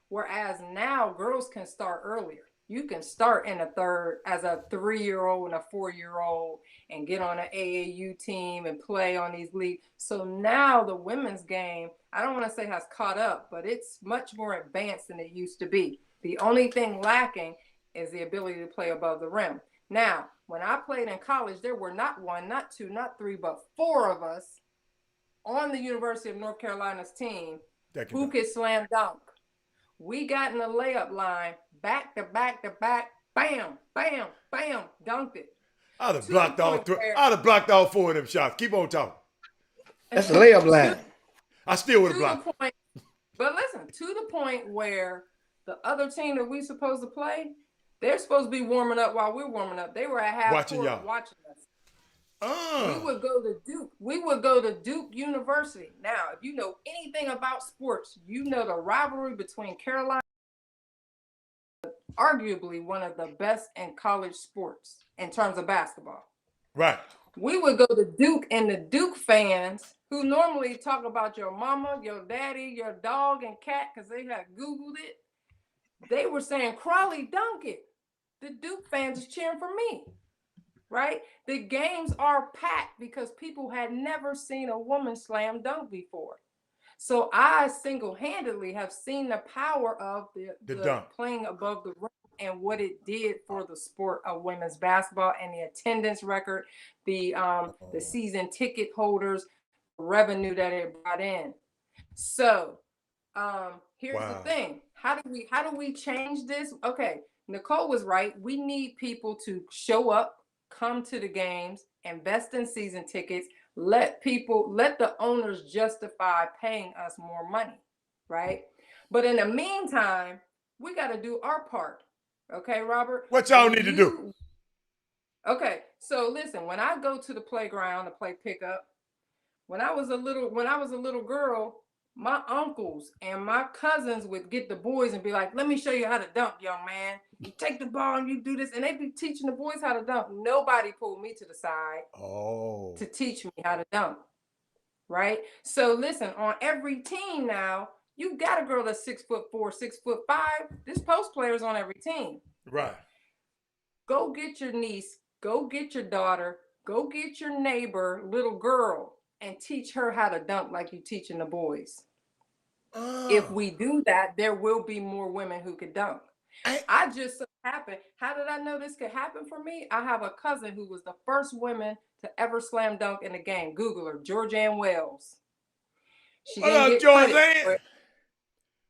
Whereas now girls can start earlier. You can start in a third as a 3-year-old and a 4-year-old and get on an AAU team and play on these leagues. So now the women's game, I don't want to say has caught up, but it's much more advanced than it used to be. The only thing lacking is the ability to play above the rim. Now, when I played in college, there were not 1, not 2, not 3, but 4 of us on the University of North Carolina's team who could slam dunk. We got in the layup line, back to back to back, bam, bam, bam, dunked it. I'd have blocked all 3. I'd have blocked all 4 of them shots. Keep on talking. That's the layup line. I still would have blocked. But listen, to the point where the other team that we supposed to play, they're supposed to be warming up while we're warming up. They were at half court watching us. We would go to Duke. We would go to Duke University. Now, if you know anything about sports, you know the rivalry between Carolina, arguably one of the best in college sports in terms of basketball. Right. We would go to Duke, and the Duke fans who normally talk about your mama, your daddy, your dog and cat because they had Googled it, they were saying, Crawley, dunk it. The Duke fans is cheering for me. Right? The games are packed because people had never seen a woman slam dunk before. So I single-handedly have seen the power of the dunk, playing above the rim and what it did for the sport of women's basketball and the attendance record, the season ticket holders, revenue that it brought in. So here's the thing. How do we change this? Okay, Nicole was right. We need people to show up, come to the games, invest in season tickets, let the owners justify paying us more money, right? But in the meantime, we got to do our part. Okay, Robert? What y'all need to do? Okay, so listen, when I go to the playground to play pickup, when I was a little girl, my uncles and my cousins would get the boys and be like, let me show you how to dunk, young man. You take the ball and you do this. And they'd be teaching the boys how to dunk. Nobody pulled me to the side to teach me how to dunk. Right? So listen, on every team now, you got a girl that's 6'4", 6'5". There's post players on every team. Right. Go get your niece, go get your daughter, go get your neighbor, little girl, and teach her how to dunk like you teaching the boys. If we do that, there will be more women who could dunk. I just so happened. How did I know this could happen for me? I have a cousin who was the first woman to ever slam dunk in the game. Google her, Georgianne Wells. She didn't get credit.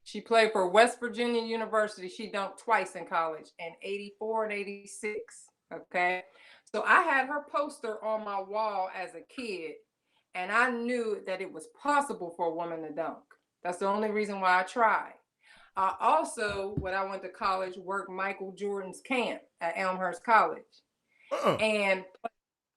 She played for West Virginia University. She dunked twice in college in 84 and 86. Okay. So I had her poster on my wall as a kid, and I knew that it was possible for a woman to dunk. That's the only reason why I tried. I also, when I went to college, worked Michael Jordan's camp at Elmhurst College. And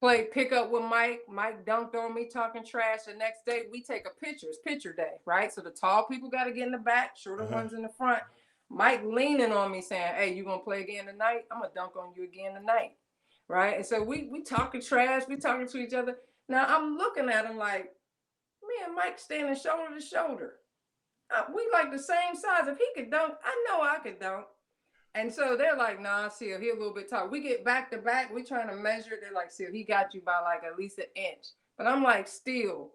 played pickup with Mike. Mike dunked on me, talking trash. The next day, we take a picture. It's picture day, right? So the tall people got to get in the back, shorter ones in the front. Mike leaning on me saying, hey, you going to play again tonight? I'm going to dunk on you again tonight, right? And so we talking trash. We talking to each other. Now, I'm looking at him like, me and Mike standing shoulder to shoulder. We like the same size. If he could dunk, I know I could dunk. And so they're like, nah, Seal, he a little bit tall. We get back to back. We trying to measure. They're like, Seal, he got you by like at least an inch. But I'm like, still,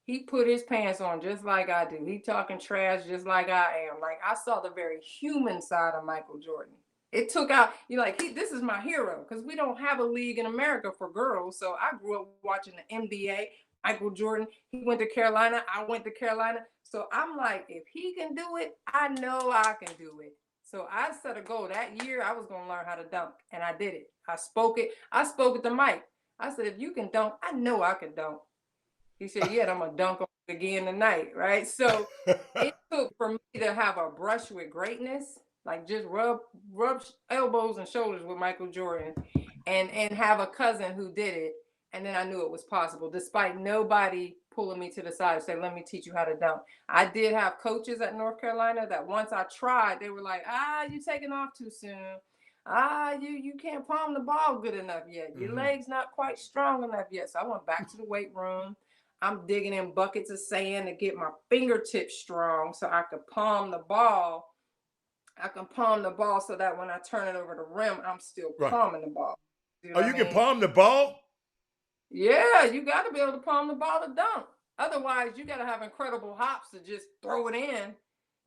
He put his pants on just like I do. He talking trash just like I am. Like, I saw the very human side of Michael Jordan. It took out, this is my hero, because we don't have a league in America for girls. So I grew up watching the NBA. Michael Jordan, he went to Carolina. I went to Carolina. So I'm like, if he can do it, I know I can do it. So I set a goal that year. I was going to learn how to dunk, and I did it. I spoke it. I spoke at the mic. I said, if you can dunk, I know I can dunk. He said, yeah, I'm going to dunk on it again tonight, right? So it took for me to have a brush with greatness, like just rub elbows and shoulders with Michael Jordan and have a cousin who did it. And then I knew it was possible, despite nobody pulling me to the side and say, let me teach you how to dunk. I did have coaches at North Carolina that once I tried, they were like, you taking off too soon. You can't palm the ball good enough yet. Your leg's not quite strong enough yet. So I went back to the weight room. I'm digging in buckets of sand to get my fingertips strong so I could palm the ball. I can palm the ball so that when I turn it over the rim, I'm still palming the ball. You can palm the ball? Yeah, you got to be able to palm the ball to dunk. Otherwise, you got to have incredible hops to just throw it in,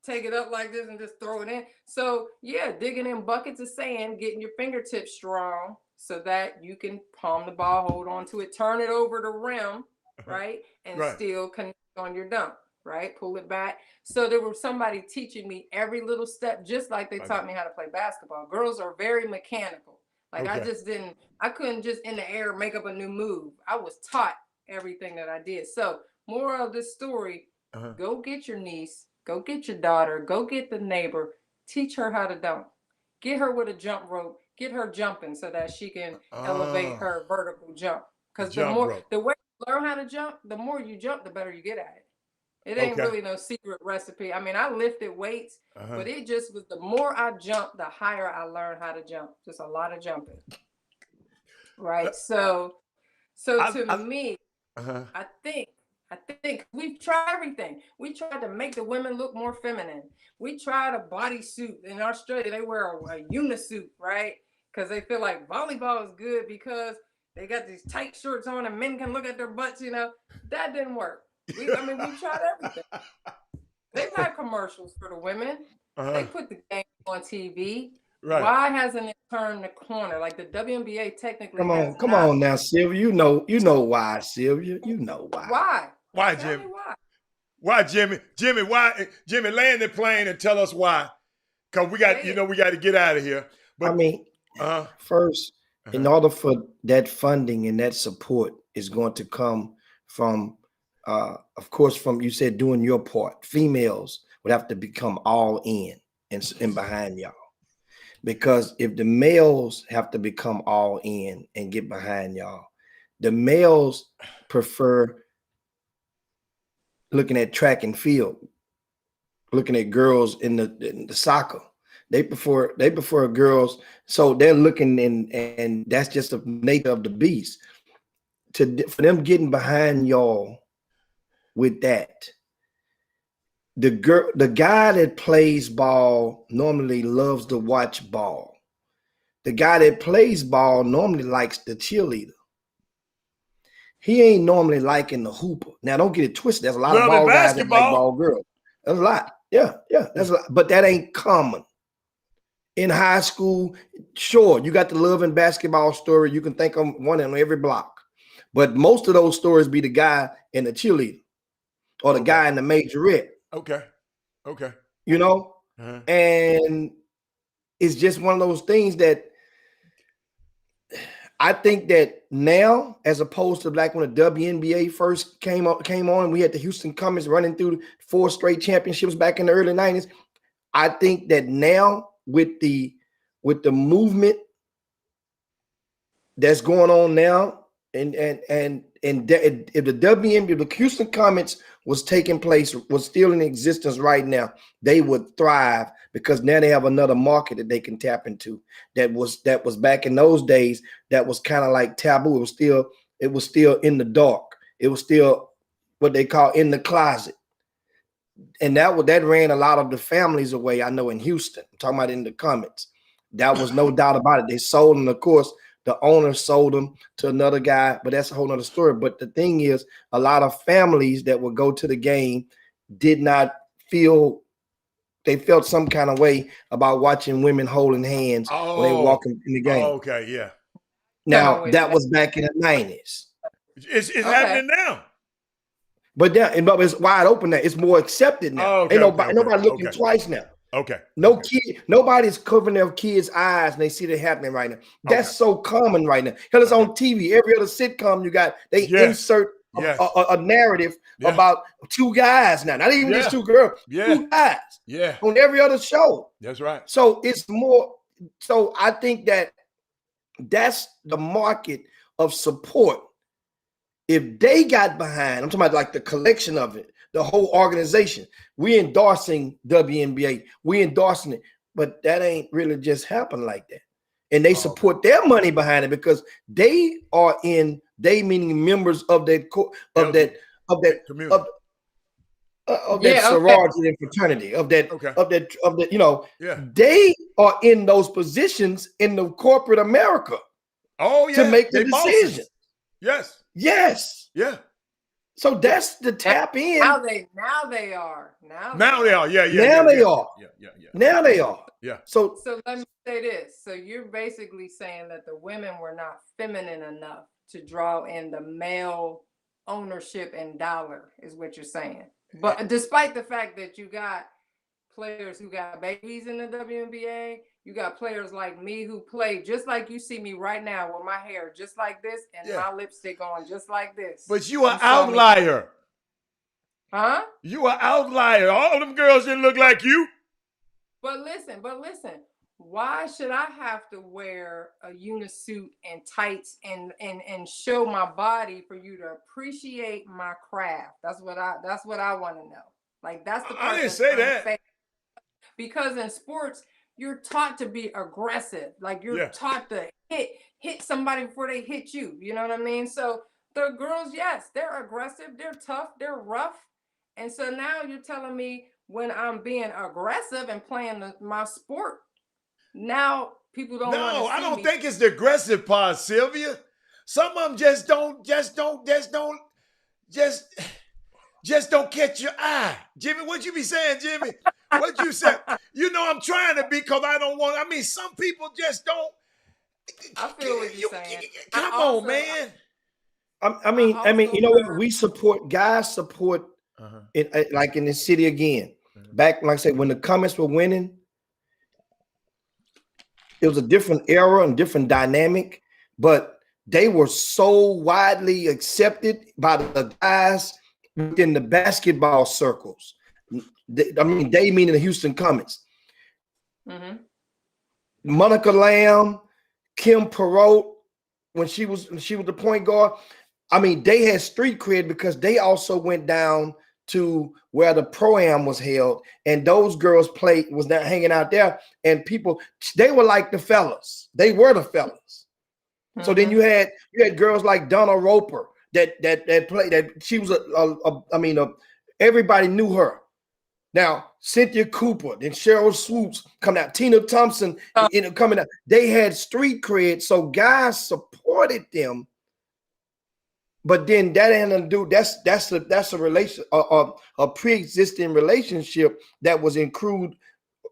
take it up like this and just throw it in. So, yeah, digging in buckets of sand, getting your fingertips strong so that you can palm the ball, hold on to it, turn it over the rim, right? And still connect on your dunk, right? Pull it back. So there was somebody teaching me every little step, just like they taught me how to play basketball. Girls are very mechanical. Like I couldn't just in the air make up a new move. I was taught everything that I did. So moral of this story, go get your niece, go get your daughter, go get the neighbor, teach her how to dunk. Get her with a jump rope, get her jumping so that she can elevate her vertical jump. Because the way you learn how to jump, the more you jump, the better you get at it. It ain't really no secret recipe. I mean, I lifted weights, but it just was the more I jumped, the higher I learned how to jump. Just a lot of jumping. Right. So to me, I think we've tried everything. We tried to make the women look more feminine. We tried a bodysuit. In Australia, they wear a unisuit, right? Because they feel like volleyball is good because they got these tight shorts on and men can look at their butts, That didn't work. We tried everything. They've had commercials for the women. They put the game on TV. Right. Why hasn't it turned the corner? Like the WNBA technically. Come on now, Sylvia. You know why, Sylvia. You know why. Why? Why, Jimmy? Why, Jimmy? Jimmy, why? Jimmy, land the plane and tell us why. Because we got to get out of here. But I mean, first, in order for that funding and that support is going to come from, of course, from you said doing your part. Females would have to become all in and behind y'all. Because if the males have to become all in and get behind y'all, the males prefer looking at track and field, looking at girls in the soccer. They prefer girls. So they're looking and that's just the nature of the beast. For them getting behind y'all with that. The guy that plays ball normally loves to watch ball. The guy that plays ball normally likes the cheerleader. He ain't normally liking the hooper. Now, don't get it twisted. There's a lot of ball guys that like ball girls. There's a lot. Yeah. That's a lot. But that ain't common. In high school, sure, you got the love and basketball story. You can think of one on every block. But most of those stories be the guy and the cheerleader or the guy in the majorette. Okay. And it's just one of those things that I think that now, as opposed to like when the WNBA first came on, we had the Houston Comets running through 4 straight championships back in the early 90s. I think that now with the movement that's going on now, and if the WNBA, the Houston Comets was taking place, was still in existence right now, they would thrive because now they have another market that they can tap into. That was back in those days. That was kind of like taboo. It was still in the dark. It was still what they call in the closet, and that ran a lot of the families away. I know in Houston, I'm talking about in the Comets. That was no doubt about it. They sold, and of course, the owner sold them to another guy, but that's a whole nother story. But the thing is, a lot of families that would go to the game did not feel, they felt some kind of way about watching women holding hands when they walk in the game. Okay, yeah. Now, that was back in the 90s. It's happening now. But it's wide open now. It's more accepted now. Okay, Ain't nobody looking twice now. Okay. Nobody's covering their kids' eyes and they see it happening right now. That's so common right now. Because it's on TV. Every other sitcom you got, they insert a narrative about two guys now. Not even just two girls. Two guys. Yeah. On every other show. That's right. So it's more. So I think that's the market of support. If they got behind, I'm talking about like the collection of it, the whole organization. We endorsing WNBA. We endorsing it, but that ain't really just happen like that. And they support their money behind it because they are they meaning members of that community. Of that sorority and fraternity, of that, you know, they are in those positions in the corporate America. Oh, yeah. To make the decision. Yes. Yes. Yeah. So that's the tap in. Now they are. Yeah. Now they are. Yeah. Now they are. Yeah. So let me say this. So you're basically saying that the women were not feminine enough to draw in the male ownership and dollar, is what you're saying. But despite the fact that you got players who got babies in the WNBA, you got players like me who play just like you see me right now with my hair just like this and my lipstick on just like this. But you are outlier. Huh? You are outlier. All them girls didn't look like you. But listen. Why should I have to wear a unisuit and tights and show my body for you to appreciate my craft? That's what I want to know. Like that's the. I didn't say that. Because in sports, you're taught to be aggressive. Like you're taught to hit somebody before they hit you. You know what I mean? So the girls, yes, they're aggressive, they're tough, they're rough. And so now you're telling me when I'm being aggressive and playing my sport, now people don't want to see I don't me. think it's the aggressive part, Sylvia. Some of them just don't catch your eye. Jimmy, what you be saying, Jimmy? What you say? You know I'm trying to be because I don't want. I mean, some people just don't. I feel what you're saying. Come on, man. I mean, you know what? We support guys support it, like in the city again. Back, like I said, when the Comets were winning, it was a different era and different dynamic, but they were so widely accepted by the guys within the basketball circles. They meaning the Houston Comets. Monica Lamb, Kim Perot, when she was the point guard. I mean, they had street cred because they also went down to where the pro-am was held, and those girls was not hanging out there, and people, they were like the fellas. They were the fellas. So then you had girls like Donna Roper that played, that she was everybody knew her. Now Cynthia Cooper, then Cheryl Swoops coming out, Tina Thompson coming out. They had street cred, so guys supported them. But then that ain't gonna do. That's a relation, a pre-existing relationship that was accrued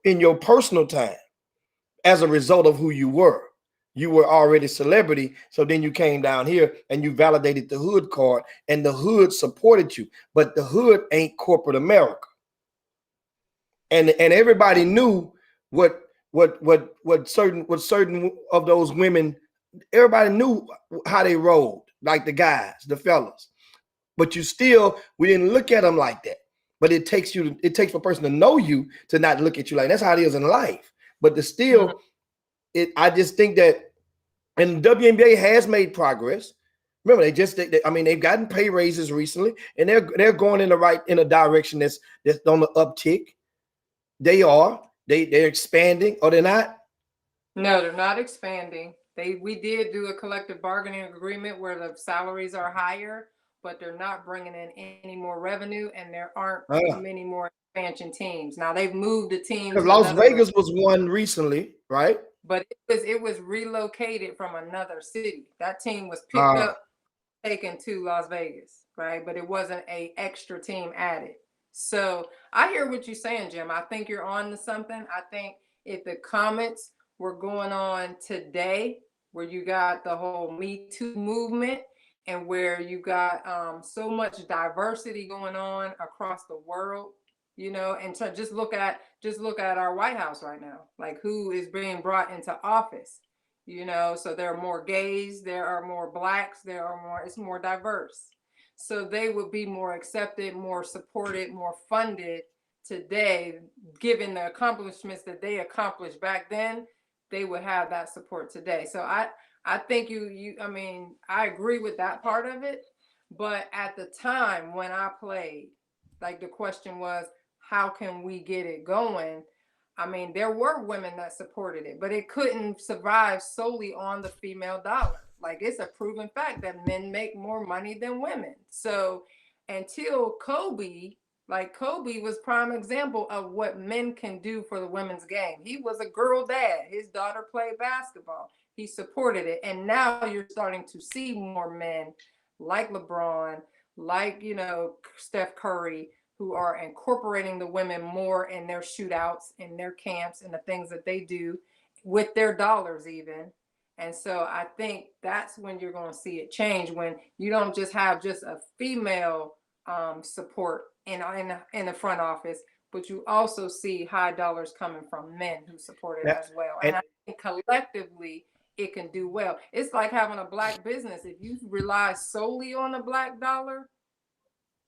in your personal time as a result of who you were. You were already celebrity, so then you came down here and you validated the hood card, and the hood supported you. But the hood ain't corporate America, and everybody knew what certain of those women. Everybody knew how they rolled. Like the guys, the fellas, but we didn't look at them like that. But it takes for a person to know you to not look at you like that. That's how it is in life. But I just think that, and the WNBA has made progress. Remember, they've gotten pay raises recently, and they're going in a direction that's on the uptick. They're expanding, or they're not? No, they're not expanding. We did do a collective bargaining agreement where the salaries are higher, but they're not bringing in any more revenue, and there aren't many more expansion teams. Now they've moved the teams. Las Vegas was one recently, right? but it was relocated from another city. That team was picked up, taken to Las Vegas, right? But it wasn't a extra team added. So I hear what you're saying, Jim. I think you're on to something. I think if the comments were going on today, where you got the whole Me Too movement and where you got so much diversity going on across the world, you know, and to just look at our White House right now, like who is being brought into office, you know. So there are more gays, there are more blacks, it's more diverse. So they would be more accepted, more supported, more funded today, given the accomplishments that they accomplished back then. They would have that support today. So I think I mean, I agree with that part of it. But at the time when I played, like the question was, how can we get it going? I mean, there were women that supported it, but it couldn't survive solely on the female dollar. Like, it's a proven fact that men make more money than women. So until Kobe was prime example of what men can do for the women's game. He was a girl dad. His daughter played basketball. He supported it. And now you're starting to see more men like LeBron, like, you know, Steph Curry, who are incorporating the women more in their shootouts, in their camps, and the things that they do with their dollars even. And so I think that's when you're going to see it change, when you don't just have just a female support in the front office, but you also see high dollars coming from men who support it as well. And I think collectively it can do well. It's like having a black business. If you rely solely on the black dollar,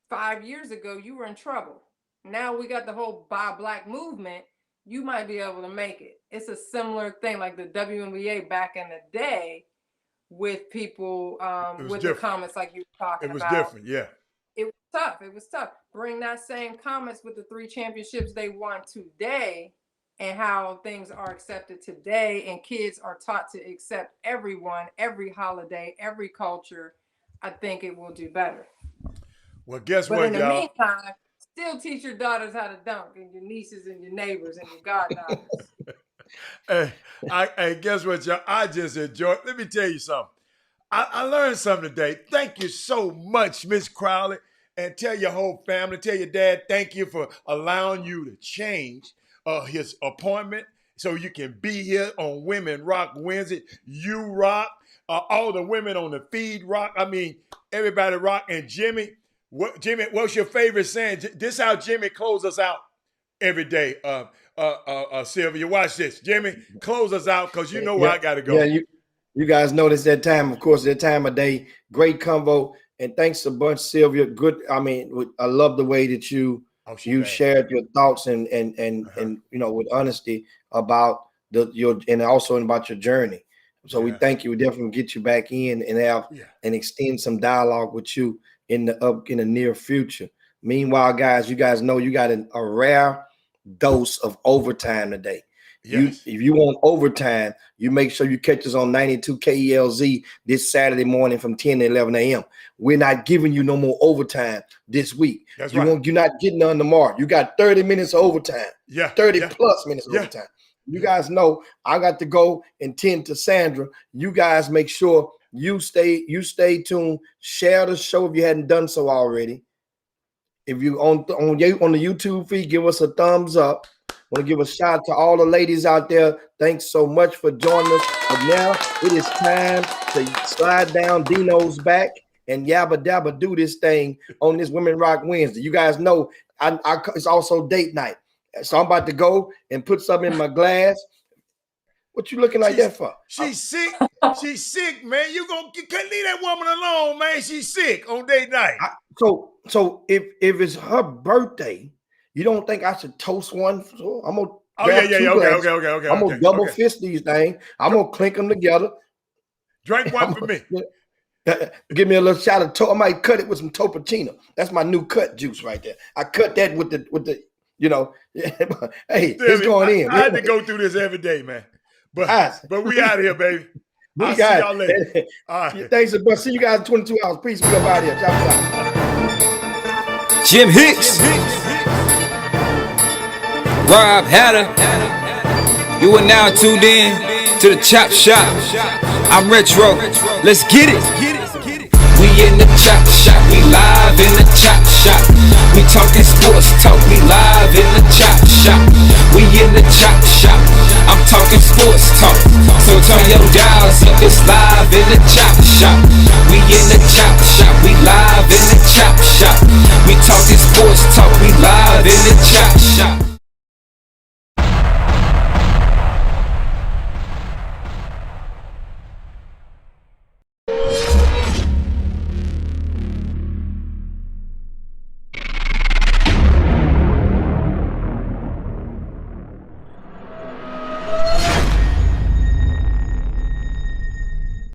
5 years ago, you were in trouble. Now we got the whole Buy Black movement. You might be able to make it. It's a similar thing like the WNBA back in the day with people with the comments like you were talking about. It was different, yeah. It was tough. It was tough. Bring that same comments with the 3 championships they won today and how things are accepted today, and kids are taught to accept everyone, every holiday, every culture. I think it will do better. Well, guess but what, in the y'all? meantime, still teach your daughters how to dunk, and your nieces and your neighbors and your goddaughters. Hey, guess what, y'all? I just enjoyed. Let me tell you something. I learned something today. Thank you so much, Miss Crowley. And tell your whole family, tell your dad, thank you for allowing you to change his appointment so you can be here on Women Rock Wednesday. You rock. All the women on the feed rock. I mean, everybody rock. And Jimmy, what's your favorite saying? This is how Jimmy closes us out every day. Sylvia, watch this. Jimmy, close us out because you know where I got to go. Yeah, you guys notice that time, of course, that time of day. Great convo. And thanks a bunch, Sylvia. Good. I mean, I love the way that you shared your thoughts and you know, with honesty about and also about your journey. So we thank you. We definitely get you back in and have and extend some dialogue with you in the near future. Meanwhile, guys, you guys know you got a rare dose of overtime today. Yes. If you want overtime, you make sure you catch us on 92 KELZ this Saturday morning from 10 to 11 a.m. We're not giving you no more overtime this week. That's right. You're not getting none tomorrow. You got 30 minutes of overtime. 30 plus minutes of overtime. You guys know I got to go and tend to Sandra. You guys make sure you stay tuned. Share the show if you hadn't done so already. If you on the YouTube feed, give us a thumbs up. Want to give a shout out to all the ladies out there. Thanks so much for joining us. But now it is time to slide down Dino's back and yabba dabba do this thing on this Women Rock Wednesday. You guys know it's also date night. So I'm about to go and put something in my glass. What you looking like that for? She's sick. She's sick, man. You can't leave that woman alone, man. She's sick on date night. So if it's her birthday, you don't think I should toast one? So I'm gonna Okay. I'm gonna double fist these things. I'm gonna clink them together. Drink one for me. Give me a little shot of I might cut it with some Topicino. That's my new cut juice right there. I cut that with the you know. Hey, it's going in. I had to go through this every day, man. But we out of here, baby. I'll see y'all later. All right. Thanks a bunch. See you guys in 22 hours. Peace. We up out here. Ciao. Jim Hicks. Rob Hatter. You are now tuned in to the chop shop. I'm retro, let's get it. We in the chop shop, we live in the chop shop. We talking sports talk, we live in the chop shop. We in the chop shop, I'm talking sports talk. So turn your dials up, it's live in the chop shop. We in the chop shop, we live in the chop shop. We talking sports talk, we live in the chop shop.